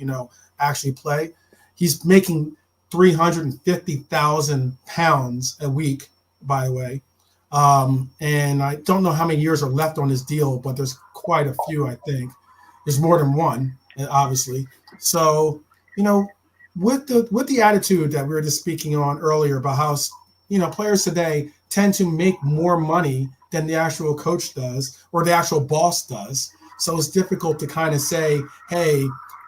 actually play. He's making £350,000 a week, by the way. And I don't know how many years are left on his deal, but there's quite a few, I think. There's more than one, obviously. So, with the attitude that we were just speaking on earlier about how, players today tend to make more money than the actual coach does or the actual boss does. So it's difficult to kind of say, hey,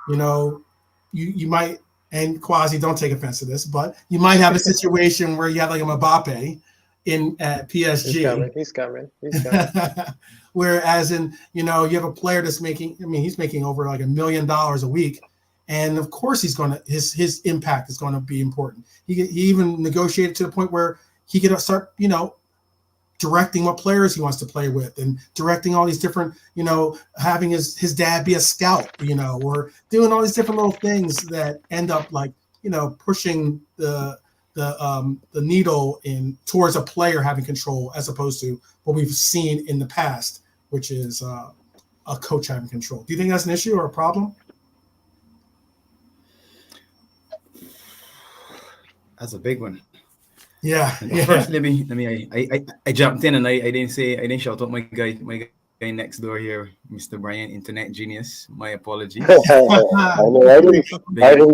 you might, and Quasi, don't take offense to this, but you might have a situation where you have like a Mbappe at PSG. He's coming. Whereas you have a player that's he's making over like $1 million a week. And of course his impact is going to be important. He even negotiated to the point where he could start, directing what players he wants to play with and directing all these different, having his dad be a scout, or doing all these different little things that end up like, pushing the needle in towards a player having control as opposed to what we've seen in the past, which is a coach having control. Do you think that's an issue or a problem? That's a big one. Yeah. First, let me. I jumped in and I didn't shout out my guy next door here, Mr. Brian, internet genius. My apologies. I didn't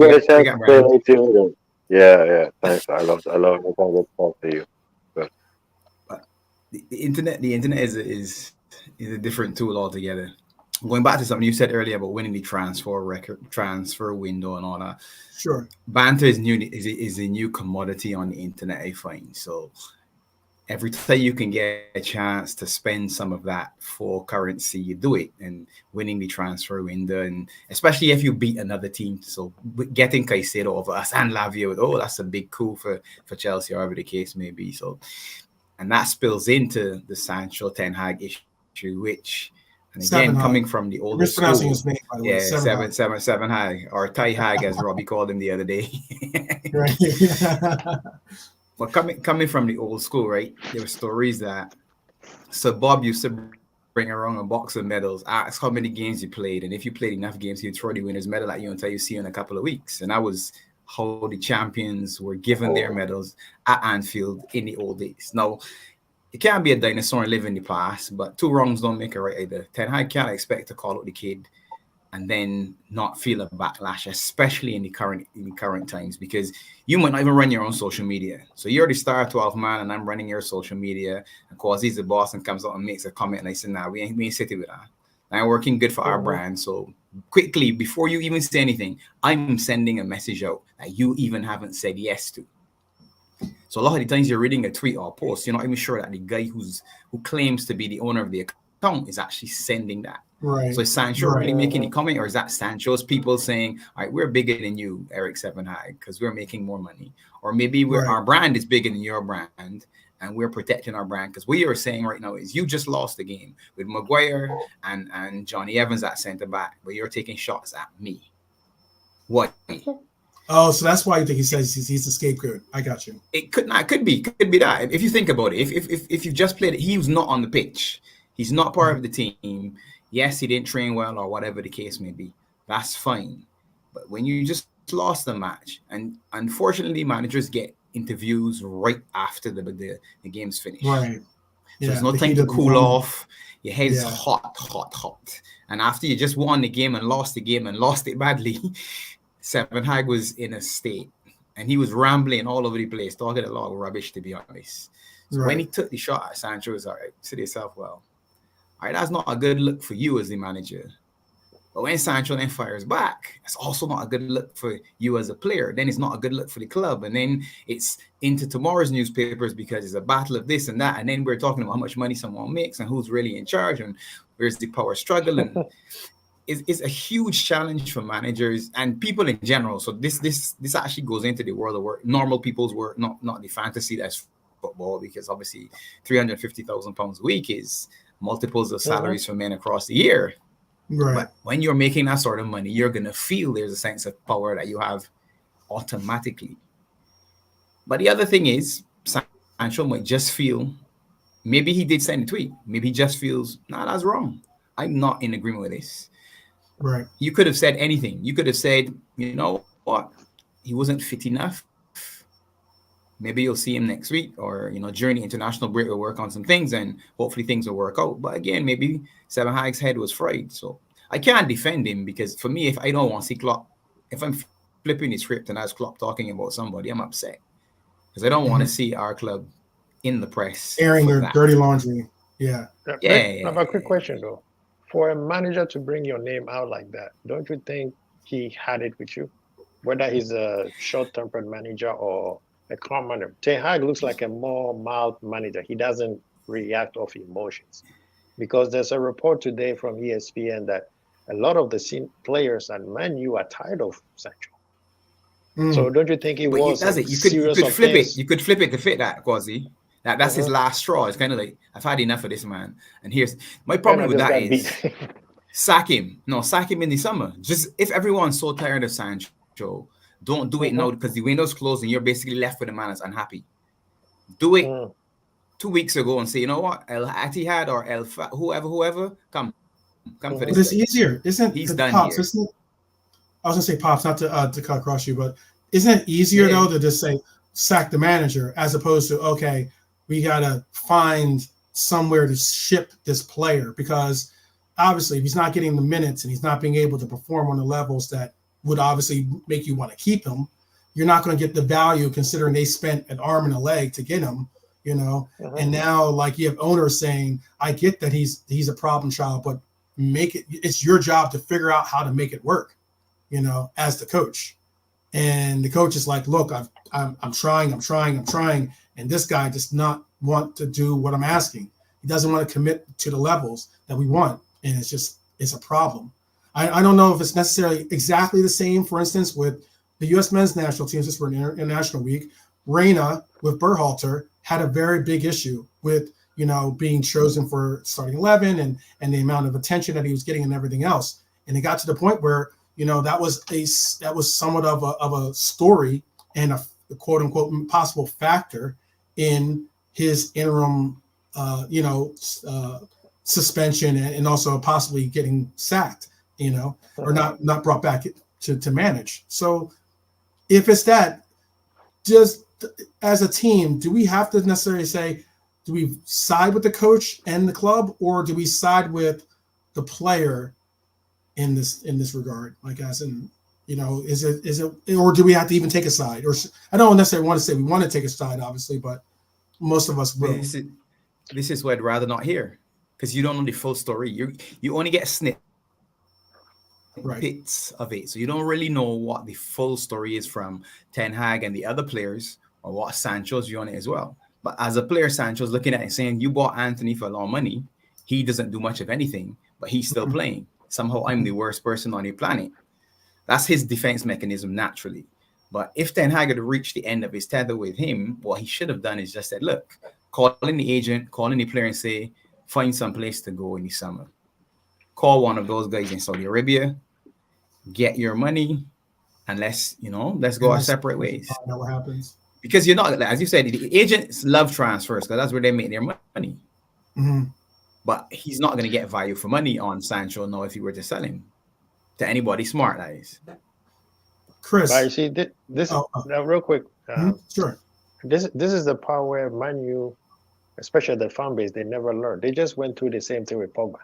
get a chance to say anything to you. Yeah. Thanks. I love it. I can talk to you. But the internet is a different tool altogether. Going back to something you said earlier about winning the transfer window and all that. Sure. Banter is a new commodity on the internet, I find. So every time you can get a chance to spend some of that for currency, you do it. And winning the transfer window, and especially if you beat another team. So getting Caicedo over us and Lavio, that's a big coup for Chelsea, or whatever the case may be. So, and that spills into the Sancho Ten Hag issue, which. And again, coming from the older school, his name, by the way. Seven Hag, or Tai Hag, as Robbie called him the other day. Right. But coming from the old school, right? There were stories that Sir Bob used to bring around a box of medals, ask how many games you played, and if you played enough games, he'd throw the winner's medal at you until you see you in a couple of weeks. And that was how the champions were given their medals at Anfield in the old days. Now, you can't be a dinosaur and live in the past, but two wrongs don't make a right either. Ten Hag can't expect to call out the kid and then not feel a backlash, especially in the current times, because you might not even run your own social media. So you're the star 12 man, and I'm running your social media. And Quasi's the boss and comes out and makes a comment, and I say, "Nah, we ain't sitting with that. I'm working good for our brand." So quickly, before you even say anything, I'm sending a message out that you even haven't said yes to. So a lot of the times you're reading a tweet or a post, you're not even sure that the guy who claims to be the owner of the account is actually sending that. Right. So is Sancho really making the comment, or is that Sancho's people saying, all right, we're bigger than you, Eric Seven Hag, because we're making more money? Or maybe our brand is bigger than your brand, and we're protecting our brand, because what you're saying right now is you just lost the game with Maguire and Johnny Evans at centre back, but you're taking shots at me. What? Oh, so that's why you think he says he's the scapegoat. I got you. It could be that. If you think about it, if you just played it, he was not on the pitch. He's not part of the team. Yes, he didn't train well or whatever the case may be. That's fine. But when you just lost the match, and unfortunately, managers get interviews right after the game's finished. Right. So there's no time to cool off. Your head's hot. And after you just won the game and lost it badly, Seven Hag was in a state. And he was rambling all over the place, talking a lot of rubbish, to be honest. So when he took the shot at Sancho, it was all right. Say to yourself, well, all right, that's not a good look for you as the manager. But when Sancho then fires back, it's also not a good look for you as a player. Then it's not a good look for the club. And then it's into tomorrow's newspapers because it's a battle of this and that. And then we're talking about how much money someone makes and who's really in charge and where's the power struggle. And it's a huge challenge for managers and people in general. So this actually goes into the world of work, normal people's work, not the fantasy that's football, because obviously £350,000 a week is multiples of salaries for men across the year. Right. But when you're making that sort of money, you're going to feel there's a sense of power that you have automatically. But the other thing is, Sancho might just feel, maybe he did send a tweet. Maybe he just feels, nah, that's wrong. I'm not in agreement with this. Right. You could have said anything. You could have said, you know what? He wasn't fit enough. Maybe you'll see him next week, or, during the international break, we'll work on some things and hopefully things will work out. But again, maybe Seven Hag's head was fried. So I can't defend him, because for me, if I don't want to see Klopp, if I'm flipping the script and as Klopp talking about somebody, I'm upset, because I don't want to see our club in the press airing their dirty laundry. Yeah. I have a quick question though. For a manager to bring your name out like that, don't you think he had it with you? Whether he's a short-tempered manager or a calm manager. Ten Hag looks like a more mild manager. He doesn't react off emotions. Because there's a report today from ESPN that a lot of the players at Man U are tired of Sancho. So don't you think it was you could flip it. You could flip it to fit that, Quasi. That's his last straw. It's kind of like, I've had enough of this man. And here's my problem with that is sack him. No, sack him in the summer. Just, if everyone's so tired of Sancho, don't do it now, because the window's closed and you're basically left with a man that's unhappy. Do it 2 weeks ago and say, you know what, El Attihad or whoever, come for this. But it's easier, isn't he's it? Done Pops, here. isn't it? I was gonna say, Pops, not to cut across you, but isn't it easier though to just say sack the manager, as opposed to, okay, we gotta find somewhere to ship this player, because obviously if he's not getting the minutes and he's not being able to perform on the levels that would obviously make you want to keep him, you're not going to get the value, considering they spent an arm and a leg to get him, And now, like, you have owners saying, I get that he's a problem child, but it's your job to figure out how to make it work, as the coach. And the coach is like, look, I'm trying, and this guy does not want to do what I'm asking. He doesn't want to commit to the levels that we want, and it's a problem. I don't know if it's necessarily exactly the same, for instance, with the U.S. men's national team, since we're in International Week. Reina with Berhalter had a very big issue with, being chosen for starting 11 and the amount of attention that he was getting and everything else. And it got to the point where, that was somewhat of a story and a quote unquote possible factor in his interim, suspension and also possibly getting sacked. Or not brought back to manage. So if it's that, just as a team, do we have to necessarily say, do we side with the coach and the club, or do we side with the player in this regard? Like, as in, is it, or do we have to even take a side? Or I don't necessarily want to say we want to take a side, obviously, but most of us will. This is what I'd rather not hear, because you don't know the full story. You only get snippets of it, so you don't really know what the full story is from Ten Hag and the other players, or what Sancho's view on it as well. But as a player, Sancho's looking at it and saying, you bought Anthony for a lot of money, he doesn't do much of anything, but he's still playing. Somehow I'm the worst person on the planet. That's his defense mechanism naturally. But if Ten Hag had reached the end of his tether with him, what he should have done is just said, look, call in the agent, call in the player and say, find some place to go in the summer. Call one of those guys in Saudi Arabia, get your money, and let's go our separate ways. Find out what happens. Because as you said, the agents love transfers because that's where they make their money. Mm-hmm. But he's not going to get value for money on Sancho now if he were to sell him to anybody smart, that is. Chris, but you see, this real quick. Sure. This is the part where Man U, especially the fan base, they never learned. They just went through the same thing with Pogba.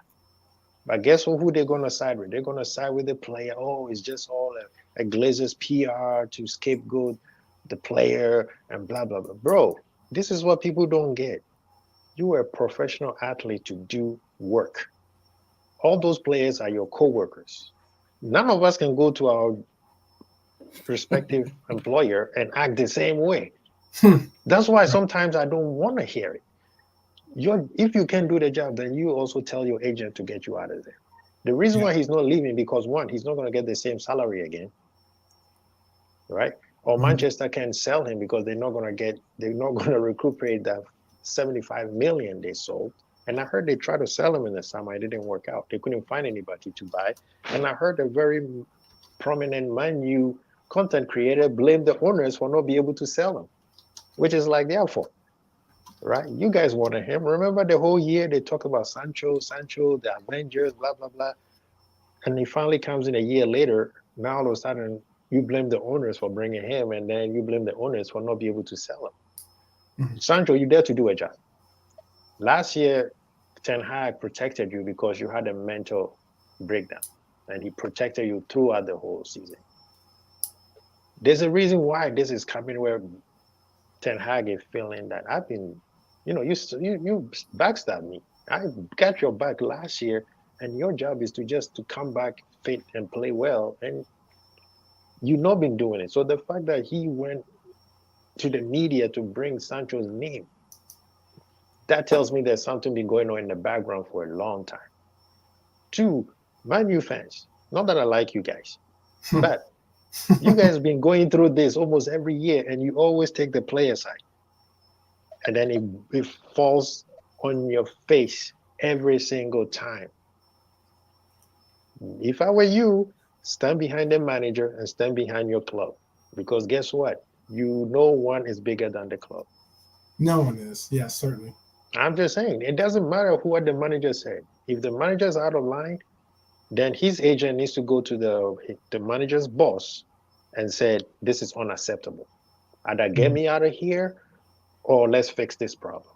But guess who they're going to side with? They're going to side with the player. Oh, it's just all a Glazers PR to scapegoat the player and blah, blah, blah. Bro, this is what people don't get. You are a professional athlete to do work. All those players are your co-workers. None of us can go to our respective employer and act the same way. That's why sometimes I don't want to hear it. If you can do the job, then you also tell your agent to get you out of there. The reason why he's not leaving, because one, he's not going to get the same salary again, right? Or Manchester can sell him because they're not going to recuperate that 75 million they sold. And I heard they tried to sell him in the summer. It didn't work out. They couldn't find anybody to buy. And I heard a very prominent Man U content creator blame the owners for not being able to sell him, which is like their fault. Right? You guys wanted him. Remember the whole year they talk about Sancho, the Avengers, blah, blah, blah. And he finally comes in a year later. Now all of a sudden you blame the owners for bringing him, and then you blame the owners for not being able to sell him. Mm-hmm. Sancho, you're there to do a job. Last year, Ten Hag protected you because you had a mental breakdown, and he protected you throughout the whole season. There's a reason why this is coming where Ten Hag is feeling that I've been, you backstabbed me. I got your back last year, and your job is to come back fit and play well, and you've not been doing it. So the fact that he went to the media to bring Sancho's name, that tells me there's something been going on in the background for a long time. Two, Man U fans, not that I like you guys, but you guys have been going through this almost every year, and you always take the player side. And then it falls on your face every single time. If I were you, stand behind the manager and stand behind your club. Because guess what? One is bigger than the club. No one is. Yes, certainly. I'm just saying, it doesn't matter what the manager said. If the manager's out of line, then his agent needs to go to the manager's boss and said, this is unacceptable. Either get me out of here or let's fix this problem.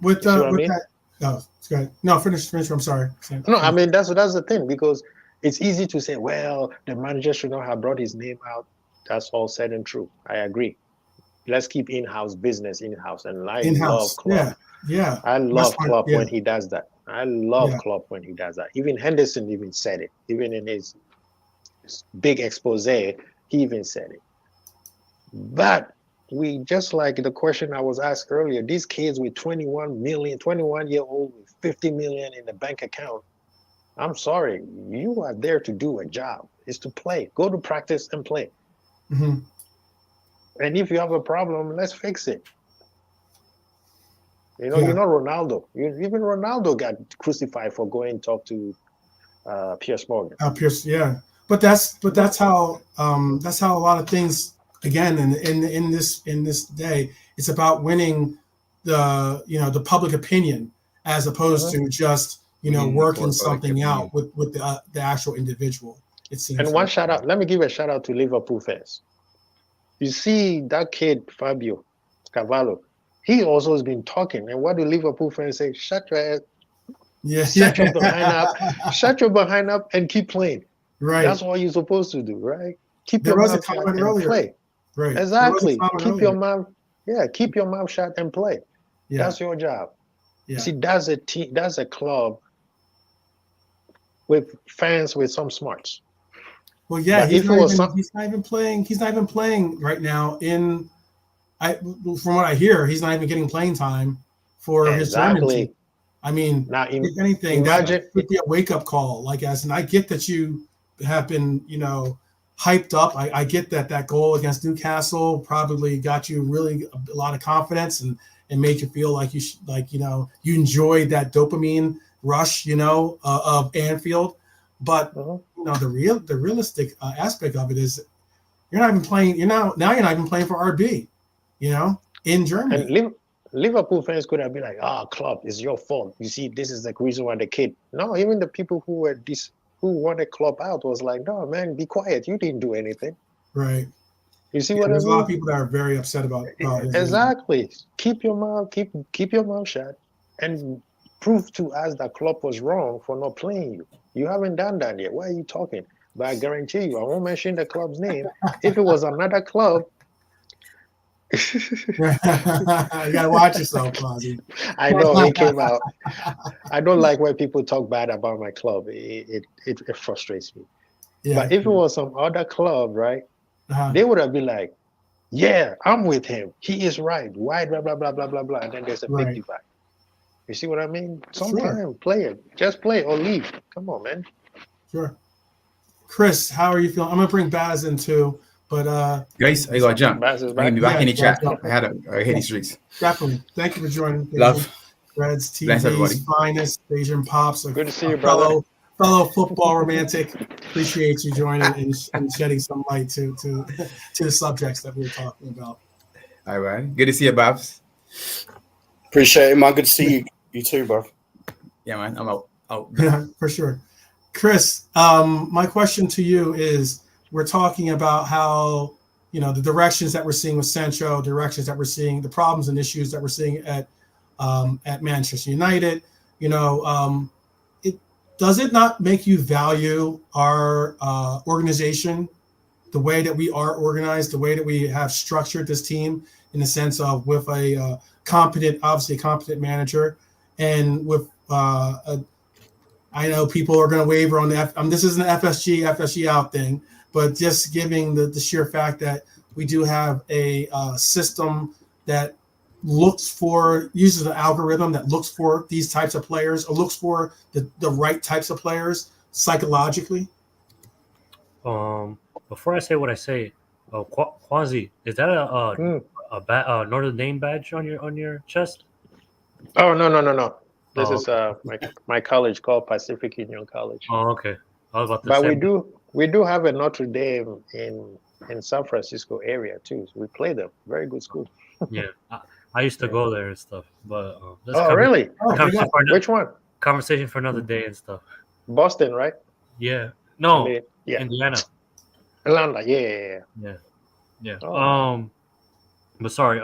With that, no, it's good. No, finish. I'm sorry. No, I mean, that's the thing, because it's easy to say, well, the manager should not have brought his name out. That's all said and true. I agree. Let's keep in-house business in-house. And I love Klopp. Yeah. I love Klopp when he does that. I love Klopp when he does that. Even Henderson even said it. Even in his big expose, he even said it. But we just like the question I was asked earlier, these kids with 21-year-old with 50 million in the bank account, I'm sorry, you are there to do a job. It's to play. Go to practice and play. Mm-hmm. And if you have a problem, let's fix it. You're not Ronaldo. Even Ronaldo got crucified for going to talk to Piers Morgan. Piers, yeah. But that's how a lot of things, again, in this day, it's about winning the public opinion as opposed to just working something out with the actual individual. It seems. And one shout out. Let me give a shout out to Liverpool fans. You see that kid Fabio Cavallo. He also has been talking. And what do Liverpool fans say? Shut your ass. Yeah. Shut your behind up. Shut your behind up and keep playing. Right. That's what you're supposed to do, right? Keep your mouth shut and play. Right. Exactly. Keep your mouth. Yeah. Keep your mouth shut and play. Yeah. That's your job. Yeah. See, that's a team. That's a club with fans with some smarts. Well, yeah. He's not even playing right now. From what I hear, he's not even getting playing time for his German team. I mean, if anything, that would be a wake-up call. And I get that you have been, hyped up. I get that goal against Newcastle probably got you really a lot of confidence and made you feel like you enjoyed that dopamine rush, of Anfield. But no, the realistic aspect of it is you're not even playing. You're not even playing for RB. You know, in Germany. And Liverpool fans could have been like, club, it's your fault. You see, this is the reason why the kid. No, even the people who wanted club out was like, no, man, be quiet. You didn't do anything. Right. You see what I mean? There's a lot of people that are very upset about exactly. Keep your mouth shut and prove to us that club was wrong for not playing you. You haven't done that yet. Why are you talking? But I guarantee you, I won't mention the club's name. If it was another club, you gotta watch yourself, Quasi. I know it came out. I don't like when people talk bad about my club. It frustrates me. Yeah. But if it was some other club, right, they would have been like, yeah, I'm with him. He is right. Why, blah, blah, blah, blah, blah, blah. And then there's a big divide. You see what I mean? Sometimes play it. Just play or leave. Come on, man. Sure. Chris, how are you feeling? I'm going to bring Baz in too. But guys, I got to jump. I'm going to be back in the chat. I had a heady streaks. Definitely. Thank you for joining. Love. Reds TV's finest, Asian Pops. Good to see you, brother. Fellow football romantic. Appreciate you joining and shedding some light to the subjects that we were talking about. All right. Good to see you, Babs. Appreciate it, man. Good to see you too, bro. Yeah, man. I'm out. For sure. Chris, my question to you is, we're talking about how, the directions that we're seeing with Sancho, directions that we're seeing, the problems and issues that we're seeing at Manchester United. Does it not make you value our organization, the way that we are organized, the way that we have structured this team, in the sense of with a competent manager, and with I know people are going to waver on the this isn't an FSG out thing, but just giving the sheer fact that we do have a system that uses an algorithm that looks for these types of players, or looks for the right types of players psychologically. Before I say what I say, Quasi, is that a Notre Dame badge on your chest? Oh, no. This is my college called Pacific Union College. Oh, okay. I was about to say. But we do have a Notre Dame in San Francisco area too. So we play them. Very good school. Yeah. I used to go there and stuff, but really? Which one? Conversation for another day and stuff. Boston, right? Yeah. No. Indiana. Atlanta. Yeah. Oh. But sorry.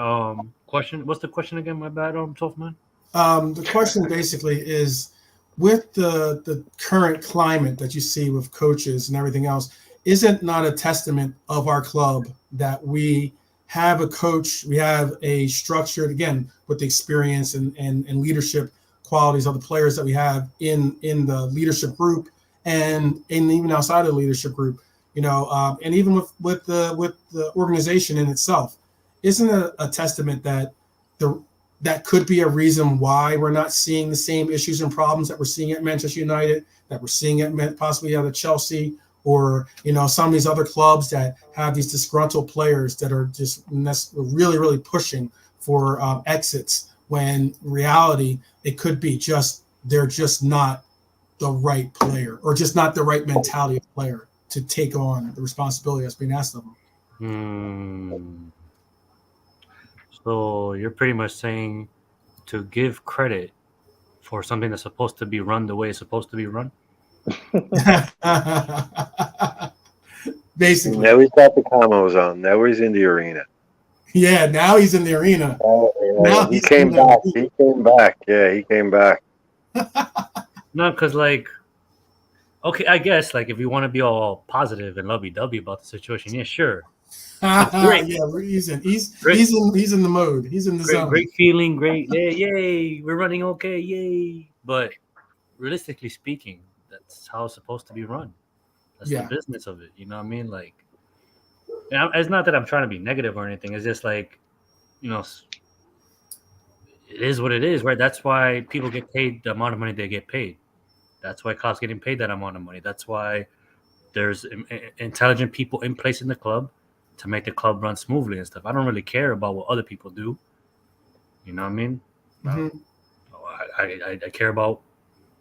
Question. What's the question again? My bad. Tough man. The question basically is, with the current climate that you see with coaches and everything else, isn't not a testament of our club that we have a coach, we have a structured, again, with the experience and leadership qualities of the players that we have in the leadership group and even outside of the leadership group, and even with the organization in itself, isn't a testament that that could be a reason why we're not seeing the same issues and problems that we're seeing at Manchester United, that we're seeing at possibly at Chelsea, or some of these other clubs that have these disgruntled players that are just really, really pushing for exits, when in reality it could be they're just not the right player, or just not the right mentality of player to take on the responsibility that's being asked of them. So you're pretty much saying to give credit for something that's supposed to be run the way it's supposed to be run? Basically. Now he's got the camos on. Now he's in the arena. Yeah, now he's in the arena. Now he came back. He came back. Yeah, he came back. No, because okay, I guess if you want to be all positive and lovey-dovey about the situation, yeah, sure. Great. Yeah, he's in the mode. He's in the zone. Great feeling, great. Yay, we're running okay, yay. But realistically speaking, that's how it's supposed to be run. That's the business of it. You know what I mean? It's not that I'm trying to be negative or anything. It's just it is what it is, right? That's why people get paid the amount of money they get paid. That's why Klopp's getting paid that amount of money. That's why there's intelligent people in place in the club to make the club run smoothly and stuff. I don't really care about what other people do. You know what I mean? Mm-hmm. I care about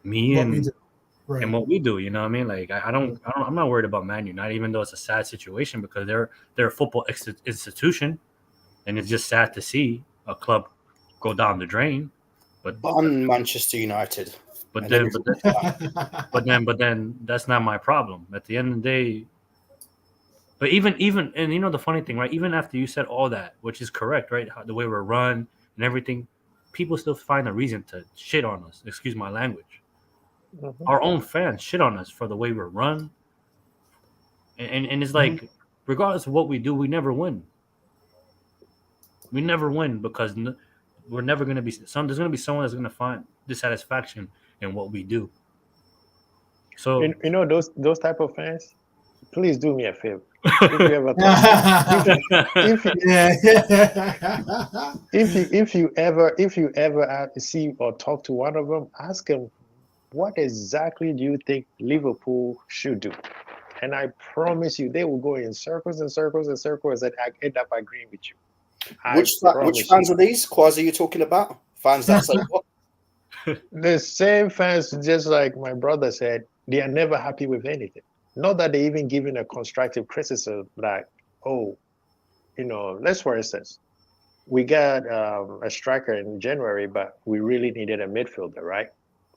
me and and what we do. You know what I mean? Like I'm not worried about Man United, even though it's a sad situation because they're a football institution, and it's just sad to see a club go down the drain. But on Manchester United. But then that's not my problem. At the end of the day, but even and you know the funny thing, right? Even after you said all that, which is correct, right? The way we're run and everything, people still find a reason to shit on us. Excuse my language. Mm-hmm. Our own fans shit on us for the way we're run, and it's like, regardless of what we do, we never win. We never win because we're never going to be. There's going to be someone that's going to find dissatisfaction in what we do. So you know those type of fans, please do me a favor. If you ever if you ever see or talk to one of them, ask them, what exactly do you think Liverpool should do? And I promise you, they will go in circles and circles and circles and end up agreeing with you. Which fans are these? Quasi, are you talking about? Fans that say what? The same fans, just like my brother said, they are never happy with anything. Not that they even giving a constructive criticism, like, oh, you know, let's for instance, we got a striker in January, but we really needed a midfielder, right?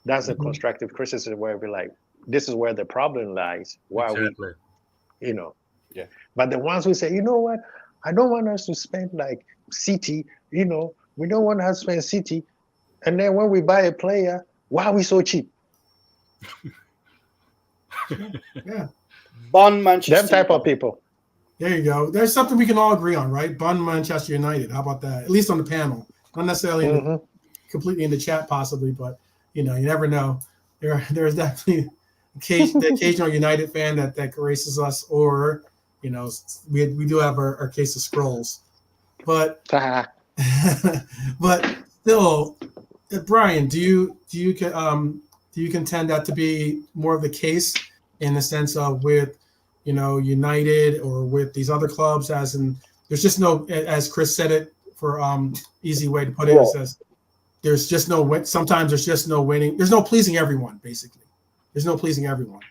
That's a constructive criticism where we're like, this is where the problem lies. Why we, you know? Yeah. But the ones who say, you know what, I don't want us to spend like City, you know, we don't want us to spend City. And then when we buy a player, why are we so cheap? Yeah. Bun Manchester. Them type of people. There you go. There's something we can all agree on, right? Bun Manchester United. How about that? At least on the panel. Not necessarily completely in the chat, possibly, but you know, you never know. There's definitely the occasional United fan that graces us, or you know, we do have our case of scrolls. But but still, Brian, do you contend that to be more of the case in the sense of with, you know, United or with these other clubs, as in there's just no, as Chris said it, for easy way to put it, it says there's just no, sometimes there's just no winning. There's no pleasing everyone, basically. There's no pleasing everyone.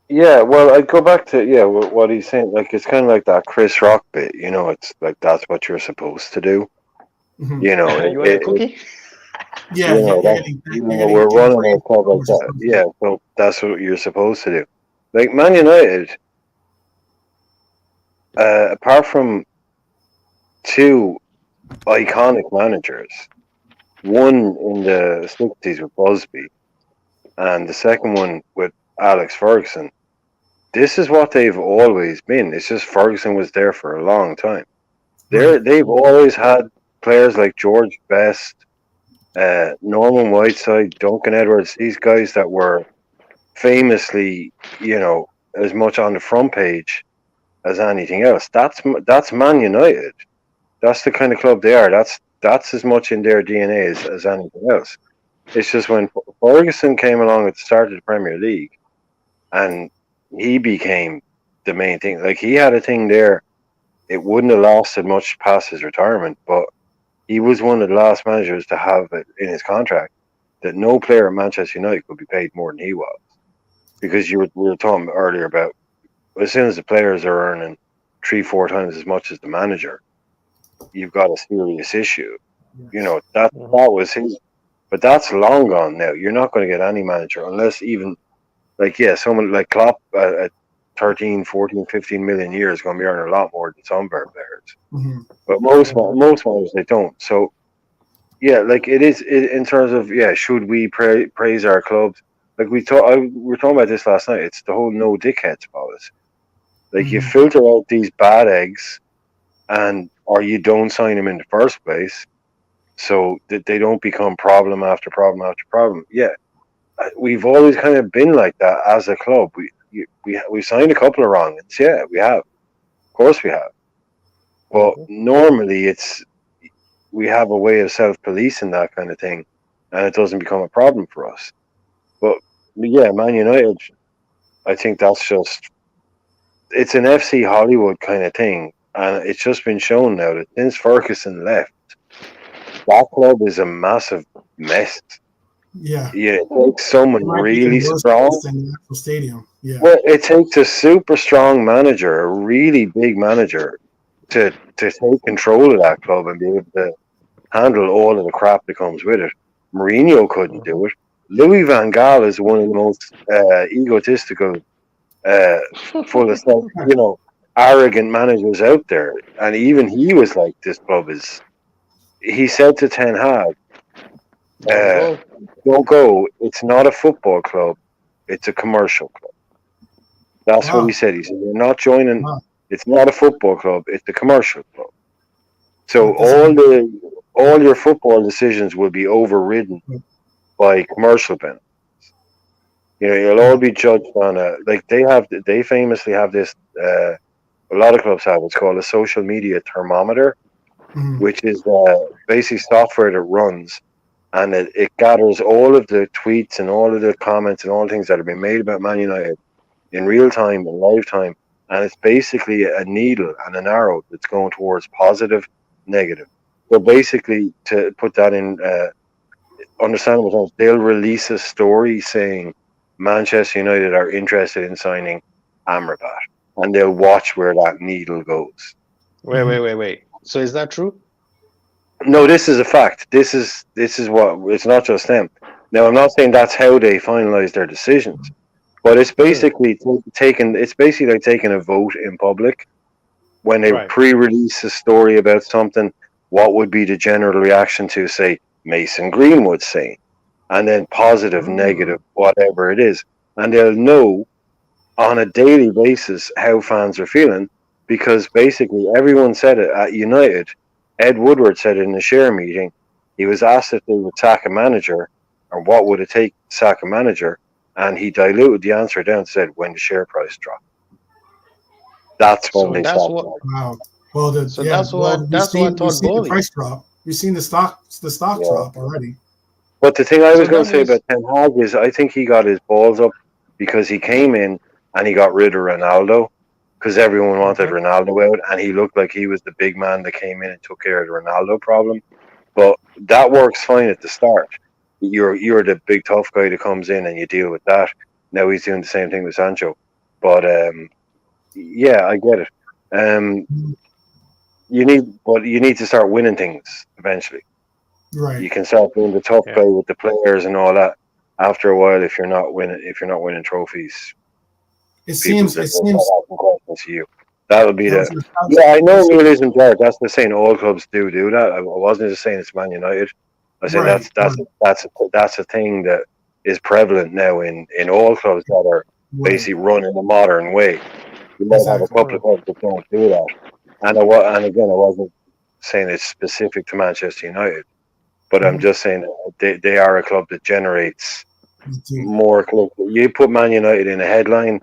Yeah, well, I'd go back to, what he's saying. Like, it's kind of like that Chris Rock bit, you know, it's like that's what you're supposed to do. Mm-hmm. You know, you want a cookie? Yeah, we're running a club like that. Yeah, so that's what you're supposed to do. Like Man United, apart from two iconic managers, one in the 60s with Busby, and the second one with Alex Ferguson, this is what they've always been. It's just Ferguson was there for a long time. They've always had players like George Best, Norman Whiteside, Duncan Edwards, these guys that were famously, you know, as much on the front page as anything else. That's Man United. That's the kind of club they are. That's as much in their DNA as anything else. It's just when Ferguson came along at the start of the Premier League and he became the main thing. Like, he had a thing there. It wouldn't have lasted much past his retirement, but he was one of the last managers to have it in his contract that no player at Manchester United could be paid more than he was. Because we were talking earlier about, as soon as the players are earning 3-4 times as much as the manager, you've got a serious issue. You know, that was his, but that's long gone now. You're not going to get any manager unless even, like, someone like Klopp at 13, 14, 15 million a year is going to be earning a lot more than some of our players. But most managers, they don't. So, like, it is in terms of, should we praise our clubs? Like we were talking about this last night. It's the whole no dickheads policy. Like, you filter out these bad eggs, or you don't sign them in the first place, so that they don't become problem after problem after problem. Yeah, we've always kind of been like that as a club. We signed a couple of wrong ones. Yeah, we have. Of course we have. But normally we have a way of self-policing that kind of thing, and it doesn't become a problem for us. But Man United, I think that's just, it's an FC Hollywood kind of thing, and it's just been shown now that since Ferguson left, that club is a massive mess. Yeah. Yeah, it takes someone really strong. In the actual stadium. Yeah. Well, it takes a super strong manager, a really big manager, to take control of that club and be able to handle all of the crap that comes with it. Mourinho couldn't do it. Louis van Gaal is one of the most egotistical, full of self, arrogant managers out there. And even he was like, this club is. He said to Ten Hag, don't go. It's not a football club. It's a commercial club. That's what he said. He said, you're not joining. Wow. It's not a football club. It's a commercial club. So all your football decisions will be overridden by commercial benefits. You'll all be judged on they famously have this. A lot of clubs have what's called a social media thermometer, which is basically software that runs, and it gathers all of the tweets and all of the comments and all the things that have been made about Man United in real time and live time, and it's basically a needle and an arrow that's going towards positive, negative. So basically, to put that in understandable terms, they'll release a story saying Manchester United are interested in signing Amrabat, and they'll watch where that needle goes. Wait. So is that true? No, this is a fact. This is what, it's not just them. Now, I'm not saying that's how they finalize their decisions, but it's basically like taking a vote in public. When they pre-release a story about something, what would be the general reaction to, say, Mason Greenwood saying, and then positive, negative, whatever it is, and they'll know on a daily basis how fans are feeling, because basically everyone said it at United. Ed Woodward said it in the share meeting. He was asked if they would sack a manager, or what would it take to sack a manager, and he diluted the answer down and said, when the share price dropped. That's when they sacked. Wow. Well, that's what I thought. The price drop. We've seen the stock drop already. But the thing I was going to say about Ten Hag is, I think he got his balls up because he came in and he got rid of Ronaldo, because everyone wanted Ronaldo out, and he looked like he was the big man that came in and took care of the Ronaldo problem. But that works fine at the start. You're the big tough guy that comes in and you deal with that. Now he's doing the same thing with Sancho. But yeah, I get it. You need to start winning things eventually. Right. You can start being the tough guy with the players and all that. After a while, if you're not winning trophies, it seems to you. That'll be I know realism, Jared. That's the saying. All clubs do that. I wasn't just saying it's Man United. I said that's a thing that is prevalent now in all clubs that are basically run in a modern way. You might have a couple of clubs that don't do that. And again, I wasn't saying it's specific to Manchester United, but I'm just saying they are a club that generates more clicks. You put Man United in a headline,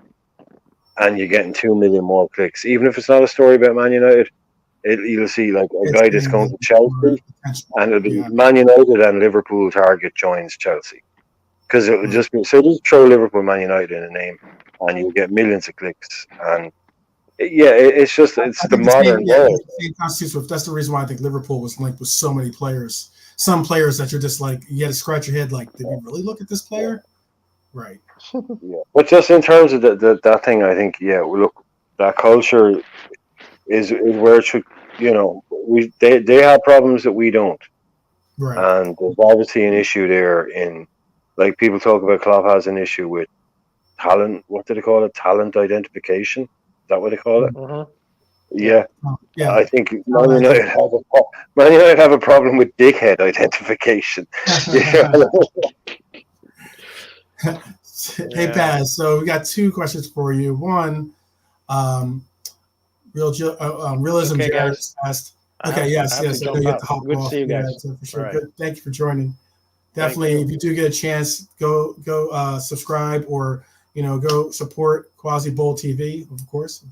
and you're getting 2 million more clicks. Even if it's not a story about Man United, you'll see like a guy that's going to Chelsea, and it'll be Man United and Liverpool target joins Chelsea, because it would just be so. Just throw Liverpool, Man United in a name, and you'll get millions of clicks. And it's the modern world. That's the reason why I think Liverpool was linked with so many players. Some players that you're just like, you got to scratch your head, like, did we really look at this player? Right. Yeah, but just in terms of that thing, I think look, that culture is where it should. They have problems that we don't, right? And there's obviously an issue there. In like people talk about, Klopp has an issue with talent. What do they call it? Talent identification. Is that what they call it? Yeah. I think Man United have a problem with dickhead identification. Hey Paz, so we got two questions for you. One, realism. Okay, Jared guys. asked. Okay, yes. I know you have to hop Good off. to see you guys. For sure. Right. Good. Thank you for joining. Definitely, if you do get a chance, go subscribe, or go support Quasi Bowl TV, of course.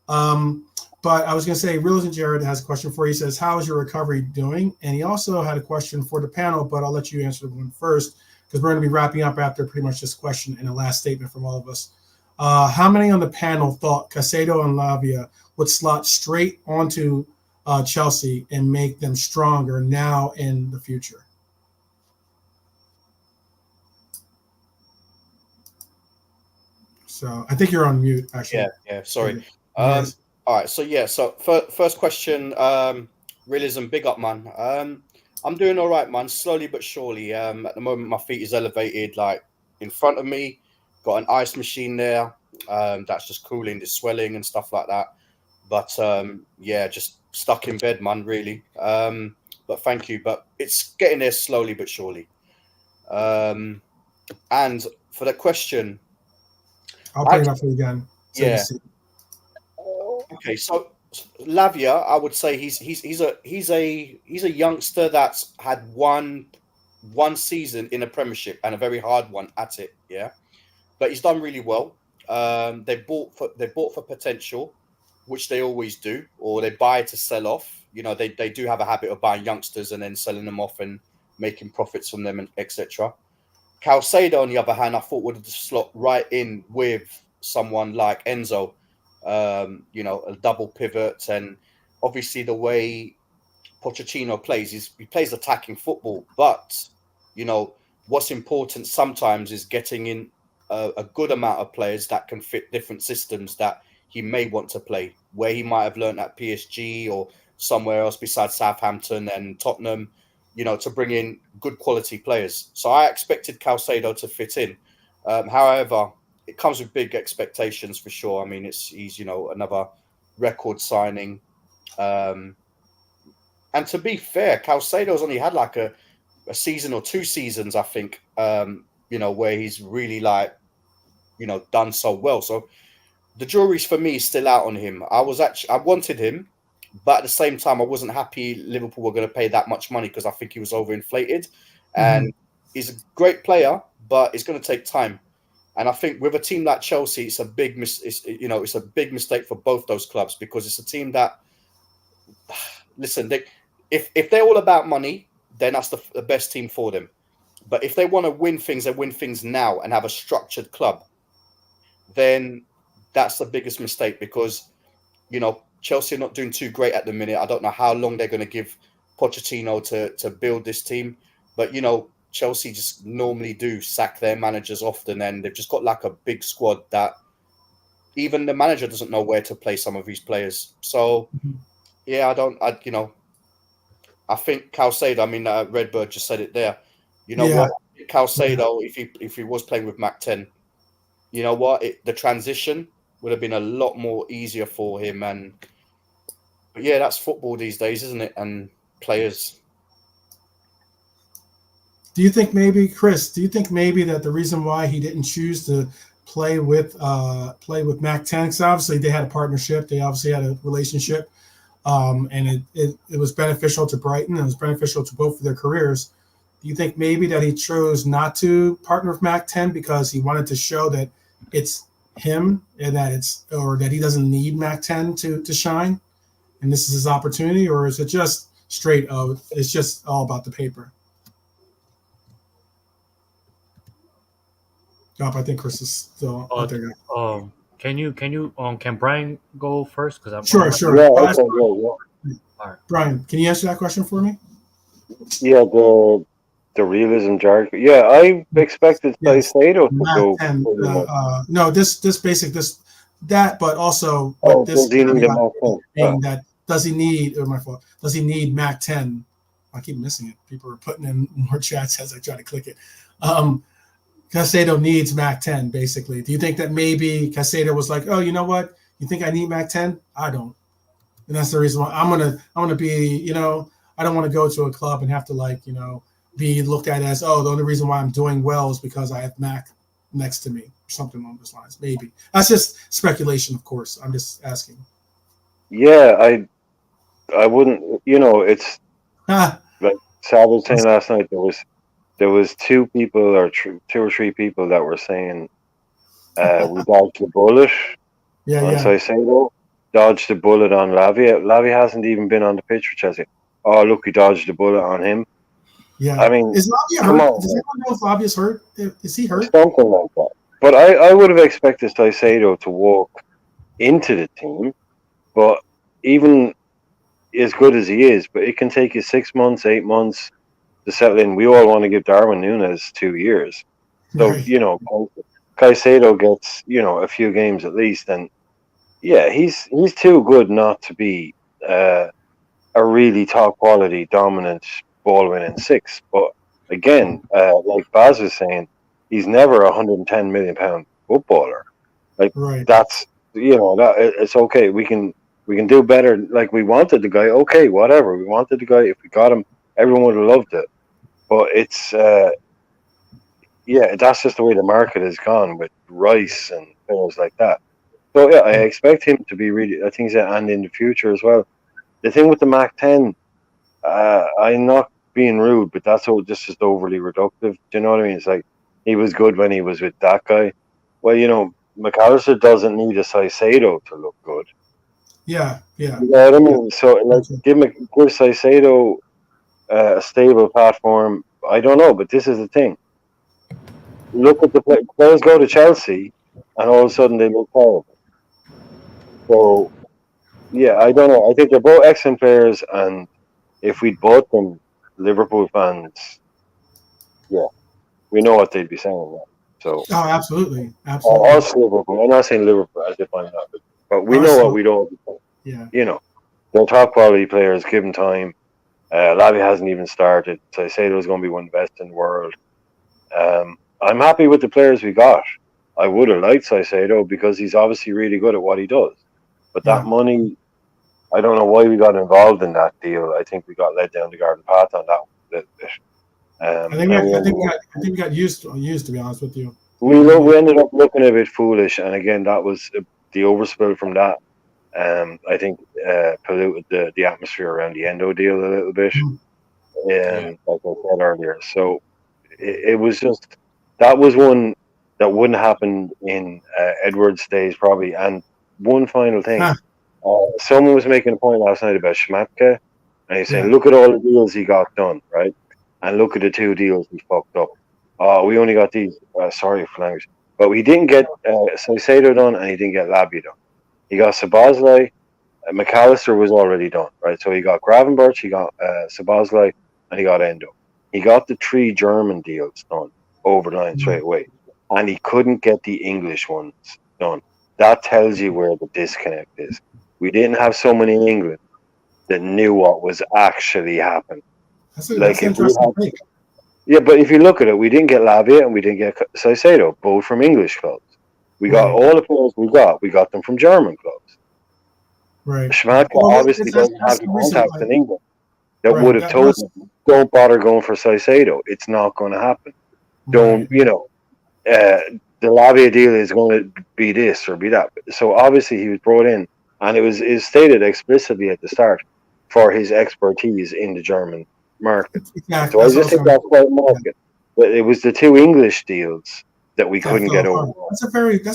But I was going to say, Realism Jared has a question for you. He says, how is your recovery doing? And he also had a question for the panel, but I'll let you answer the one first, because we're going to be wrapping up after pretty much this question and a last statement from all of us. How many on the panel thought Caicedo and Lavia would slot straight onto Chelsea and make them stronger now in the future? So I think you're on mute, actually. Yeah. Sorry. All right. So yeah. So first question. Realism. Big up, man. I'm doing all right, man. Slowly but surely. At the moment, my feet is elevated, like in front of me. Got an ice machine there. That's just cooling the swelling and stuff like that. But yeah, just stuck in bed, man. Really. But thank you. But it's getting there slowly but surely. And for the question, I'll bring it up for you again. So yeah. Okay, so Lavia, I would say he's a youngster that's had one season in a Premiership and a very hard one at it. Yeah, but he's done really well. They bought for potential, which they always do, or they buy to sell off. You know, they do have a habit of buying youngsters and then selling them off and making profits from them and etc. Calcedo, on the other hand, I thought would have slot right in with someone like Enzo. You know, a double pivot, and obviously the way Pochettino plays is he plays attacking football. But you know what's important sometimes is getting in a good amount of players that can fit different systems that he may want to play, where he might have learned at PSG or somewhere else besides Southampton and Tottenham. You know, to bring in good quality players. So I expected Calcedo to fit in. However, it comes with big expectations for sure. I mean, he's you know another record signing, and to be fair, Calcedo's only had like a season or 2 seasons, I think. You know, where he's really like you know done so well. So the jury's for me still out on him. I wanted him, but at the same time, I wasn't happy Liverpool were going to pay that much money because I think he was overinflated, and he's a great player, but it's going to take time. And I think with a team like Chelsea, it's a big mistake for both those clubs because it's a team that, listen, if they're all about money, then that's the best team for them. But if they want to win things, they win things now and have a structured club, then that's the biggest mistake because, you know, Chelsea are not doing too great at the minute. I don't know how long they're going to give Pochettino to build this team, but you know. Chelsea just normally do sack their managers often, and they've just got like a big squad that even the manager doesn't know where to play some of these players. So, yeah, I think Calcedo. I mean, Redbird just said it there. You know what, Calcedo, if he was playing with Mac 10, you know what, the transition would have been a lot more easier for him. But yeah, that's football these days, isn't it? And players. Do you think maybe, Chris? Do you think maybe that the reason why he didn't choose to play with Mac 10, because obviously they had a partnership, they obviously had a relationship, and it was beneficial to Brighton, and it was beneficial to both of their careers. Do you think maybe that he chose not to partner with Mac 10 because he wanted to show that it's him and that he doesn't need Mac 10 to shine, and this is his opportunity, or is it just it's just all about the paper? I think Chris is still out there. Can Brian go first? Because Sure. Yeah, okay, yeah. All right. Brian, can you answer that question for me? Yeah, the realism jargon. Yeah, I expected Caicedo to go. No, that, but also does he need does he need? My fault. Does he need Mac 10? I keep missing it. People are putting in more chats as I try to click it. Caicedo needs Mac 10, basically. Do you think that maybe Caicedo was like, oh, you know what? You think I need Mac 10? I don't. And that's the reason why I'm gonna be, you know, I don't want to go to a club and have to be looked at as, oh, the only reason why I'm doing well is because I have Mac next to me, or something along those lines. Maybe. That's just speculation, of course. I'm just asking. Yeah, I wouldn't, you know, it's like Sal was saying last night, there was 2 people or 2 or 3 people that were saying we dodged the bullet on Caicedo, dodged the bullet on Lavia. Lavia hasn't even been on the pitch for Chelsea. Oh, look, we dodged the bullet on him. Yeah, I mean, is Lavia hurt? Does anyone know if Lavia's hurt? Is he hurt? Something like that. But I would have expected Caicedo to walk into the team, but even as good as he is, but it can take you 6 months, 8 months to settle in. We all want to give Darwin Núñez 2 years. So, you know, Caicedo gets, a few games at least, and yeah, he's too good not to be a really top quality dominant ball winning six. But again, like Baz was saying, he's never a £110 million footballer. Like that's that it's okay. We can do better. Like we wanted the guy, okay, whatever. We wanted the guy. If we got him, everyone would have loved it. But it's that's just the way the market has gone with Rice and things like that. So yeah, I expect him to be really. I think that, and in the future as well. The thing with the Mac 10, I'm not being rude, but that's just overly reductive. Do you know what I mean? It's like he was good when he was with that guy. Well, McAllister doesn't need a Caicedo to look good. Yeah. You know what I mean? So like, give Caicedo a stable platform. I don't know, but this is the thing. Look at the players go to Chelsea, and all of a sudden they look terrible. So yeah, I don't know. I think they're both excellent players, and if we'd bought them, Liverpool fans, we know what they'd be saying. Right? So absolutely. Us Liverpool. I'm not saying Liverpool as if I'm not, but we know what we don't. Yeah. They're top quality players. Give them time. Lavia hasn't even started. So I say there's going to be one of the best in the world. I'm happy with the players we got. I would have liked Caicedo because he's obviously really good at what he does. But that money, I don't know why we got involved in that deal. I think we got led down the garden path on that a little bit. I think we got used, to be honest with you. We ended up looking a bit foolish, and again, that was the overspill from that. I think polluted the atmosphere around the Endo deal a little bit, like I said earlier. So it was just that was one that wouldn't happen in Edwards' days probably. And one final thing, someone was making a point last night about Schmatke, and he's saying, look at all the deals he got done, right? And look at the 2 deals he fucked up. We only got these. Sorry for language, but we didn't get Caicedo done, and he didn't get Labia done. He got Szoboszlai. McAllister was already done, right? So he got Gravenberch, he got Szoboszlai, and he got Endo. He got the 3 German deals done over the line straight away, and he couldn't get the English ones done. That tells you where the disconnect is. We didn't have someone in England that knew what was actually happening. That's interesting. Yeah, but if you look at it, we didn't get Lavia and we didn't get Caicedo, both from English clubs. We got all the players we got them from German clubs. Right. Schmatke obviously doesn't have the contacts in England that would have told him, don't bother going for Caicedo. It's not going to happen. Don't, the Lavia deal is going to be this or be that. So obviously he was brought in, and it was stated explicitly at the start for his expertise in the German market. Exactly. So I just think that's quite market. But it was the 2 English deals that we couldn't get over. That's a great take.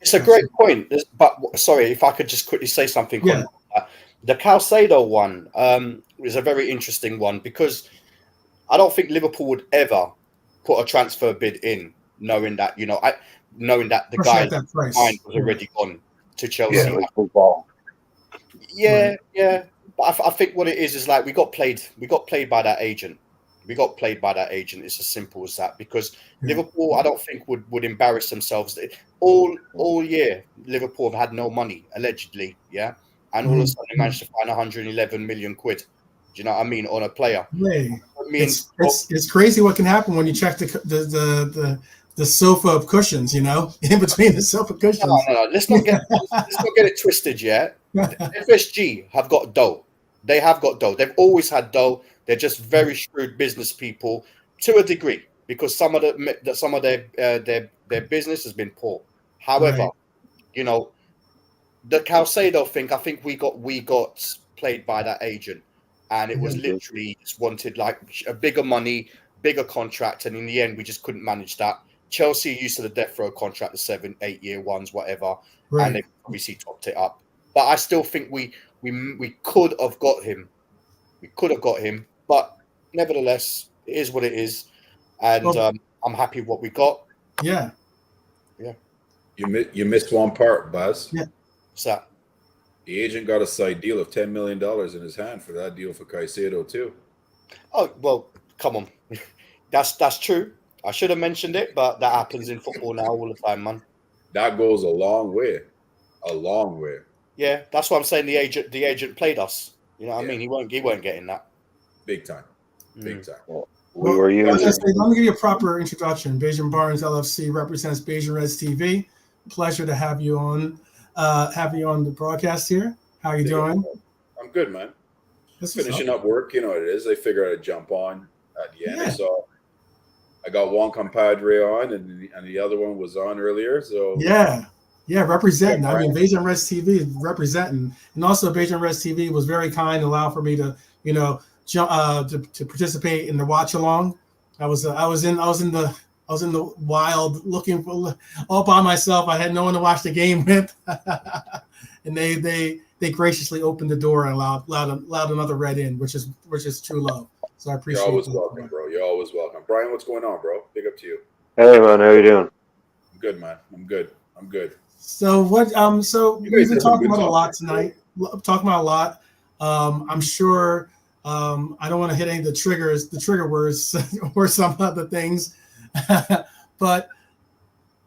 It's a great point. But sorry, if I could just quickly say something on that. The Caicedo one is a very interesting one because I don't think Liverpool would ever put a transfer bid in knowing that the guy's mind was already gone to Chelsea. Yeah. But I think what it is like we got played by that agent. It's as simple as that because Liverpool, I don't think would embarrass themselves. All year, Liverpool have had no money allegedly, and all of a sudden they managed to find 111 million quid. Do you know what I mean on a player? It's crazy what can happen when you check the sofa of cushions. In between the sofa cushions. No. Let's not get it twisted. FSG have got dough. They have got dough. They've always had dough. They're just very shrewd business people to a degree because some of their business has been poor. However, the Caicedo thing, I think we got played by that agent, and it was literally just wanted like a bigger money, bigger contract, and in the end we just couldn't manage that. Chelsea are used to the death row contract, the 7-8 year ones, whatever, and they obviously topped it up. But I still think we could have got him. We could have got him, but nevertheless, it is what it is, and I'm happy with what we got. Yeah. You missed one part, Baz. Yeah. What's that? The agent got a side deal of $10 million in his hand for that deal for Caicedo too. Oh well, come on, that's true. I should have mentioned it, but that happens in football now all the time, man. That goes a long way. A long way. Yeah, that's why I'm saying the agent played us. You know what I mean? He weren't getting that. Big time. Big time. We were using. Let me give you a proper introduction. Beijing Barnes LFC represents Beijing Reds TV. Pleasure to have you on. Have you on the broadcast here. How are you doing? I'm good, man. This Finishing up work, you know what it is. I figure I'd jump on at the end. So I got one compadre on, and the other one was on earlier. So representing. I mean, Beijing Reds TV is representing, and also Beijing Reds TV was very kind and allowed for me to, to participate in the watch along. I was in the wild looking for all by myself. I had no one to watch the game with, and they graciously opened the door and allowed another Red in, which is true love. So I appreciate. You're always welcome, bro. You're always welcome, Brian. What's going on, bro? Big up to you. Hey man, how you doing? I'm good, man. I'm good. So what? So we've been talking about a lot tonight. I'm sure. I don't want to hit any of the trigger words, or some other things. But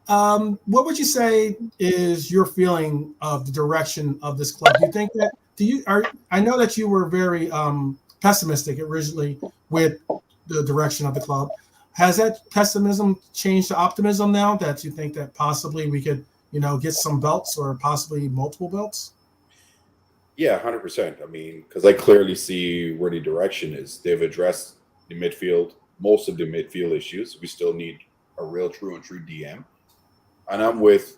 what would you say is your feeling of the direction of this club? Do you think that? I know that you were very pessimistic originally with the direction of the club. Has that pessimism changed to optimism now that you think that possibly we could, get some belts or possibly multiple belts? Yeah, 100%. I mean, because I clearly see where the direction is. They've addressed the midfield, most of the midfield issues. We still need a real true DM. And I'm with,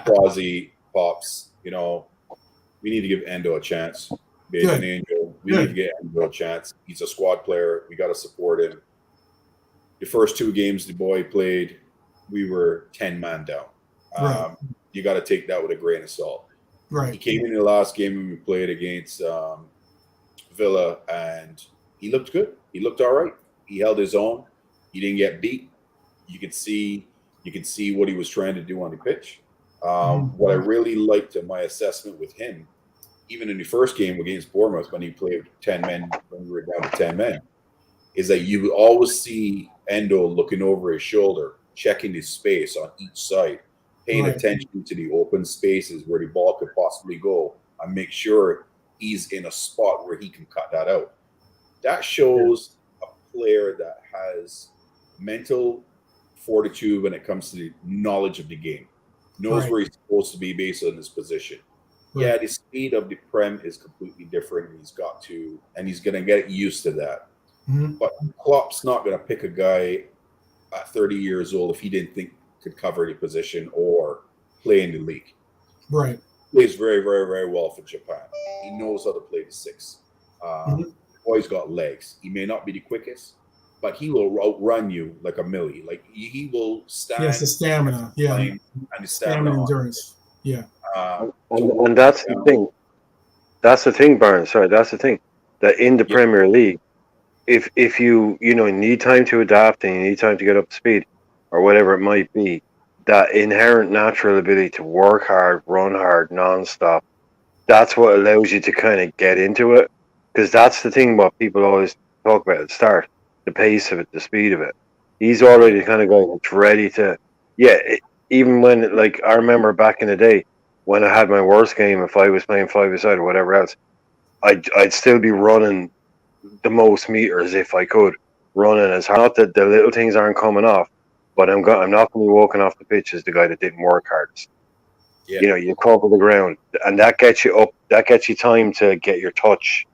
Quasi Pops, we need to give Endo a chance. Beijing Angel, we need to get Endo a chance. He's a squad player. We got to support him. The first 2 games the boy played, we were 10 man down. You got to take that with a grain of salt. Right. He came in the last game when we played against Villa, and he looked good. He looked all right. He held his own. He didn't get beat. You could see what he was trying to do on the pitch. What I really liked in my assessment with him, even in the first game against Bournemouth when he played 10 men, when we were down to 10 men, is that you would always see Endo looking over his shoulder, checking his space on each side, paying attention to the open spaces where the ball could possibly go, and make sure he's in a spot where he can cut that out. That shows a player that has mental fortitude when it comes to the knowledge of the game, knows where he's supposed to be based on his position. Yeah, the speed of the Prem is completely different. He's going to get used to that. But Klopp's not going to pick a guy at 30 years old if he didn't think could cover the position or play in the league. Right. Plays very, very, very well for Japan. He knows how to play the 6. Boy's got legs. He may not be the quickest, but he will outrun you like a millie. Like he will stand. Yes, the stamina. Yeah. And the stamina endurance. Yeah. And that's the thing. That's the thing, Barnes. Sorry, that's the thing. That in the Premier League, if you need time to adapt and you need time to get up to speed, or whatever it might be, that inherent natural ability to work hard, run hard, non-stop, that's what allows you to kind of get into it. Because that's the thing what people always talk about at the start, the pace of it, the speed of it. He's already the kind of guy that's ready to, even when, like, I remember back in the day when I had my worst game, if I was playing 5-a-side or whatever else, I'd still be running the most meters if I could, running as hard. Not that the little things aren't coming off, but I'm not going to be walking off the pitch as the guy that didn't work hardest. Yeah. You cover the ground, and that gets you up. That gets you time to get your touch,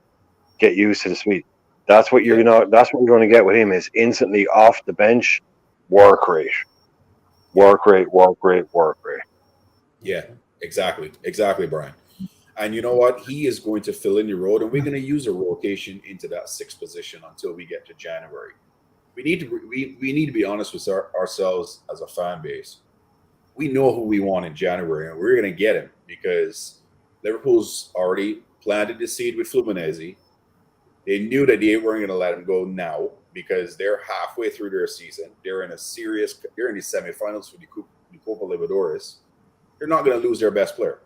get used to the speed. That's what you're That's what you're going to get with him is instantly off the bench, work rate. Yeah, exactly, Brian. And you know what? He is going to fill in the road, and we're going to use a rotation into that 6th position until we get to January. We need to be honest with ourselves as a fan base. We know who we want in January, and we're going to get him because Liverpool's already planted the seed with Fluminense. They knew that they weren't going to let him go now because they're halfway through their season. They're in the semifinals for the Copa Libertadores. They're not going to lose their best player.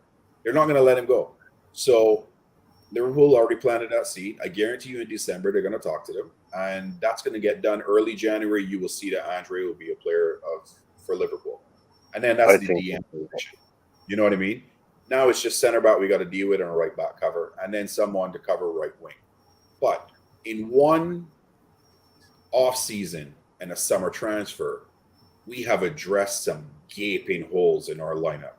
They're not going to let him go. So Liverpool already planted that seed. I guarantee you in December they're going to talk to them, and that's going to get done early January. You will see that Andre will be a player for Liverpool, and then that's the DM position. You know what I mean? Now it's just center back we got to deal with on a right back cover, and then someone to cover right wing. But in one off season and a summer transfer, we have addressed some gaping holes in our lineup,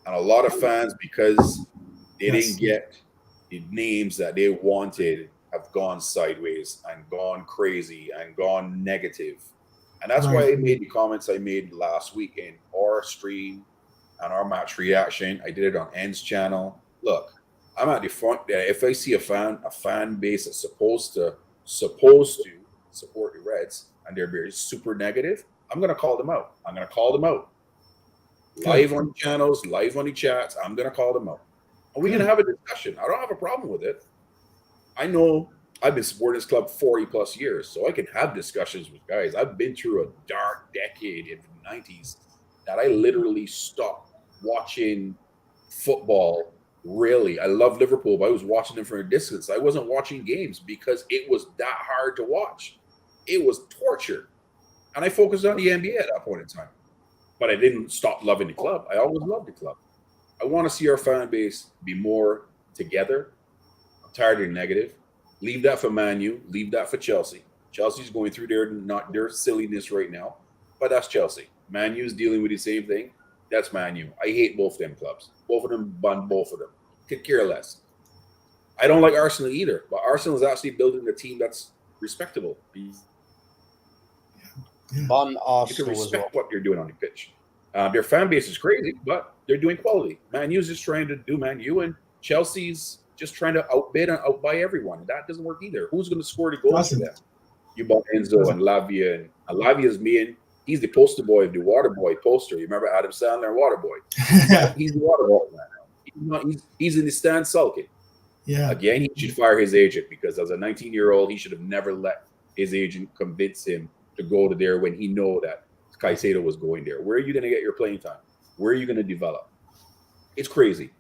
and a lot of fans, because they didn't get the names that they wanted, have gone sideways and gone crazy and gone negative. And that's why I made the comments I made last week in our stream and our match reaction. I did it on End's channel. Look, I'm at the front there. If I see a fan base that's supposed to support the Reds and they're very super negative, I'm gonna call them out. I'm gonna call them out. Live on the channels, live on the chats, I'm gonna call them out. And we're going to have a discussion. I don't have a problem with it. I know I've been supporting this club 40 plus years, so I can have discussions with guys. I've been through a dark decade in the 90s that I literally stopped watching football. Really, I love Liverpool, but I was watching them from a distance. I wasn't watching games because it was that hard to watch. It was torture. And I focused on the NBA at that point in time. But I didn't stop loving the club. I always loved the club. I want to see our fan base be more together. I'm tired of negative. Leave that for Man U. Leave that for Chelsea. Chelsea's going through their silliness right now, but that's Chelsea. Man U's dealing with the same thing. That's Man U. I hate both them clubs. Both of them bun both of them. Could care less. I don't like Arsenal either, but Arsenal is actually building a team that's respectable. Bun Arsenal, you can respect what they're doing on the pitch. Their fan base is crazy, but they're doing quality. Man U's just trying to do Man U, and Chelsea's just trying to outbid and outbuy everyone. That doesn't work either. Who's going to score the goals for them? You bought Enzo and Lavia, and Lavia's he's the poster boy of the Waterboy poster. You remember Adam Sandler and Waterboy? He's the Waterboy now. He's in the stand sulking. Yeah. Again, he should fire his agent, because as a 19-year-old, he should have never let his agent convince him to go to there when he know that Caicedo was going there. Where are you going to get your playing time? Where are you going to develop? It's crazy.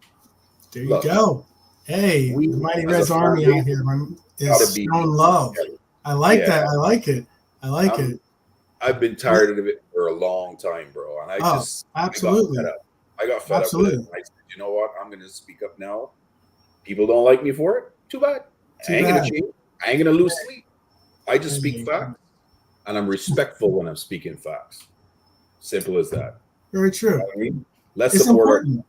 There you go. Hey, the Mighty Reds Army out here, man, is showing love. I like that. I like it. I like it. I've been tired of it for a long time, bro. And I got fed up with it. I said, you know what? I'm going to speak up now. People don't like me for it. Too bad. I ain't going to change. I ain't going to lose sleep. I just speak facts. And I'm respectful when I'm speaking facts. Simple as that. Very true. You know what I mean? Let's support important.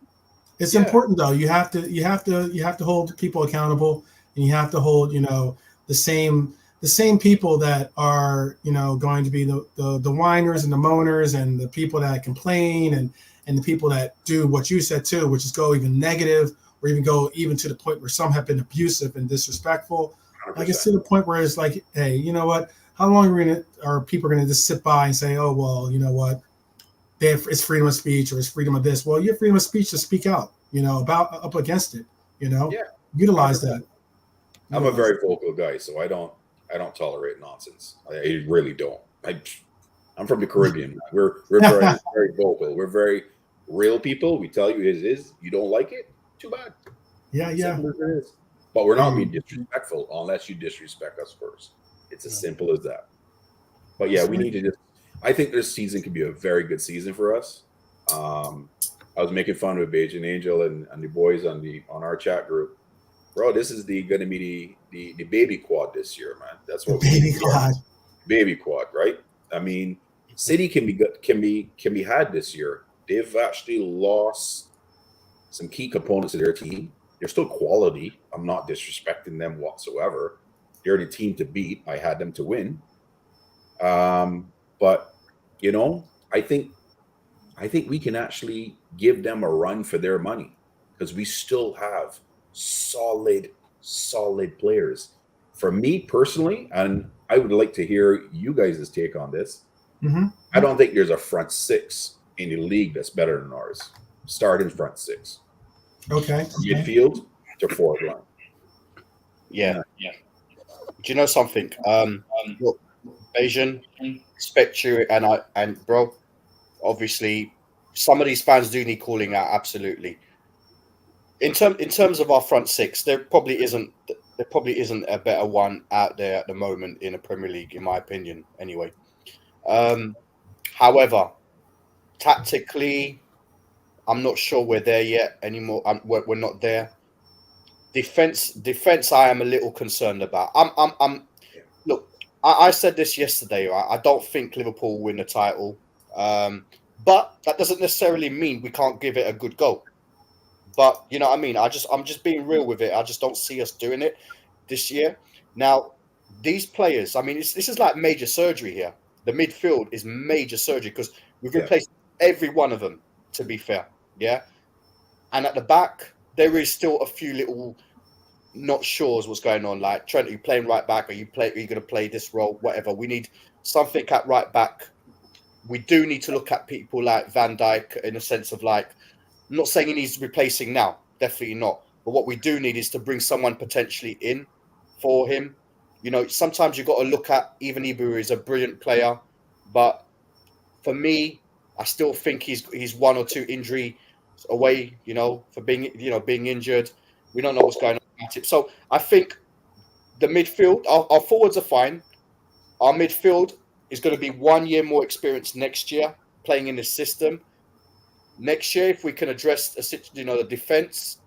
It's important though. You have to hold people accountable, and you have to hold, the same people that are, going to be the whiners and the moaners and the people that complain and the people that do what you said too, which is go even negative or even go even to the point where some have been abusive and disrespectful. 100%. Like it's to the point where it's like, hey, you know what? How long are people going to just sit by and say, oh, well, you know what? It's freedom of speech or it's freedom of this. Well, you have freedom of speech to speak out, up against it, utilize 100%. That. I'm a very vocal guy, so I don't tolerate nonsense. I really don't. I'm from the Caribbean. We're very, very vocal. We're very real people. We tell you it is. You don't like it? Too bad. Yeah. Simple as it is. But we're not being disrespectful unless you disrespect us first. It's as simple as that. But yeah, we need to I think this season could be a very good season for us. I was making fun with Beige and Angel and the boys on our chat group. Bro, this is going to be the baby quad this year, man. That's what baby quad. Baby quad, right? I mean, City can be had this year. They've actually lost some key components of their team. They're still quality. I'm not disrespecting them whatsoever. They're the team to beat. I had them to win. But I think we can actually give them a run for their money because we still have solid players. For me personally, and I would like to hear you guys' take on this. Mm-hmm. I don't think there's a front six in the league that's better than ours. Starting front six. Okay. Midfield to forward line. Yeah. Do you know something? Look, Asian, respect you, and bro, obviously, some of these fans do need calling out. Absolutely. In terms of our front six, there probably isn't a better one out there at the moment in the Premier League, in my opinion. Anyway, however, tactically, I'm not sure we're there yet anymore. We're not there. Defense, I am a little concerned about. Look, I said this yesterday, right? I don't think Liverpool will win the title, but that doesn't necessarily mean we can't give it a good go. But you know what I mean? I'm just being real with it. I just don't see us doing it this year. Now, these players, I mean, this is like major surgery here. The midfield is major surgery because we've replaced every one of them, to be fair. Yeah. And at the back, there is still a few little not sure what's going on. Like, Trent, are you playing right back? Are you going to play this role? Whatever. We need something at right back. We do need to look at people like Van Dijk in a sense of like, I'm not saying he needs replacing now, definitely not. But what we do need is to bring someone potentially in for him. You know, sometimes you've got to look at, even Ibou is a brilliant player, but for me, I still think he's one or two injury away, you know, for being injured. We don't know what's going on about it. So I think the midfield, our forwards are fine. Our midfield is going to be 1 year more experience next year playing in this system. Next year, if we can address the defense,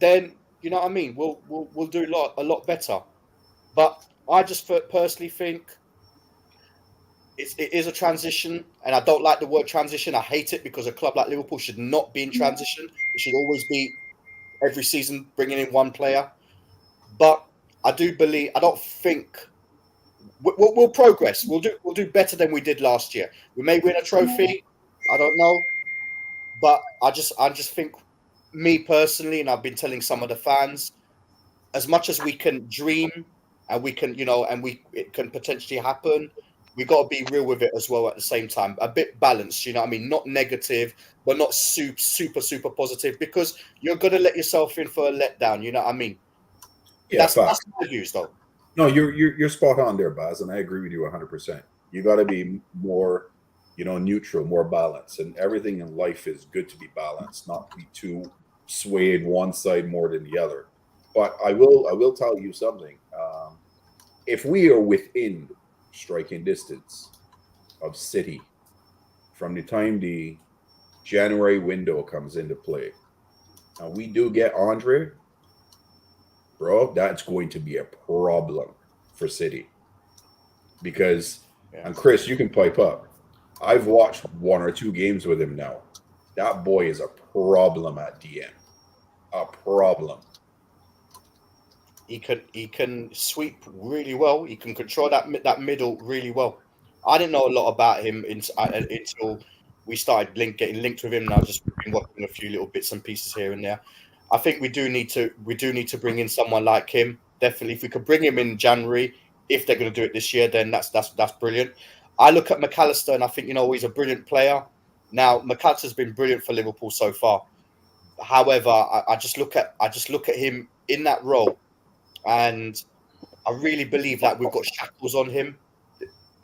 then you know what I mean. We'll do a lot better. But I just personally think it is a transition, and I don't like the word transition. I hate it because a club like Liverpool should not be in transition. It should always be every season bringing in one player. But I don't think we'll progress. We'll do better than we did last year. We may win a trophy. I don't know. But I just think, me personally, and I've been telling some of the fans, as much as we can dream and we can, it can potentially happen, we got to be real with it as well at the same time. A bit balanced, you know what I mean? Not negative, but not super positive, because you're going to let yourself in for a letdown, you know what I mean? Yeah, that's my views, though. No, you're spot on there, Baz, and I agree with you 100%. You got to be more, neutral, more balanced, and everything in life is good to be balanced, not to be too swayed one side more than the other. But I will tell you something. If we are within striking distance of City from the time the January window comes into play, and we do get Andre, bro, that's going to be a problem for City. Because, and Chris, you can pipe up. I've watched 1 or 2 games with him now. That boy is a problem at DM. A problem. He can sweep really well. He can control that middle really well. I didn't know a lot about him until we started getting linked with him. And I've just been watching a few little bits and pieces here and there. I think we do need to bring in someone like him. Definitely, if we could bring him in January, if they're going to do it this year, then that's brilliant. I look at McAllister and I think he's a brilliant player. Now McAllister's been brilliant for Liverpool so far. However, I just look at him in that role, and I really believe that we've got shackles on him.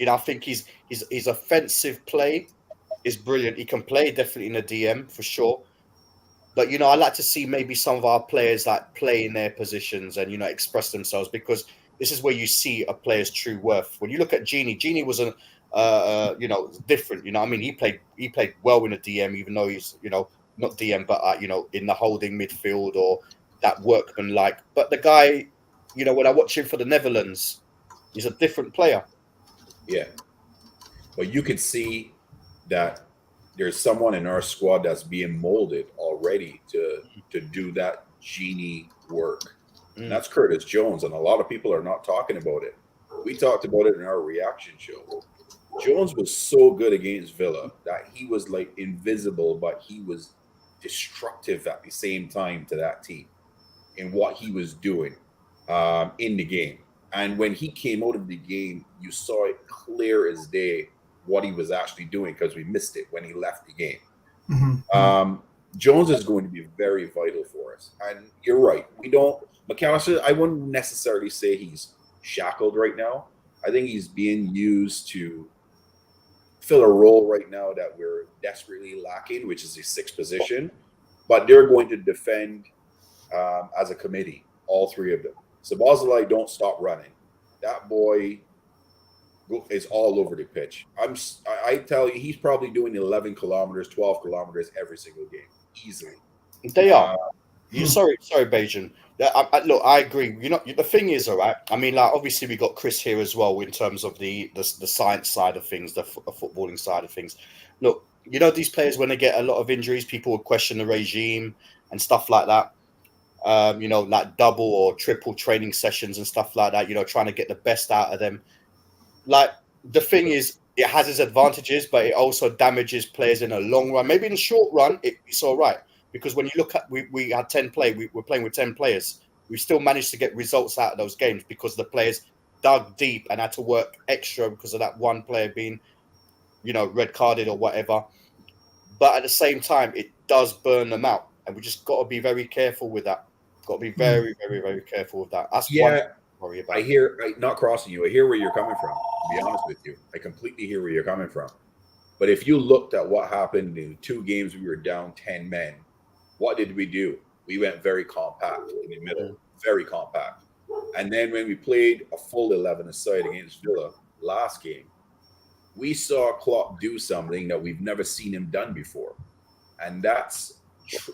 I think his offensive play is brilliant. He can play definitely in a DM for sure. But I like to see maybe some of our players like play in their positions and express themselves, because this is where you see a player's true worth. When you look at Genie was different. I mean, he played well in a DM, even though he's not DM, but in the holding midfield or that workman like. But the guy, when I watch him for the Netherlands, he's a different player. Yeah, but you could see that there's someone in our squad that's being molded already to do that Genie work. And that's Curtis Jones, and a lot of people are not talking about it. We talked about it in our reaction show. Jones was so good against Villa that he was like invisible, but he was destructive at the same time to that team in what he was doing in the game. And when he came out of the game, you saw it clear as day what he was actually doing, because we missed it when he left the game. Mm-hmm. Jones is going to be very vital for us. And you're right. McAllister, I wouldn't necessarily say he's shackled right now. I think he's being used to fill a role right now that we're desperately lacking, which is the 6th position. But they're going to defend as a committee, all three of them. Sabozalai don't stop running. That boy is all over the pitch. I tell you, he's probably doing 11 kilometers, 12 kilometers every single game, easily. They are. Sorry, Bajan. Look, I agree. The thing is, all right. I mean, like, obviously, we got Chris here as well in terms of the science side of things, the footballing side of things. Look, these players, when they get a lot of injuries, people would question the regime and stuff like that. Like double or triple training sessions and stuff like that. Trying to get the best out of them. Like, the thing is, it has its advantages, but it also damages players in the long run. Maybe in the short run, it's all right. Because when you look at, we had 10 play, we were playing with 10 players. We still managed to get results out of those games because the players dug deep and had to work extra because of that one player being, red carded or whatever. But at the same time, it does burn them out. And we just got to be very careful with that. Got to be very, very, very careful with that. That's one to worry about. Not crossing you. I hear where you're coming from, to be honest with you. I completely hear where you're coming from. But if you looked at what happened in 2 games, we were down 10 men. What did we do? We went very compact in the middle, very compact. And then when we played a full 11 aside against Villa last game, we saw Klopp do something that we've never seen him done before. And that's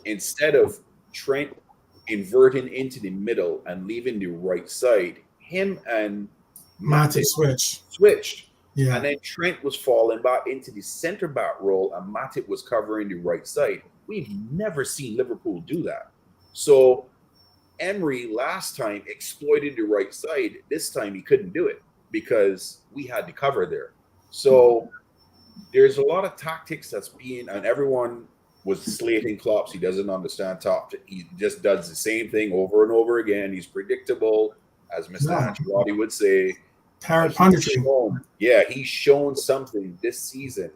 instead of Trent inverting into the middle and leaving the right side, him and Matip switched. Yeah. And then Trent was falling back into the center back role and Matip was covering the right side. We've never seen Liverpool do that. So Emery last time exploited the right side. This time he couldn't do it because we had the cover there. So there's a lot of tactics that's being, and everyone was slating Klopp. He doesn't understand he just does the same thing over and over again. He's predictable, as Mr. Ancelotti would say. Parrot punditry. He's shown something this season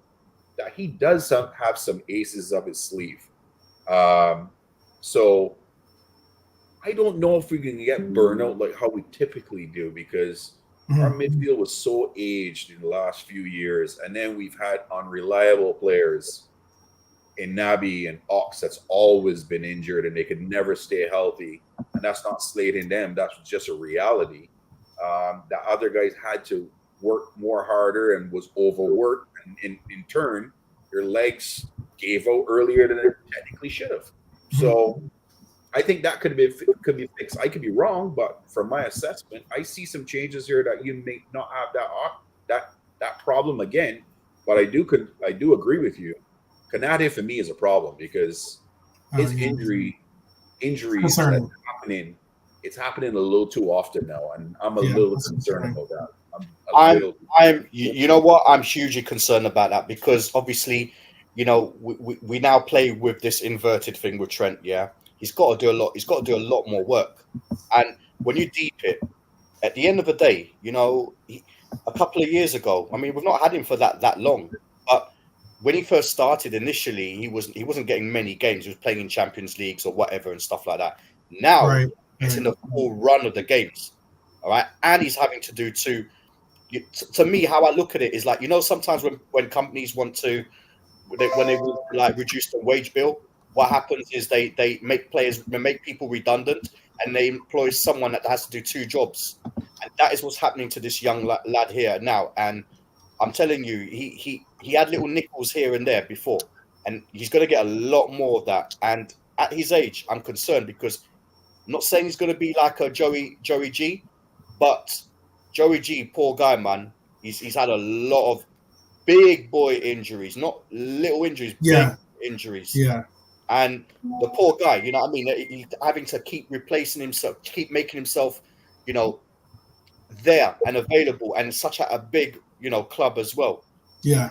that he does have some aces up his sleeve. So I don't know if we can get burnout like how we typically do because our midfield was so aged in the last few years. And then we've had unreliable players in Naby and Ox that's always been injured and they could never stay healthy. And that's not slating them. That's just a reality. The other guys had to work more harder and was overworked. And in turn, their legs gave out earlier than they technically should have. So I think that could be fixed. I could be wrong, but from my assessment, I see some changes here that you may not have that problem again. But I do agree with you. Konate for me is a problem because his injury is happening. It's happening a little too often now, and I'm a little concerned about that. You know what? I'm hugely concerned about that because obviously, we now play with this inverted thing with Trent. Yeah, he's got to do a lot. He's got to do a lot more work. And when you deep it, at the end of the day, a couple of years ago, I mean, we've not had him for that long, but when he first started initially, he wasn't getting many games. He was playing in Champions Leagues or whatever and stuff like that. Now it's in the full run of the games, all right, and he's having to do two. To me, how I look at it is like sometimes when companies want to, when they like reduce the wage bill, what happens is they make people redundant and they employ someone that has to do 2 jobs, and that is what's happening to this young lad here now. And I'm telling you, he had little nickels here and there before, and he's going to get a lot more of that. And at his age, I'm concerned because I'm not saying he's going to be like a Joey G, but Joey G, poor guy, man. He's had a lot of big boy injuries, not little injuries, big injuries. Yeah. And the poor guy, you know what I mean? He's having to keep replacing himself, keep making himself, there and available, and such a big, club as well. Yeah.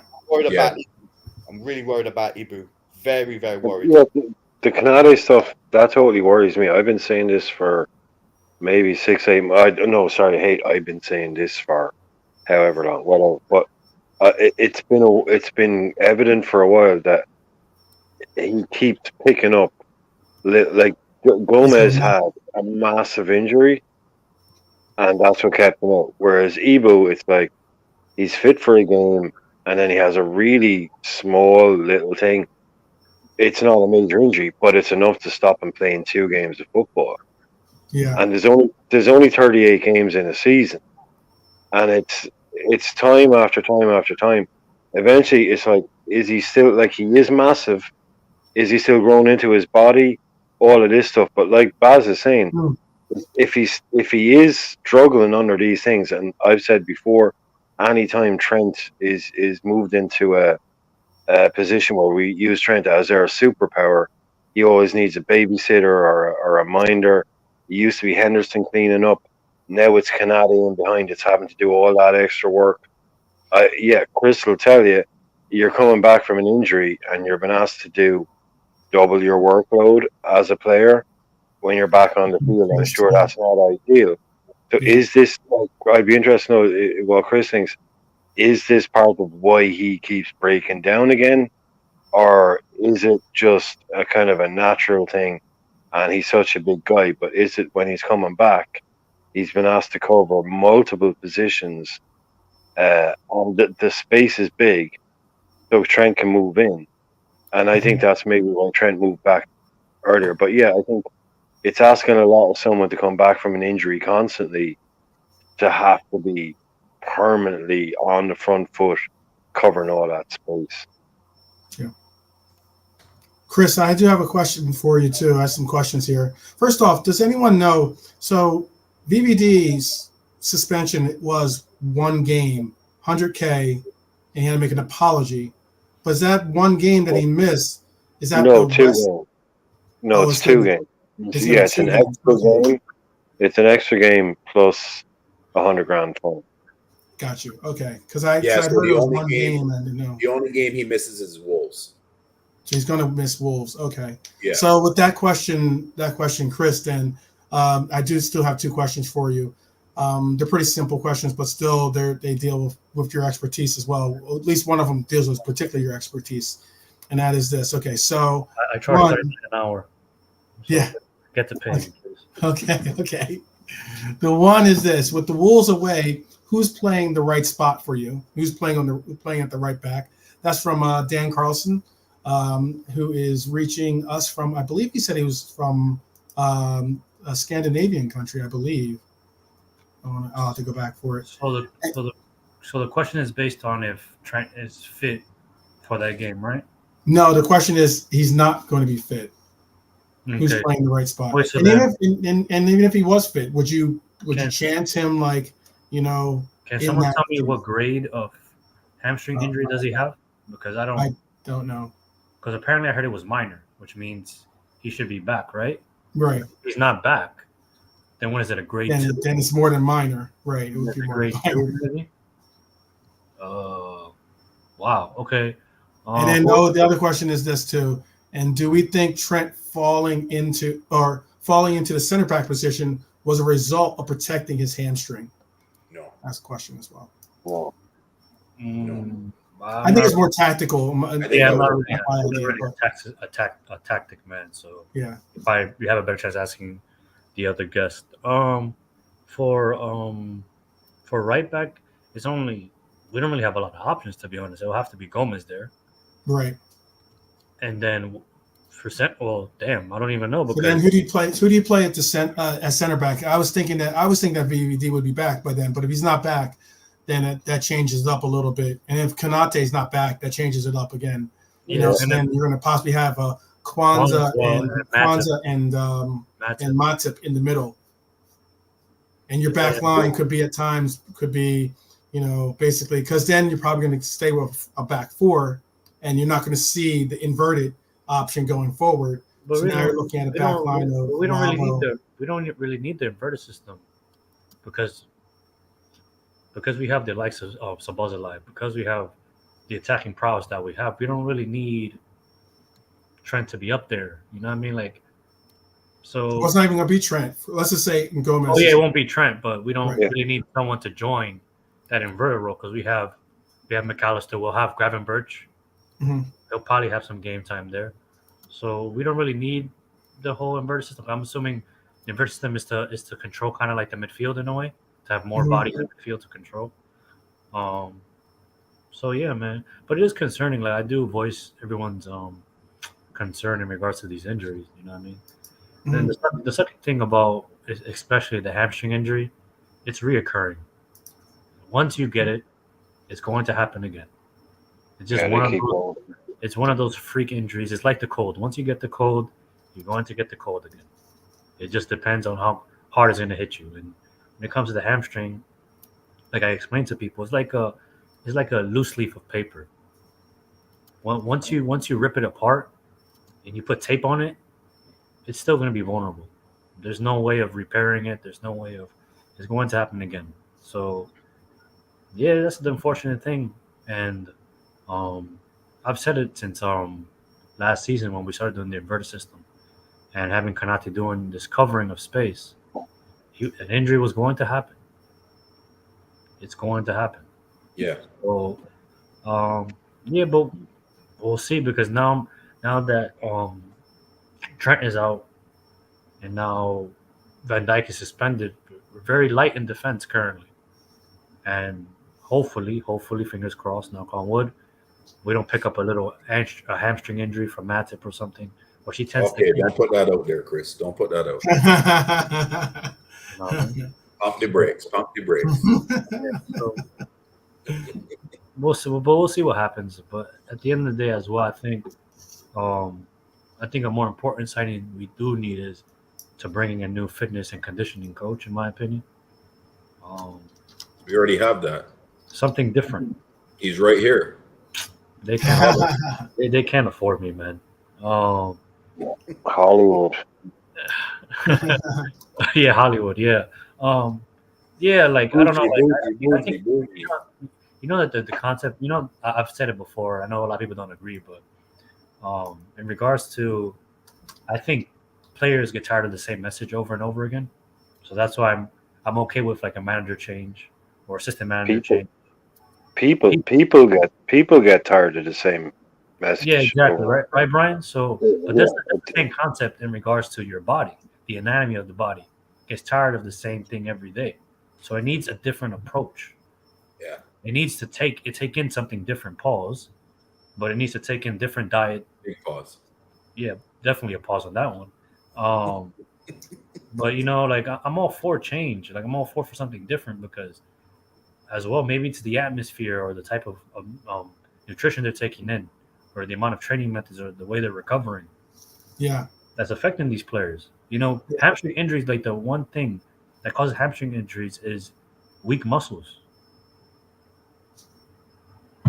I'm really worried about Ibu. Very, very worried. Yeah, the Konate stuff, that totally worries me. I've been saying this for maybe 6-8 months. I've been saying this for however long. Well, but it's been evident for a while that he keeps picking up. Like Gomez had a massive injury, and that's what kept him out. Whereas Ibu, it's like he's fit for a game, and then he has a really small little thing, it's not a major injury, but it's enough to stop him playing 2 games of football. Yeah. And there's only 38 games in a season, and it's time after time after time. Eventually, it's like, is he still, like, he is massive? Is he still growing into his body? All of this stuff, but like Baz is saying, if he is struggling under these things, and I've said before, anytime Trent is moved into a position where we use Trent as our superpower, he always needs a babysitter or a minder. It used to be Henderson cleaning up. Now it's Canadian behind. It's having to do all that extra work. Yeah, Chris will tell you, you're coming back from an injury and you're been asked to do double your workload as a player when you're back on the field. I'm sure that's not ideal. So is this, I'd be interested to know what Chris thinks. Is this part of why he keeps breaking down again? Or is it just a kind of a natural thing and he's such a big guy? But is it when he's coming back, he's been asked to cover multiple positions and the space is big, so Trent can move in. And I think that's maybe why Trent moved back earlier. But yeah, I think it's asking a lot of someone to come back from an injury constantly to have to be permanently on the front foot, covering all that space. Yeah. Chris, I do have a question for you too. I have some questions here. First off, does anyone know? So VVD's suspension was 1 game, 100K, and he had to make an apology. But is that 1 game that he missed? Is that no 2 games? No, it's 2 games. Yeah, it's an extra game. It's an extra game plus $100,000 fine. Got you. Okay, because I so heard the it was only 1 game, game. I didn't know. The only game he misses is Wolves. So he's going to miss Wolves. Okay. Yeah. So with that question, Chris, then I do still have 2 questions for you. They're pretty simple questions, but still they deal with your expertise as well. At least one of them deals with particularly your expertise, and that is this. Okay, so I charge an hour. So yeah. Get the pay. Okay. The one is this: with the Wolves away, who's playing the right spot for you? Who's playing at the right back? That's from Dan Carlson, who is reaching us from, I believe he said he was from a Scandinavian country, I believe. I'll have to go back for it. So the question is based on if Trent is fit for that game, right? No, the question is he's not going to be fit. Okay. Who's playing the right spot? And even if he was fit, would you chance him like, you know? Can someone tell me what grade of hamstring injury does he have? Because I don't know. Because apparently I heard it was minor, which means he should be back, right? Right. If he's not back, then when is it a grade 2? Then it's more than minor, right? It would be more grade 2, maybe. Wow. Okay. And then the other question is this too. And do we think Trent falling into the center back position was a result of protecting his hamstring? No. That's a question as well. No. No. I think it's more tactical. I'm not really a tactic man. So yeah, we have a better chance asking the other guest. For right back, we don't really have a lot of options, to be honest. It'll have to be Gomez there, right? And then for I don't even know. So then who do you play at the as center back? I was thinking that VVD would be back by then, but if he's not back, then that changes it up a little bit. And if Konate's not back, that changes it up again. So then you're going to possibly have Kwanzaa and Matip in the middle, and your back line could be basically, because then you're probably going to stay with a back 4, and you're not going to see the inverted option going forward. But so now you're looking at a back line of we don't really need the inverted system because we have the likes of Szoboszlai, because we have the attacking prowess that we have. We don't really need Trent to be up there. You know what I mean? Like, so it's not even going to be Trent. Let's just say Gomez. Oh yeah, it won't be Trent, but we don't really need someone to join that inverted role because we have McAllister. We'll have Gravenberch. Mm-hmm. He'll probably have some game time there. So we don't really need the whole inverted system. I'm assuming the inverted system is to control kind of like the midfield in a way, to have more bodies in the field to control. So yeah, man. But it is concerning. Like, I do voice everyone's concern in regards to these injuries. You know what I mean? Then the second thing about, especially the hamstring injury, it's reoccurring. Once you get it, it's going to happen again. It's just it's one of those freak injuries. It's like the cold. Once you get the cold, you're going to get the cold again. It just depends on how hard it's going to hit you. And when it comes to the hamstring, like I explained to people, it's like a loose leaf of paper. Once you rip it apart and you put tape on it, it's still going to be vulnerable. There's no way of repairing it. There's no way of. It's going to happen again. So, yeah, that's the unfortunate thing. And I've said it since last season when we started doing the inverted system and having Konate doing this covering of space. An injury was going to happen. It's going to happen. Yeah. So, yeah, but we'll see, because now that Trent is out and now Van Dijk is suspended, we're very light in defense currently. And hopefully, fingers crossed, knock on wood, we don't pick up a hamstring injury from Matip or something. Or she tends to. Don't put that out there, Chris. Don't put that out there. Pump the brakes. So, we'll see what happens. But at the end of the day, as well, I think a more important signing we do need is to bringing a new fitness and conditioning coach, in my opinion. We already have that. Something different. He's right here. They can't afford me, man. Hollywood. Yeah, Hollywood. Yeah. Yeah, like I don't know. Like I think, you know that the concept. You know, I've said it before. I know a lot of people don't agree, but in regards to, I think players get tired of the same message over and over again. So that's why I'm okay with like a manager change or assistant manager change. People get tired of the same message. Yeah, exactly. Right, Brian. So, but that's the same concept in regards to your body, the anatomy of the body. Gets tired of the same thing every day, so it needs a different approach. Yeah, it needs to take in something different. Pause, but it needs to take in different diet. Big pause. Yeah, definitely a pause on that one. But you know, like I'm all for change. Like I'm all for something different, because as well, maybe it's the atmosphere or the type of nutrition they're taking in, or the amount of training methods, or the way they're recovering. Yeah, that's affecting these players. You know, hamstring injuries, like the one thing that causes hamstring injuries is weak muscles.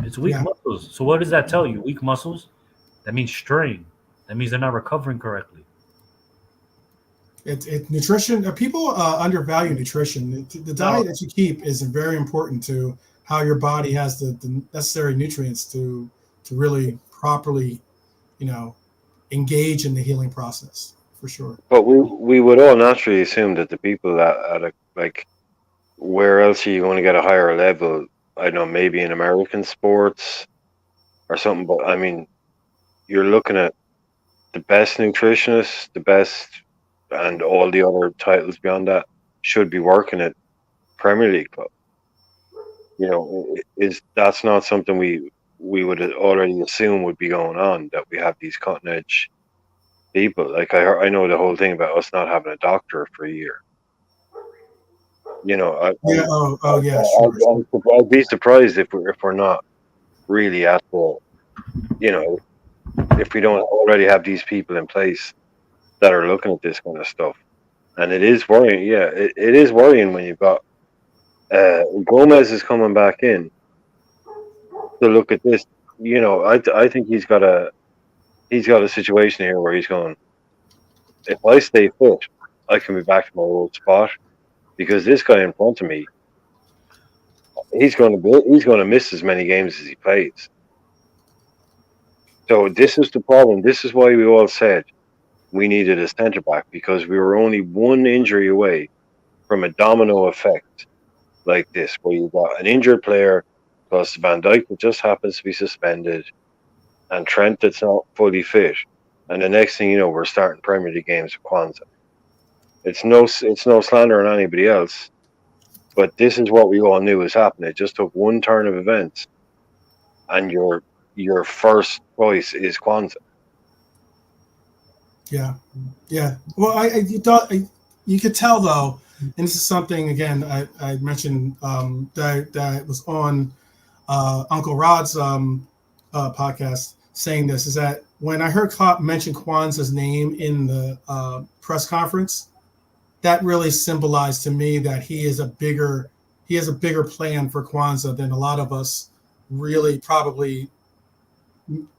It's weak muscles. So what does that tell you? Weak muscles? That means strain. That means they're not recovering correctly. It's nutrition. People undervalue nutrition. The diet that you keep is very important to how your body has the necessary nutrients to really properly, engage in the healing process, for sure. But we would all naturally assume that the people that where else are you going to get a higher level? I don't know, maybe in American sports or something. But I mean, you're looking at the best nutritionists, the best, and all the other titles beyond that should be working at Premier League club. That's not something we would already assume would be going on, that we have these cutting edge people. Like I know the whole thing about us not having a doctor for a year. I'd be surprised if we're not really at the, if we don't already have these people in place that are looking at this kind of stuff. And it is worrying. Yeah, it is worrying when you've got Gomez is coming back in to look at this. I think he's got a situation here where he's going, if I stay fit, I can be back to my old spot, because this guy in front of me, he's going to miss as many games as he plays. So this is the problem. This is why we all said we needed a centre back, because we were only one injury away from a domino effect like this, where you got an injured player plus Van Dijk that just happens to be suspended, and Trent that's not fully fit, and the next thing you know, we're starting Premier League games with Kwanzaa. It's no slander on anybody else, but this is what we all knew was happening. It just took one turn of events, and your first choice is Kwanzaa. Yeah. Well, you thought you could tell though, and this is something again I mentioned that was on Uncle Rod's podcast saying this is that when I heard Klopp mention Kwanzaa's name in the press conference, that really symbolized to me that he has a bigger plan for Kwanzaa than a lot of us really probably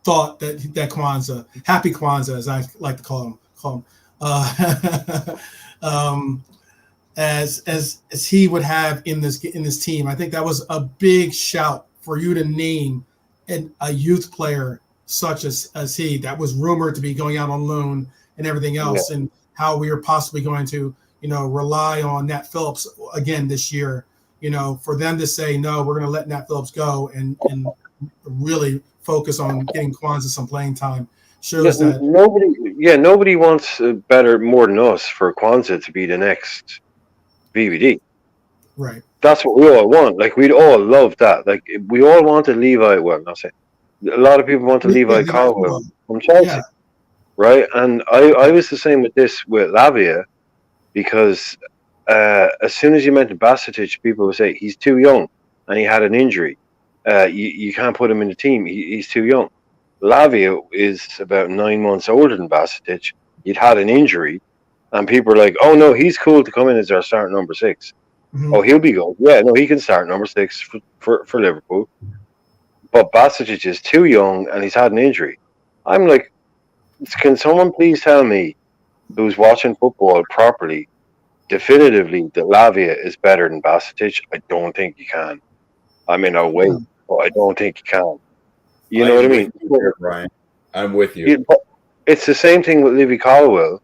thought that Kwanzaa, Happy Kwanzaa, as I like to call him, as he would have in this team. I think that was a big shout for you to name a youth player such as he that was rumored to be going out on loan and everything else, and how we are possibly going to rely on Nat Phillips again this year. For them to say no, we're going to let Nat Phillips go and really focus on getting Kwanzaa some playing time shows that nobody wants more than us for Kwanzaa to be the next VVD. Right. That's what we all want. Like, we'd all love that. Like, we all wanted Levi. Well, not saying a lot of people wanted Levi Colwell from Chelsea, right? And I was the same with Lavia, because as soon as you mentioned Bacetic, people would say he's too young and he had an injury. You can't put him in the team. He's too young. Lavia is about 9 months older than Bacetic. He'd had an injury, and people are like, "Oh no, he's cool to come in as our starting number 6." Mm-hmm. Oh, he'll be good. Yeah, no, he can start number 6 for Liverpool. But Bacetic is too young and he's had an injury. I'm like, can someone please tell me, who's watching football properly, definitively that Lavia is better than Bacetic? I don't think you can. I mean, I'll wait, but I don't think you can. You know what I mean? There, Brian. I'm with you. It's the same thing with Levi Colwell.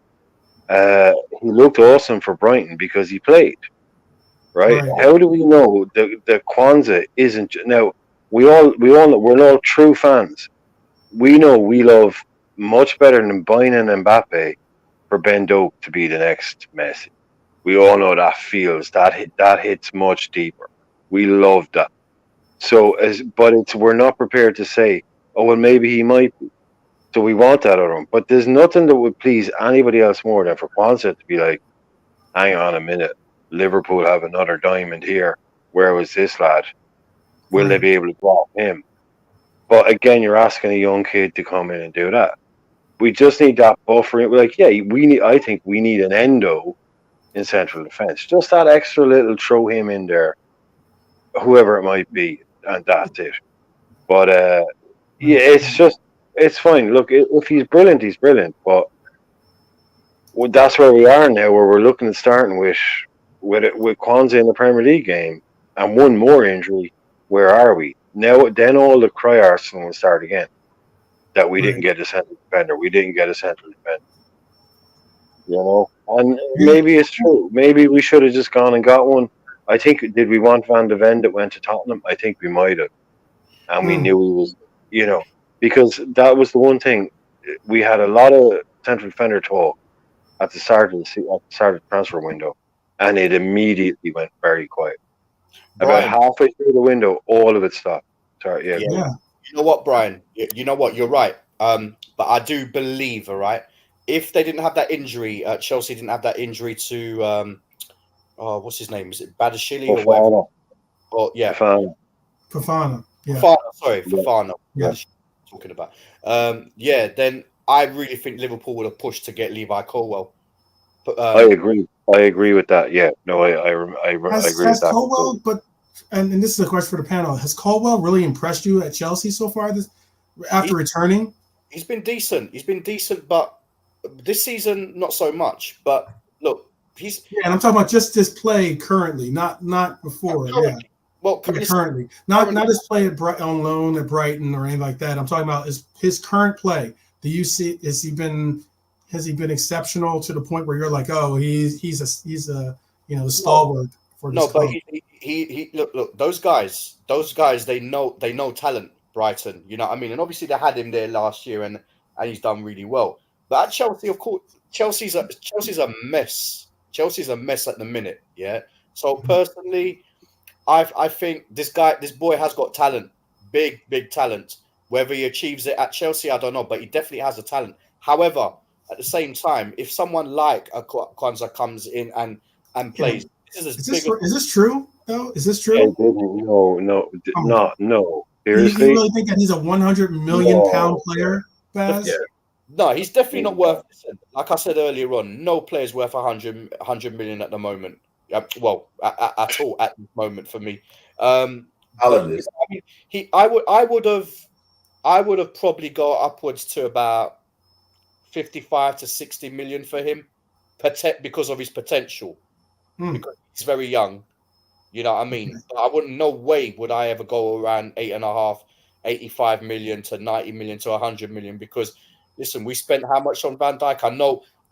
He looked awesome for Brighton because he played. Right? How do we know that Kwanzaa isn't now? We're all true fans. We know we love much better than buying an Mbappe for Ben Doak to be the next Messi. We all know that feels that hits much deeper. We love that. So we're not prepared to say, oh well, maybe he might be. So we want that out of him. But there's nothing that would please anybody else more than for Kwanzaa to be like, hang on a minute. Liverpool have another diamond here. Where was this lad? Will they be able to drop him? But again, you're asking a young kid to come in and do that. We just need that buffer. Like, I think we need an Endo in central defence. Just that extra little, throw him in there, whoever it might be, and that's it. But it's fine. Look, if he's brilliant, he's brilliant. But that's where we are now, where we're looking at starting with Kwanzaa in the Premier League game and one more injury. Where are we now? Then all the cry arsenal will start again. That we didn't get a central defender. We didn't get a central defender. And maybe it's true. Maybe we should have just gone and got one. I think, did we want Van de Ven that went to Tottenham? I think we might have. And we knew he was, because that was the one thing. We had a lot of central defender talk at the start of the transfer window, and it immediately went very quiet. Brian, about halfway through the window, all of it stopped. Sorry, yeah. You know what, Brian? You know what? You're right. But I do believe, all right, if they didn't have that injury, Chelsea didn't have that injury to, what's his name? Is it Badashili or whatever? Oh, yeah. Fofana. Yeah. Fofana. Yeah. Talking about. Then I really think Liverpool would have pushed to get Levi Colwell. But, I agree. I agree with that. Yeah. No, I agree with that. Colwell, and this is a question for the panel. Has Colwell really impressed you at Chelsea so far after returning? He's been decent. But this season, not so much. But look, he's... Yeah, and I'm talking about just his play currently, not before. Currently. Well, currently. Not his play on loan at Brighton or anything like that. I'm talking about his current play. Do you see, has he been exceptional to the point where you're like, oh, he's a stalwart for this club? But he look those guys they know talent, Brighton, you know what I mean? And obviously they had him there last year and he's done really well. But at Chelsea, of course, Chelsea's a mess. Chelsea's a mess at the minute, yeah. So personally, I think this boy has got talent, big talent. Whether he achieves it at Chelsea, I don't know, but he definitely has a talent. However, at the same time, if someone like a Kwanzaa comes in and plays, is this true though? Is this true? Yeah, no. Seriously, you really think that he's a 100 million pound player, Baz? Yeah. No, he's definitely not worth. Like I said earlier on, no player's worth 100 million at the moment. Well, at all at the moment for me. Alan is. I mean, I would have probably got upwards to about 55 to 60 million for him, because of his potential. Because he's very young. You know what I mean? Okay. I wouldn't. No way would I ever go around 85 million to 90 million to 100 million, because listen, we spent how much on Van Dijk? I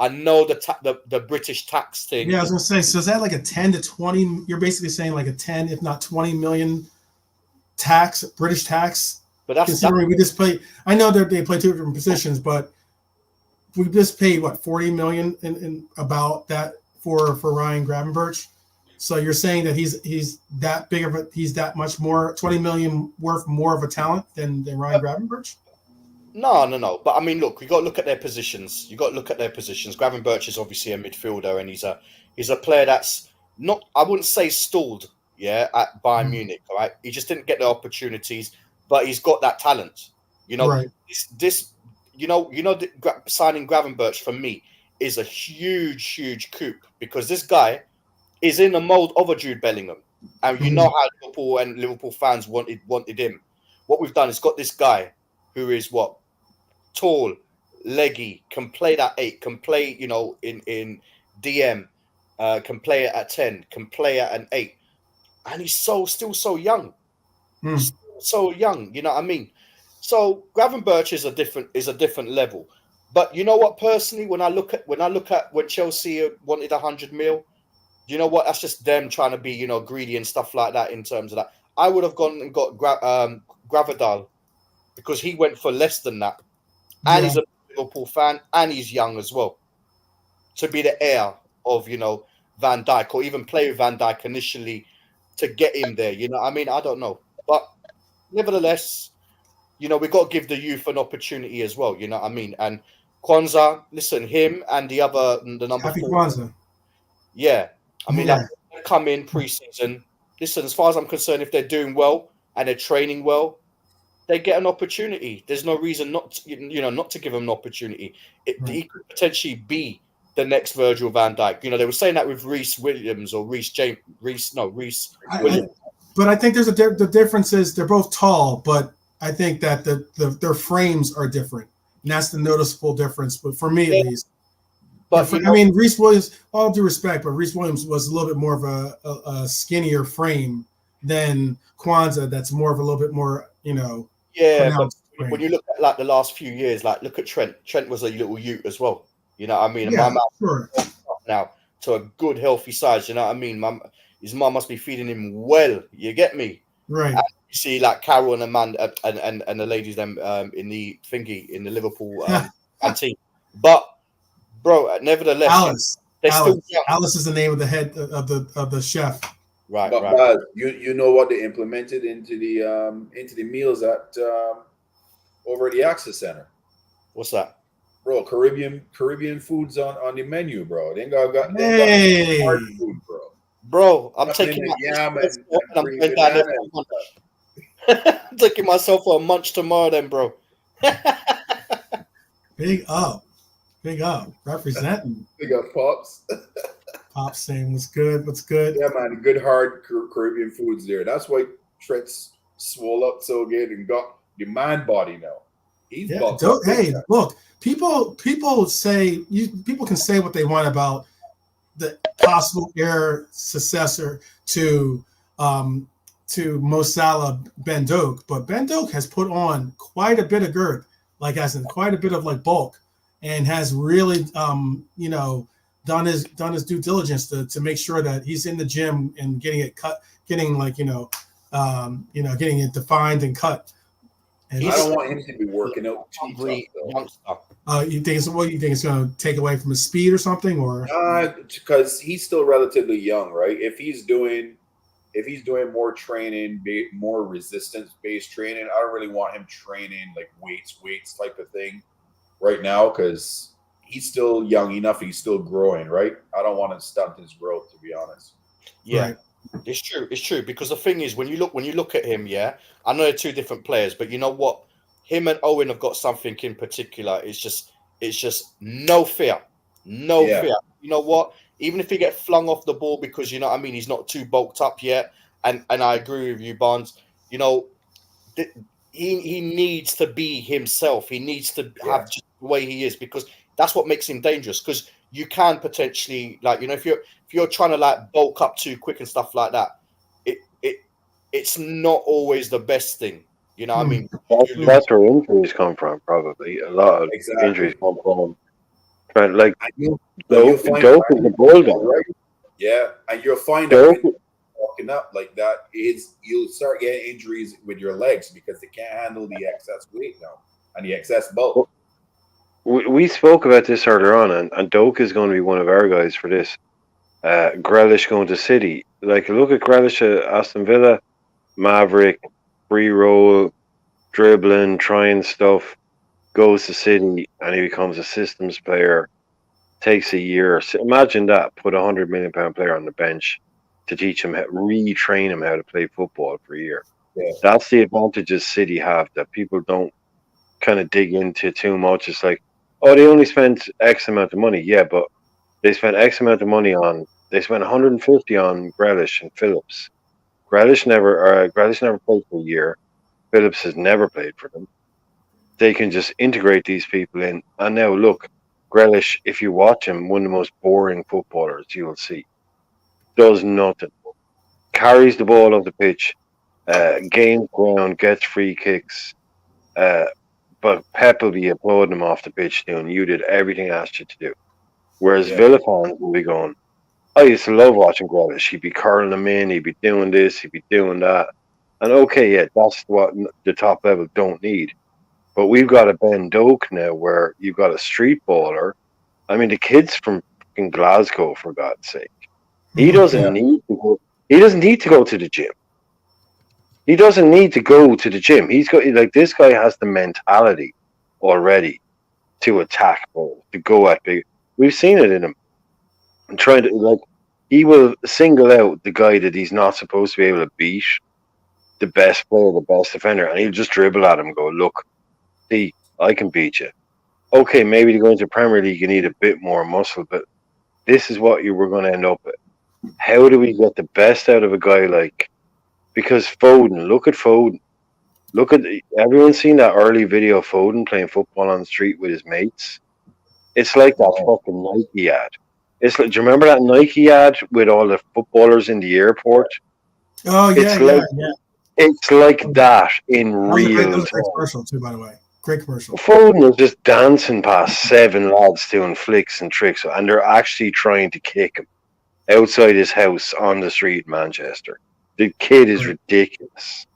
know the British tax thing. Yeah, I was gonna say. So is that like a 10 to 20? You're basically saying like a 10, if not 20 million British tax. But that's considering we just play. I know that they play two different positions, but we just paid what 40 million in about that for Ryan Gravenberch. So you're saying that he's that big of he's that much more 20 million worth more of a talent than Ryan Gravenberch? No. But I mean, look, you got to look at their positions. Gravenberch is obviously a midfielder, and he's a player that's not, I wouldn't say stalled, at Bayern Munich. All right, he just didn't get the opportunities, but he's got that talent. You know, right. Signing Gravenberch for me is a huge coup, because this guy is in the mold of a Jude Bellingham, and you know how Liverpool fans wanted him. What we've done is got this guy who is tall, leggy, can play that 8, can play in DM, can play it at 10, can play at an 8, and he's still so young, so young. You know what I mean? So Gravenberch is a different level. But you know what? Personally, when I look at when Chelsea wanted 100 mil. You know what? That's just them trying to be, greedy and stuff like that in terms of that. I would have gone and got Gravadal, because he went for less than that. And he's a Liverpool fan, and he's young as well. To be the heir of, Van Dijk, or even play with Van Dijk initially to get him there. You know what I mean? I don't know. But nevertheless, we got to give the youth an opportunity as well. You know what I mean? And Kwanzaa, listen, him and the number Happy 4. Kwanzaa. Yeah. I mean, they come in pre-season. Listen, as far as I'm concerned, if they're doing well and they're training well, they get an opportunity. There's no reason not to give them an opportunity. He could potentially be the next Virgil van Dijk. They were saying that with Reece Williams or Reece Williams. But I think the difference is they're both tall, but I think that their frames are different, and that's the noticeable difference. But for me, at least. But Reece Williams, all due respect, but Reece Williams was a little bit more of a skinnier frame than Kwanzaa. That's more of a little bit more, Yeah, but when you look at like the last few years, like look at Trent. Trent was a little ute as well. You know what I mean? And sure. Now to a good, healthy size. You know what I mean? His mum must be feeding him well. You get me? Right. And you see, like Carol and Amanda and the ladies them in the thingy in the Liverpool team, but. Bro, nevertheless, Alice is the name of the head of the chef. Right, but right. You know what they implemented into the meals at over at the Access Center? What's that, bro? Caribbean foods on the menu, bro. They got hard food, bro. Bro, I'm taking I'm taking myself for a munch tomorrow, then, bro. Big up. Representing. Big up, Pops. Pops saying what's good. Yeah, man, good hard Caribbean foods there. That's why Trent's swole up so good and got the man body now. He's look, people can say what they want about the possible heir successor to Mo Salah, Ben Doak, but Ben Doak has put on quite a bit of girth, like as in quite a bit of like bulk. And has really, done his due diligence to make sure that he's in the gym and getting it cut, getting it defined and cut. And I don't want him to be working out. You think it's going to take away from his speed or something, or? Because he's still relatively young, right? If he's doing more training, more resistance-based training, I don't really want him training like weights type of thing right now, because he's still young enough. He's still growing, right? I don't want to stunt his growth, to be honest. Yeah. Right. It's true because the thing is when you look at him, yeah, I know they're two different players, but you know what? Him and Owen have got something in particular. It's just no fear. No fear. You know what? Even if he get flung off the ball because you know what I mean, he's not too bulked up yet. And I agree with you, Barnes. You know, he needs to be himself. He needs to have just the way he is because that's what makes him dangerous. Because you can potentially, like, you know, if you're trying to like bulk up too quick and stuff like that, it's not always the best thing. You know what I mean? That's where injuries come from, probably. A lot of injuries come from like Dope is the bulldog, right? Yeah, and you'll find that when walking up like that, you'll start getting injuries with your legs because they can't handle the excess weight now and the excess bulk. We spoke about this earlier on, and Doak is going to be one of our guys for this. Grealish going to City. Like, look at Grealish at Aston Villa, Maverick, free roll, dribbling, trying stuff, goes to City, and he becomes a systems player. Takes a year. So imagine that. Put £100 million player on the bench to teach him, retrain him how to play football for a year. Yeah. That's the advantages City have that people don't kind of dig into too much. It's like, oh, they only spent X amount of money. Yeah, but they spent X amount of money on. They spent 150 on Grealish and Phillips. Grealish never played for a year. Phillips has never played for them. They can just integrate these people in. And now look, Grealish, if you watch him, one of the most boring footballers you will see. Does nothing. Carries the ball off the pitch, gains ground, gets free kicks. But Pep will be applauding him off the pitch doing, you did everything I asked you to do. Whereas Villa fans will be going, I used to love watching Grealish. He'd be curling him in, he'd be doing this, he'd be doing that. And okay, yeah, that's what the top level don't need. But we've got a Ben Doak now where you've got a street baller. I mean, the kid's from Glasgow, for God's sake. He doesn't need to go. He doesn't need to go to the gym. He doesn't need to go to the gym. He's got this guy has the mentality already to attack ball, to go at big. We've seen it in him. I'm trying to he will single out the guy that he's not supposed to be able to beat, the best player, the best defender, and he'll just dribble at him and go, look, see, I can beat you. Okay, maybe to go into Premier League you need a bit more muscle, but this is what you were going to end up with. How do we get the best out of a guy because Foden, look at Foden. Everyone's seen that early video of Foden playing football on the street with his mates. It's like that fucking Nike ad. It's like, do you remember that Nike ad with all the footballers in the airport? Oh yeah, yeah. It's like that in real time. That was a great commercial too, by the way. Great commercial. Foden was just dancing past 7 lads doing flicks and tricks, and they're actually trying to kick him outside his house on the street in Manchester. The kid is ridiculous.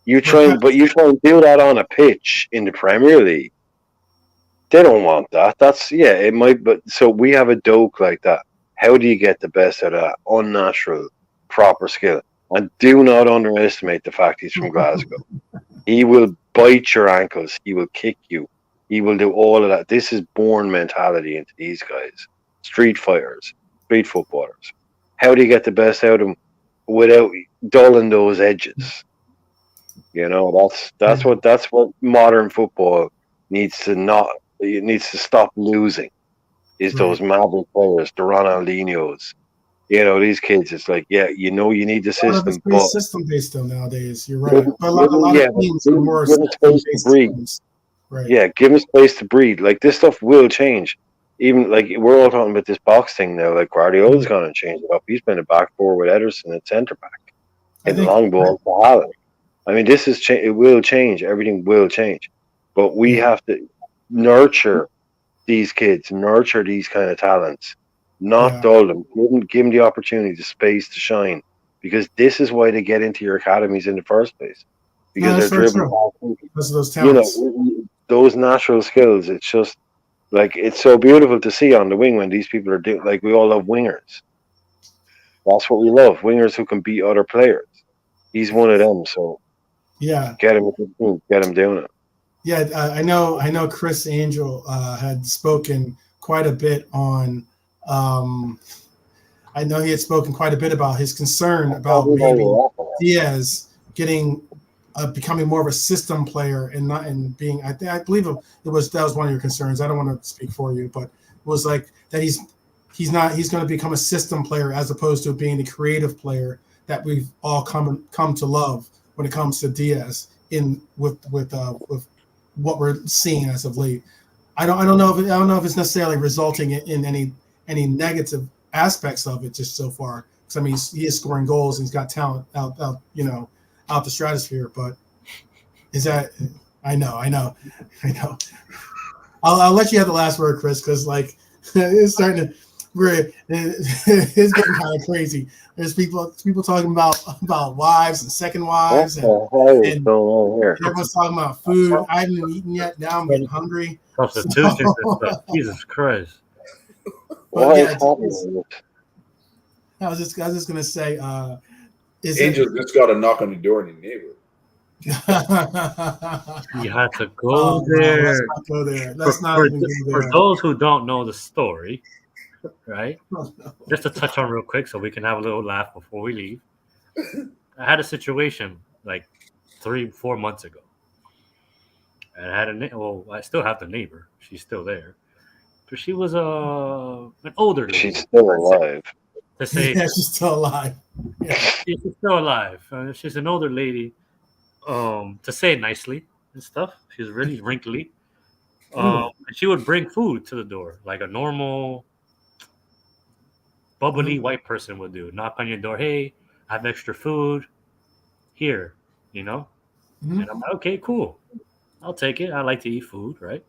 You try and do that on a pitch in the Premier League. They don't want that. It might, but so we have a Doak like that. How do you get the best out of that unnatural, proper skill? And do not underestimate the fact he's from Glasgow. He will bite your ankles. He will kick you. He will do all of that. This is born mentality into these guys. Street fighters, street footballers. How do you get the best out of them without dulling those edges? You know, that's what modern football needs to stop losing. Is those maverick players, the Ronaldinhos. You know, these kids, it's like, you need the system. But system-based though nowadays. You're right. But a lot of teams are more system-based teams. Right. Yeah, give them space to breathe. Like, this stuff will change. Even, like, we're all talking about this box thing now. Like, Guardiola's going to change it up. He's been a back four with Ederson at centre-back. And long ball to Haaland. I mean, it will change. Everything will change. But we have to nurture these kids, nurture these kind of talents. Not dull them. Give them the opportunity, the space to shine, because this is why they get into your academies in the first place. Because they're driven by those talents. Those natural skills. It's just like it's so beautiful to see on the wing when these people are doing. Like, we all love wingers. That's what we love. Wingers who can beat other players. He's one of them. So get him doing it. Yeah, I know. Chris Angel had spoken quite a bit on. I know he had spoken quite a bit about his concern about maybe Diaz becoming more of a system player and being. I believe that was one of your concerns. I don't want to speak for you, but it was like that he's going to become a system player as opposed to being the creative player that we've all come to love when it comes to Diaz with what we're seeing as of late. I don't know if it's necessarily resulting in any negative aspects of it just so far. Because I mean, he is scoring goals and he's got talent out the stratosphere. But is that? I know. I'll let you have the last word, Chris, because like it's starting to. It's getting kind of crazy. There's people talking about wives and second wives, and everyone's talking about food. I haven't eaten yet. Now I'm getting hungry. Substitutions and stuff. Jesus Christ! What is happening? I was just gonna say, Angel just got a knock on the door in the neighborhood. You had to go there. Let's not go there. Let's not even go there. For those who don't know the story, right? Just to touch on real quick so we can have a little laugh before we leave. I had a situation like 3-4 months ago. And I had I still have the neighbor. She's still there. But she was an older lady. She's still alive. Yeah, she's still alive. Yeah. She's still alive. She's an older lady. To say it nicely and stuff. She's really wrinkly. And she would bring food to the door like a normal bubbly white person would do. Knock on your door. Hey, I have extra food. Here, And I'm like, okay, cool. I'll take it. I like to eat food, right?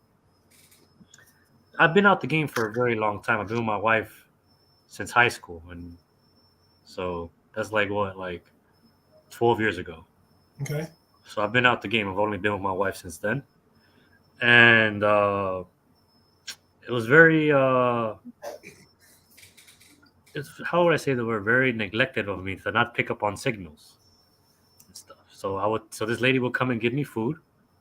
I've been out the game for a very long time. I've been with my wife since high school. And so that's like 12 years ago. Okay. So I've been out the game. I've only been with my wife since then. And it was very... how would I say the word? Very neglected of me to not pick up on signals and stuff. So this lady will come and give me food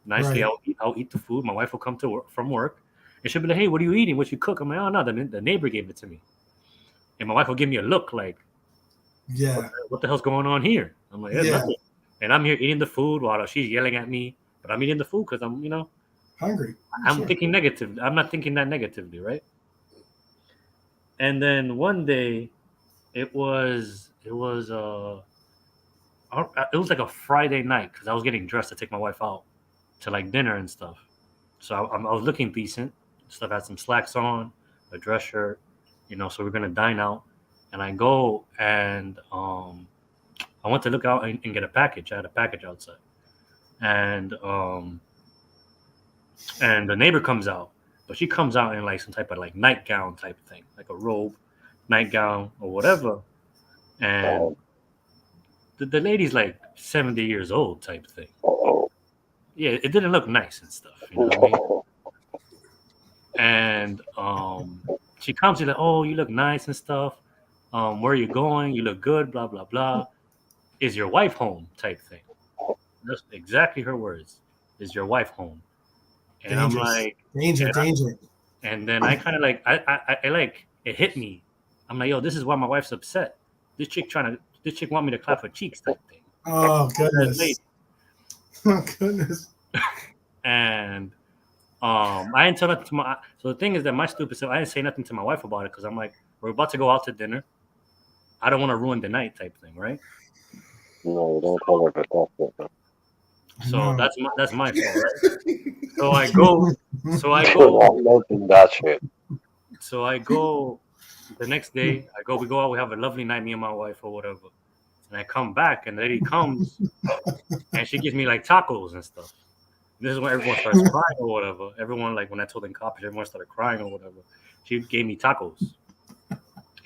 nicely. Right. I'll eat the food. My wife will come from work, and she'll be like, "Hey, what are you eating? What you cook?" I'm like, "Oh no, the neighbor gave it to me." And my wife will give me a look like, "Yeah, what the hell's going on here?" I'm like, "Yeah." Nothing. And I'm here eating the food while she's yelling at me, but I'm eating the food because I'm hungry. I'm thinking negative. I'm not thinking that negatively, right? And then one day, it was like a Friday night because I was getting dressed to take my wife out to like dinner and stuff. So I was looking decent. Stuff, had some slacks on, a dress shirt, So we're gonna dine out, and I go and I went to look out and get a package. I had a package outside, and the neighbor comes out. But she comes out in like some type of like nightgown type thing, like a robe, nightgown or whatever. And the lady's like 70 years old type thing. Yeah, it didn't look nice and stuff. You know what I mean? And she comes in like, "Oh, you look nice and stuff. Where are you going? You look good, blah, blah, blah. Is your wife home?" type thing. That's exactly her words. Is your wife home? And dangerous. I'm like, danger. And then I kind of like, I like, it hit me. I'm like, yo, this is why my wife's upset. This chick want me to clap her cheeks type thing. Oh, goodness. Oh, goodness. And I didn't tell nothing to so the thing is that my stupid self, I didn't say nothing to my wife about it because I'm like, we're about to go out to dinner. I don't want to ruin the night type thing, right? No, don't tell her about that. So that's my fault, right? So I go. That shit. So I go the next day. We go out. We have a lovely night, me and my wife or whatever. And I come back, and the lady comes, and she gives me like tacos and stuff. This is when everyone starts crying or whatever. Everyone, like when I told them copies, everyone started crying or whatever. She gave me tacos,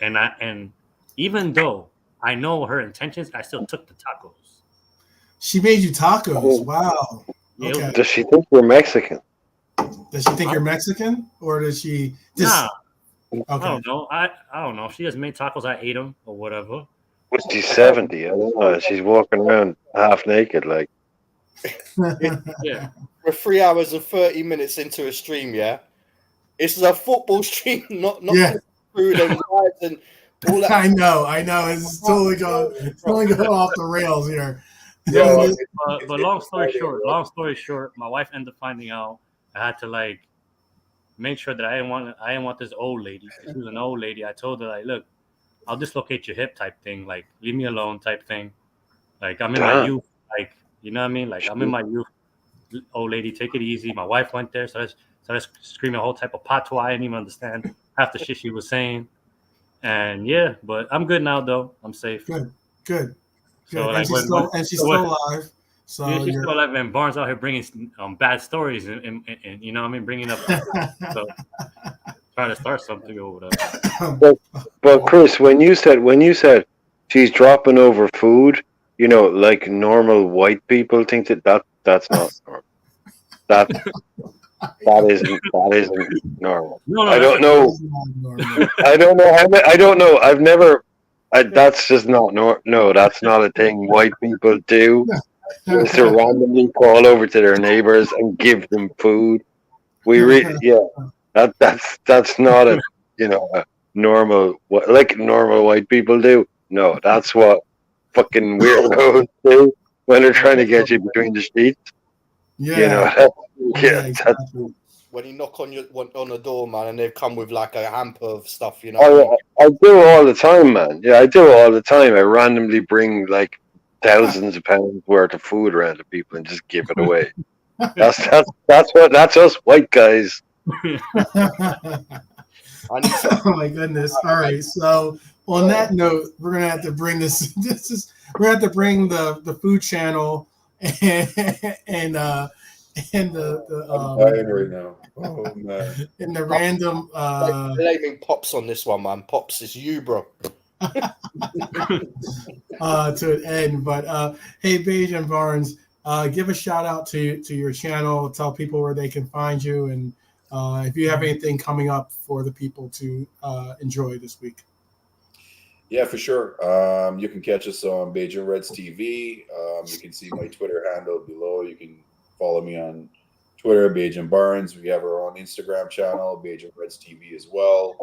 and even though I know her intentions, I still took the tacos. She made you tacos. Wow. Yeah, okay. Does she think you're Mexican? Does she think you're Mexican, or does she? Nah. Okay. I don't know. I don't know. If she just made tacos, I ate them or whatever. She's 70. I don't know. She's walking around half naked, like. Yeah. We're 3 hours and 30 minutes into a stream, yeah. This is a football stream, not food and vibes and all that. I know. It's totally going off the rails here. Yo, but long story short, my wife ended up finding out I had to like make sure that I didn't want this old lady. She was an old lady. I told her like, look, I'll dislocate your hip type thing. Like, leave me alone type thing. Like, I'm in my youth. Like, you know what I mean? Like, I'm in my youth. Old lady, take it easy. My wife went there, so I was screaming a whole type of patois. I didn't even understand half the shit she was saying. And yeah, but I'm good now though. I'm safe. Good. So and like, she's still alive. So yeah, she's still alive. And Barnes out here bringing bad stories and you know what I mean, bringing up so trying to start something over there. But Chris, when you said she's dropping over food, you know, like normal white people think that's not normal. That isn't normal. No, I don't know. I don't know. I've never. That's just not no. That's not a thing white people do. Is to randomly call over to their neighbors and give them food. That's not a a normal like normal white people do. No, that's what fucking weirdos do when they're trying to get you between the sheets. Exactly. When you knock on the door, man, and they've come with like a hamper of stuff, you know. I do all the time, man. Yeah, I do all the time. I randomly bring like thousands of pounds worth of food around to people and just give it away. That's us white guys. Oh my goodness! All right, so on that note, we're gonna have to bring this. We're gonna have to bring the food channel and the I'm dying right now. Oh man! And the random blaming Pops on this one, man. Pops is you, bro. To an end, but hey, Beige and Barnes, give a shout out to your channel. Tell people where they can find you, and if you have anything coming up for the people to enjoy this week. Yeah, for sure. You can catch us on Beige and Reds TV. You can see my Twitter handle below. You can follow me on Twitter, Beige and Barnes. We have our own Instagram channel, Beige and Reds TV as well.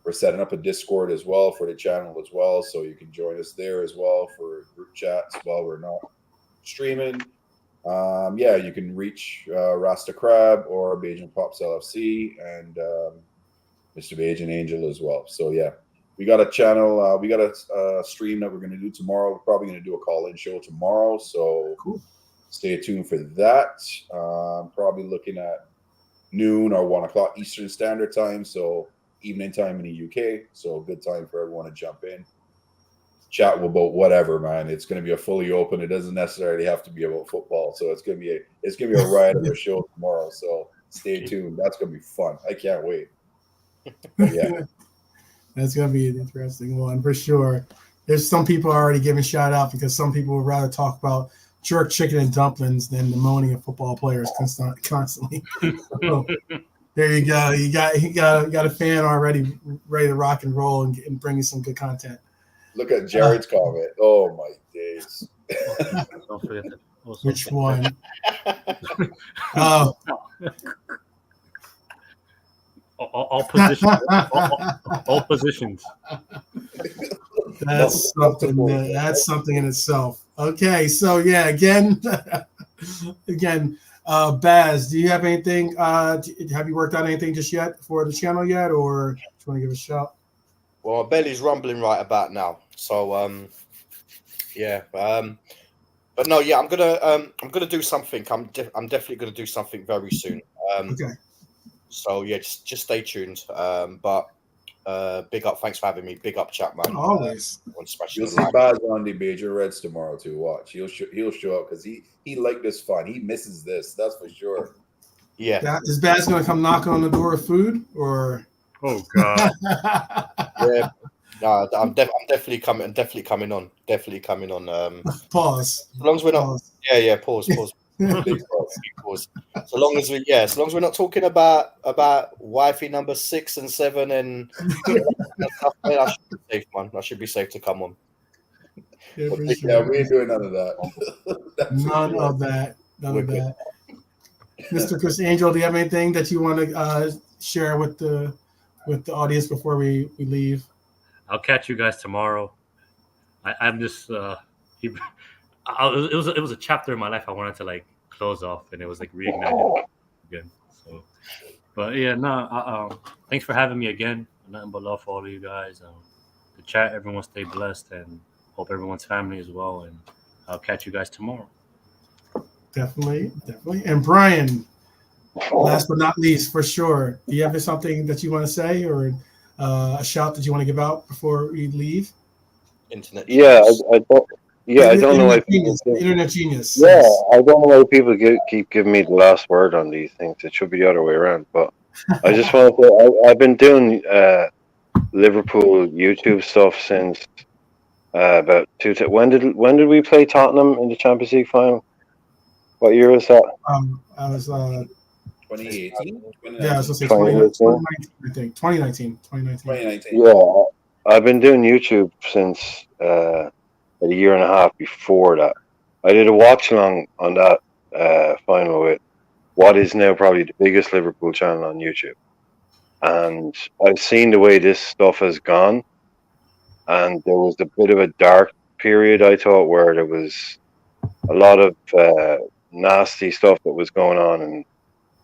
We're setting up a Discord as well for the channel as well, so you can join us there as well for group chats while we're not streaming. You can reach Rasta Crab or Beige and Pops LFC and Mr. Beige and Angel as well. So yeah, we got a channel. We got a stream that we're going to do tomorrow. We're probably going to do a call-in show tomorrow. So cool. Stay tuned for that. Probably looking at noon or 1 o'clock Eastern Standard Time. So evening time in the UK. So good time for everyone to jump in. Chat about whatever, man. It's going to be a fully open. It doesn't necessarily have to be about football. So it's going to be a riot of a show tomorrow. So stay tuned. That's going to be fun. I can't wait. Yeah. That's going to be an interesting one for sure. There's some people already giving shout out because some people would rather talk about jerk chicken and dumplings than pneumonia football players constantly. So, there you go. You got a fan already ready to rock and roll and bring you some good content. Look at Jared's comment. Oh my days. Don't forget that. Which one? All positions. all positions. That's something. That's something in itself. Okay, so yeah, again, Baz, do you have anything? Have you worked out anything just yet for the channel yet, or do you want to give a shout? Well, my belly's rumbling right about now, so yeah. But no, yeah, I'm gonna do something. I'm definitely gonna do something very soon. Okay. So yeah, just stay tuned. But big up, thanks for having me. Big up, chat, man. Always. You'll see Baz on the Beige and Reds tomorrow too. Watch, he'll show up because he liked this fun. He misses this, that's for sure. Yeah. Is Baz gonna come knocking on the door of food or? Oh God. Yeah. No, I'm definitely coming. I'm definitely coming on. Definitely coming on. Pause. As long as we're not. Pause. Yeah. Pause. Big pause. So long as we're not talking about wifey number 6 and 7 and stuff, I should be safe, man. I should be safe to come on. Yeah, we ain't doing none of that. None of that. Mr. Chris Angel, do you have anything that you want to share with the audience before we leave? I'll catch you guys tomorrow. I'm just it was a chapter in my life I wanted to like close off, and it was like reignited again. So, but yeah, no. Thanks for having me again. Nothing but love for all of you guys. The chat, everyone stay blessed, and hope everyone's family as well. And I'll catch you guys tomorrow. Definitely. And Brian, last but not least, for sure, do you have something that you want to say, or a shout that you want to give out before we leave? Internet. Yeah, I don't know why Internet genius. Yeah, yes. I don't know why people keep giving me the last word on these things. It should be the other way around. But I just want to say I've been doing Liverpool YouTube stuff since about when did we play Tottenham in the Champions League final? What year was that? I was 2018. Yeah, I was gonna say 2019. I think 2019. Yeah, I've been doing YouTube since a year and a half before that. I did a watch along on that final with what is now probably the biggest Liverpool channel on YouTube, and I've seen the way this stuff has gone, and there was a bit of a dark period, I thought, where there was a lot of nasty stuff that was going on, and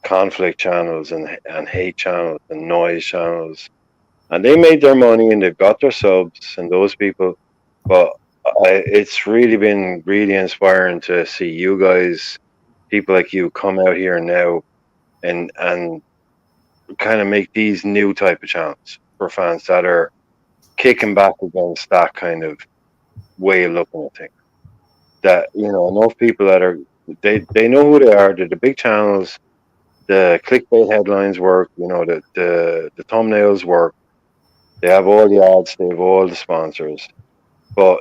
conflict channels and hate channels and noise channels, and they made their money and they've got their subs and those people, but it's really been really inspiring to see you guys, people like you, come out here now and kind of make these new type of channels for fans that are kicking back against that kind of way of looking at things. That, you know, enough people that are they know who they are. They're the big channels. The clickbait headlines work. You know, the thumbnails work. They have all the ads. They have all the sponsors. But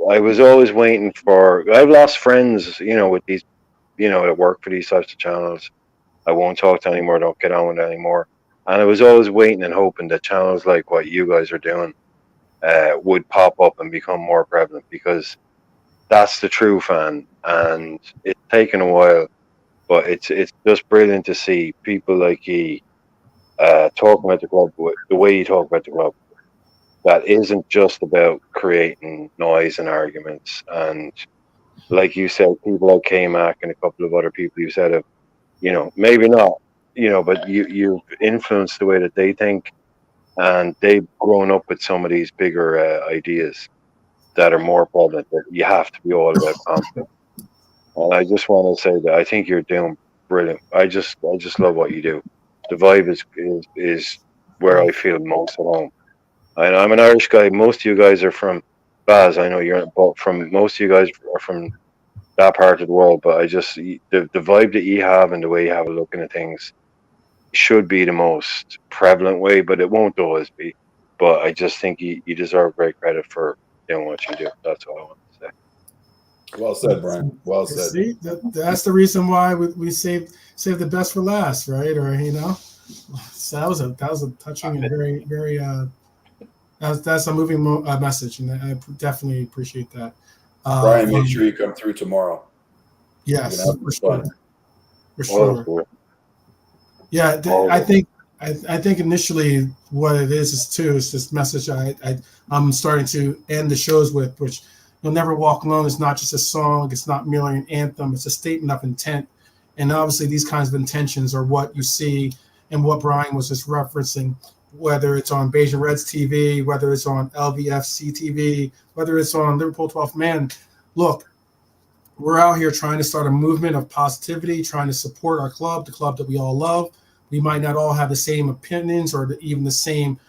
I was always waiting for. I've lost friends, you know, with these, you know, that work for these types of channels. I won't talk to anymore. Don't get on with it anymore. And I was always waiting and hoping that channels like what you guys are doing would pop up and become more prevalent, because that's the true fan. And it's taken a while, but it's just brilliant to see people like you talking about the club the way you talk about the club. That isn't just about creating noise and arguments. And like you said, people like K-Mac and a couple of other people you said, you know, maybe not, you know, but you've influenced the way that they think, and they've grown up with some of these bigger ideas that are more prevalent, that you have to be all about conflict. And I just want to say that I think you're doing brilliant. I just love what you do. The vibe is where I feel most at home. And I'm an Irish guy. Most of you guys are from Baz. I know you're, but from most of you guys are from that part of the world. But I just the vibe that you have and the way you have a looking at things should be the most prevalent way, but it won't always be. But I just think you deserve great credit for doing what you do. That's all I want to say. Well said, Brian. Well said. See, that's the reason why we save the best for last, right? Or, you know, so that was a touching and very, very that's a moving message, and I definitely appreciate that. Brian, make sure you come through tomorrow. Yes, for sure. For sure. Yeah, I think initially what it is this message I'm starting to end the shows with, which You'll Never Walk Alone is not just a song, it's not merely an anthem, it's a statement of intent. And obviously these kinds of intentions are what you see and what Brian was just referencing, whether it's on Beijing Reds TV, whether it's on LVFC TV, whether it's on Liverpool 12th Man. Look, we're out here trying to start a movement of positivity, trying to support our club, the club that we all love. We might not all have the same opinions or even the same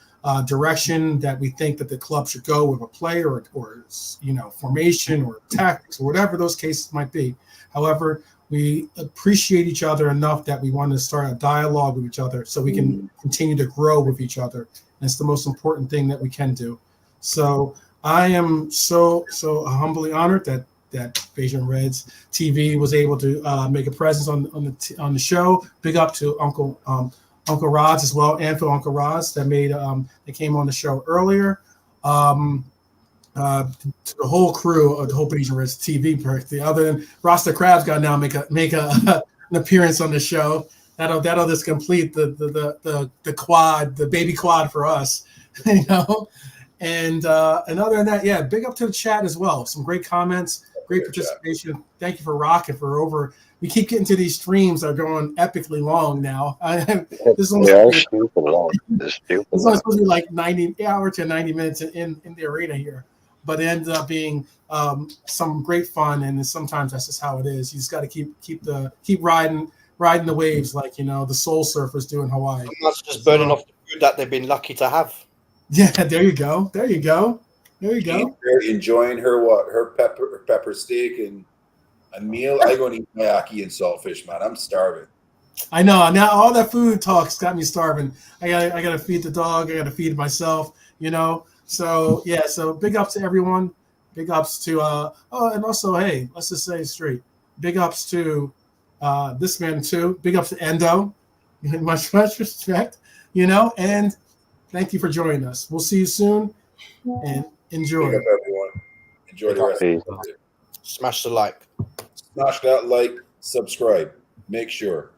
direction that we think that the club should go with a player or you know, formation or tactics or whatever those cases might be. However, we appreciate each other enough that we want to start a dialogue with each other so we can continue to grow with each other. And it's the most important thing that we can do. So I am so humbly honored that Beijing Reds TV was able to make a presence on the show. Big up to Uncle Rods as well, and for Uncle Rods that came on the show earlier. To the whole crew of the whole Beijing Reds TV, practically, other than Rasta Crabs got to now make a appearance on the show. That'll just complete the quad, the baby quad for us, you know. And other than that, yeah, big up to the chat as well. Some great comments, great participation. Thank you for rocking for over. We keep getting to these streams that are going epically long now. This one's stupid long. It's only supposed to be like 90 hours to 90 minutes in the arena here, but it ended up being some great fun. And sometimes that's just how it is. You just got to keep riding the waves, like, you know, the soul surfers do in Hawaii. And that's just burning off the food that they've been lucky to have. Yeah, there you go. Enjoying her pepper steak and a meal. I go and eat maki and saltfish, man. I'm starving. I know. Now all that food talk's got me starving. I gotta feed the dog. I gotta feed myself. You know. So yeah. So big ups to everyone. Big ups to and also, hey, let's just say it straight. Big ups to this man too. Big ups to Endo. Much respect. You know, and thank you for joining us. We'll see you soon, and enjoy. Big up, everyone. Enjoy the rest of the day. Smash the like. Smash that like. Subscribe. Make sure.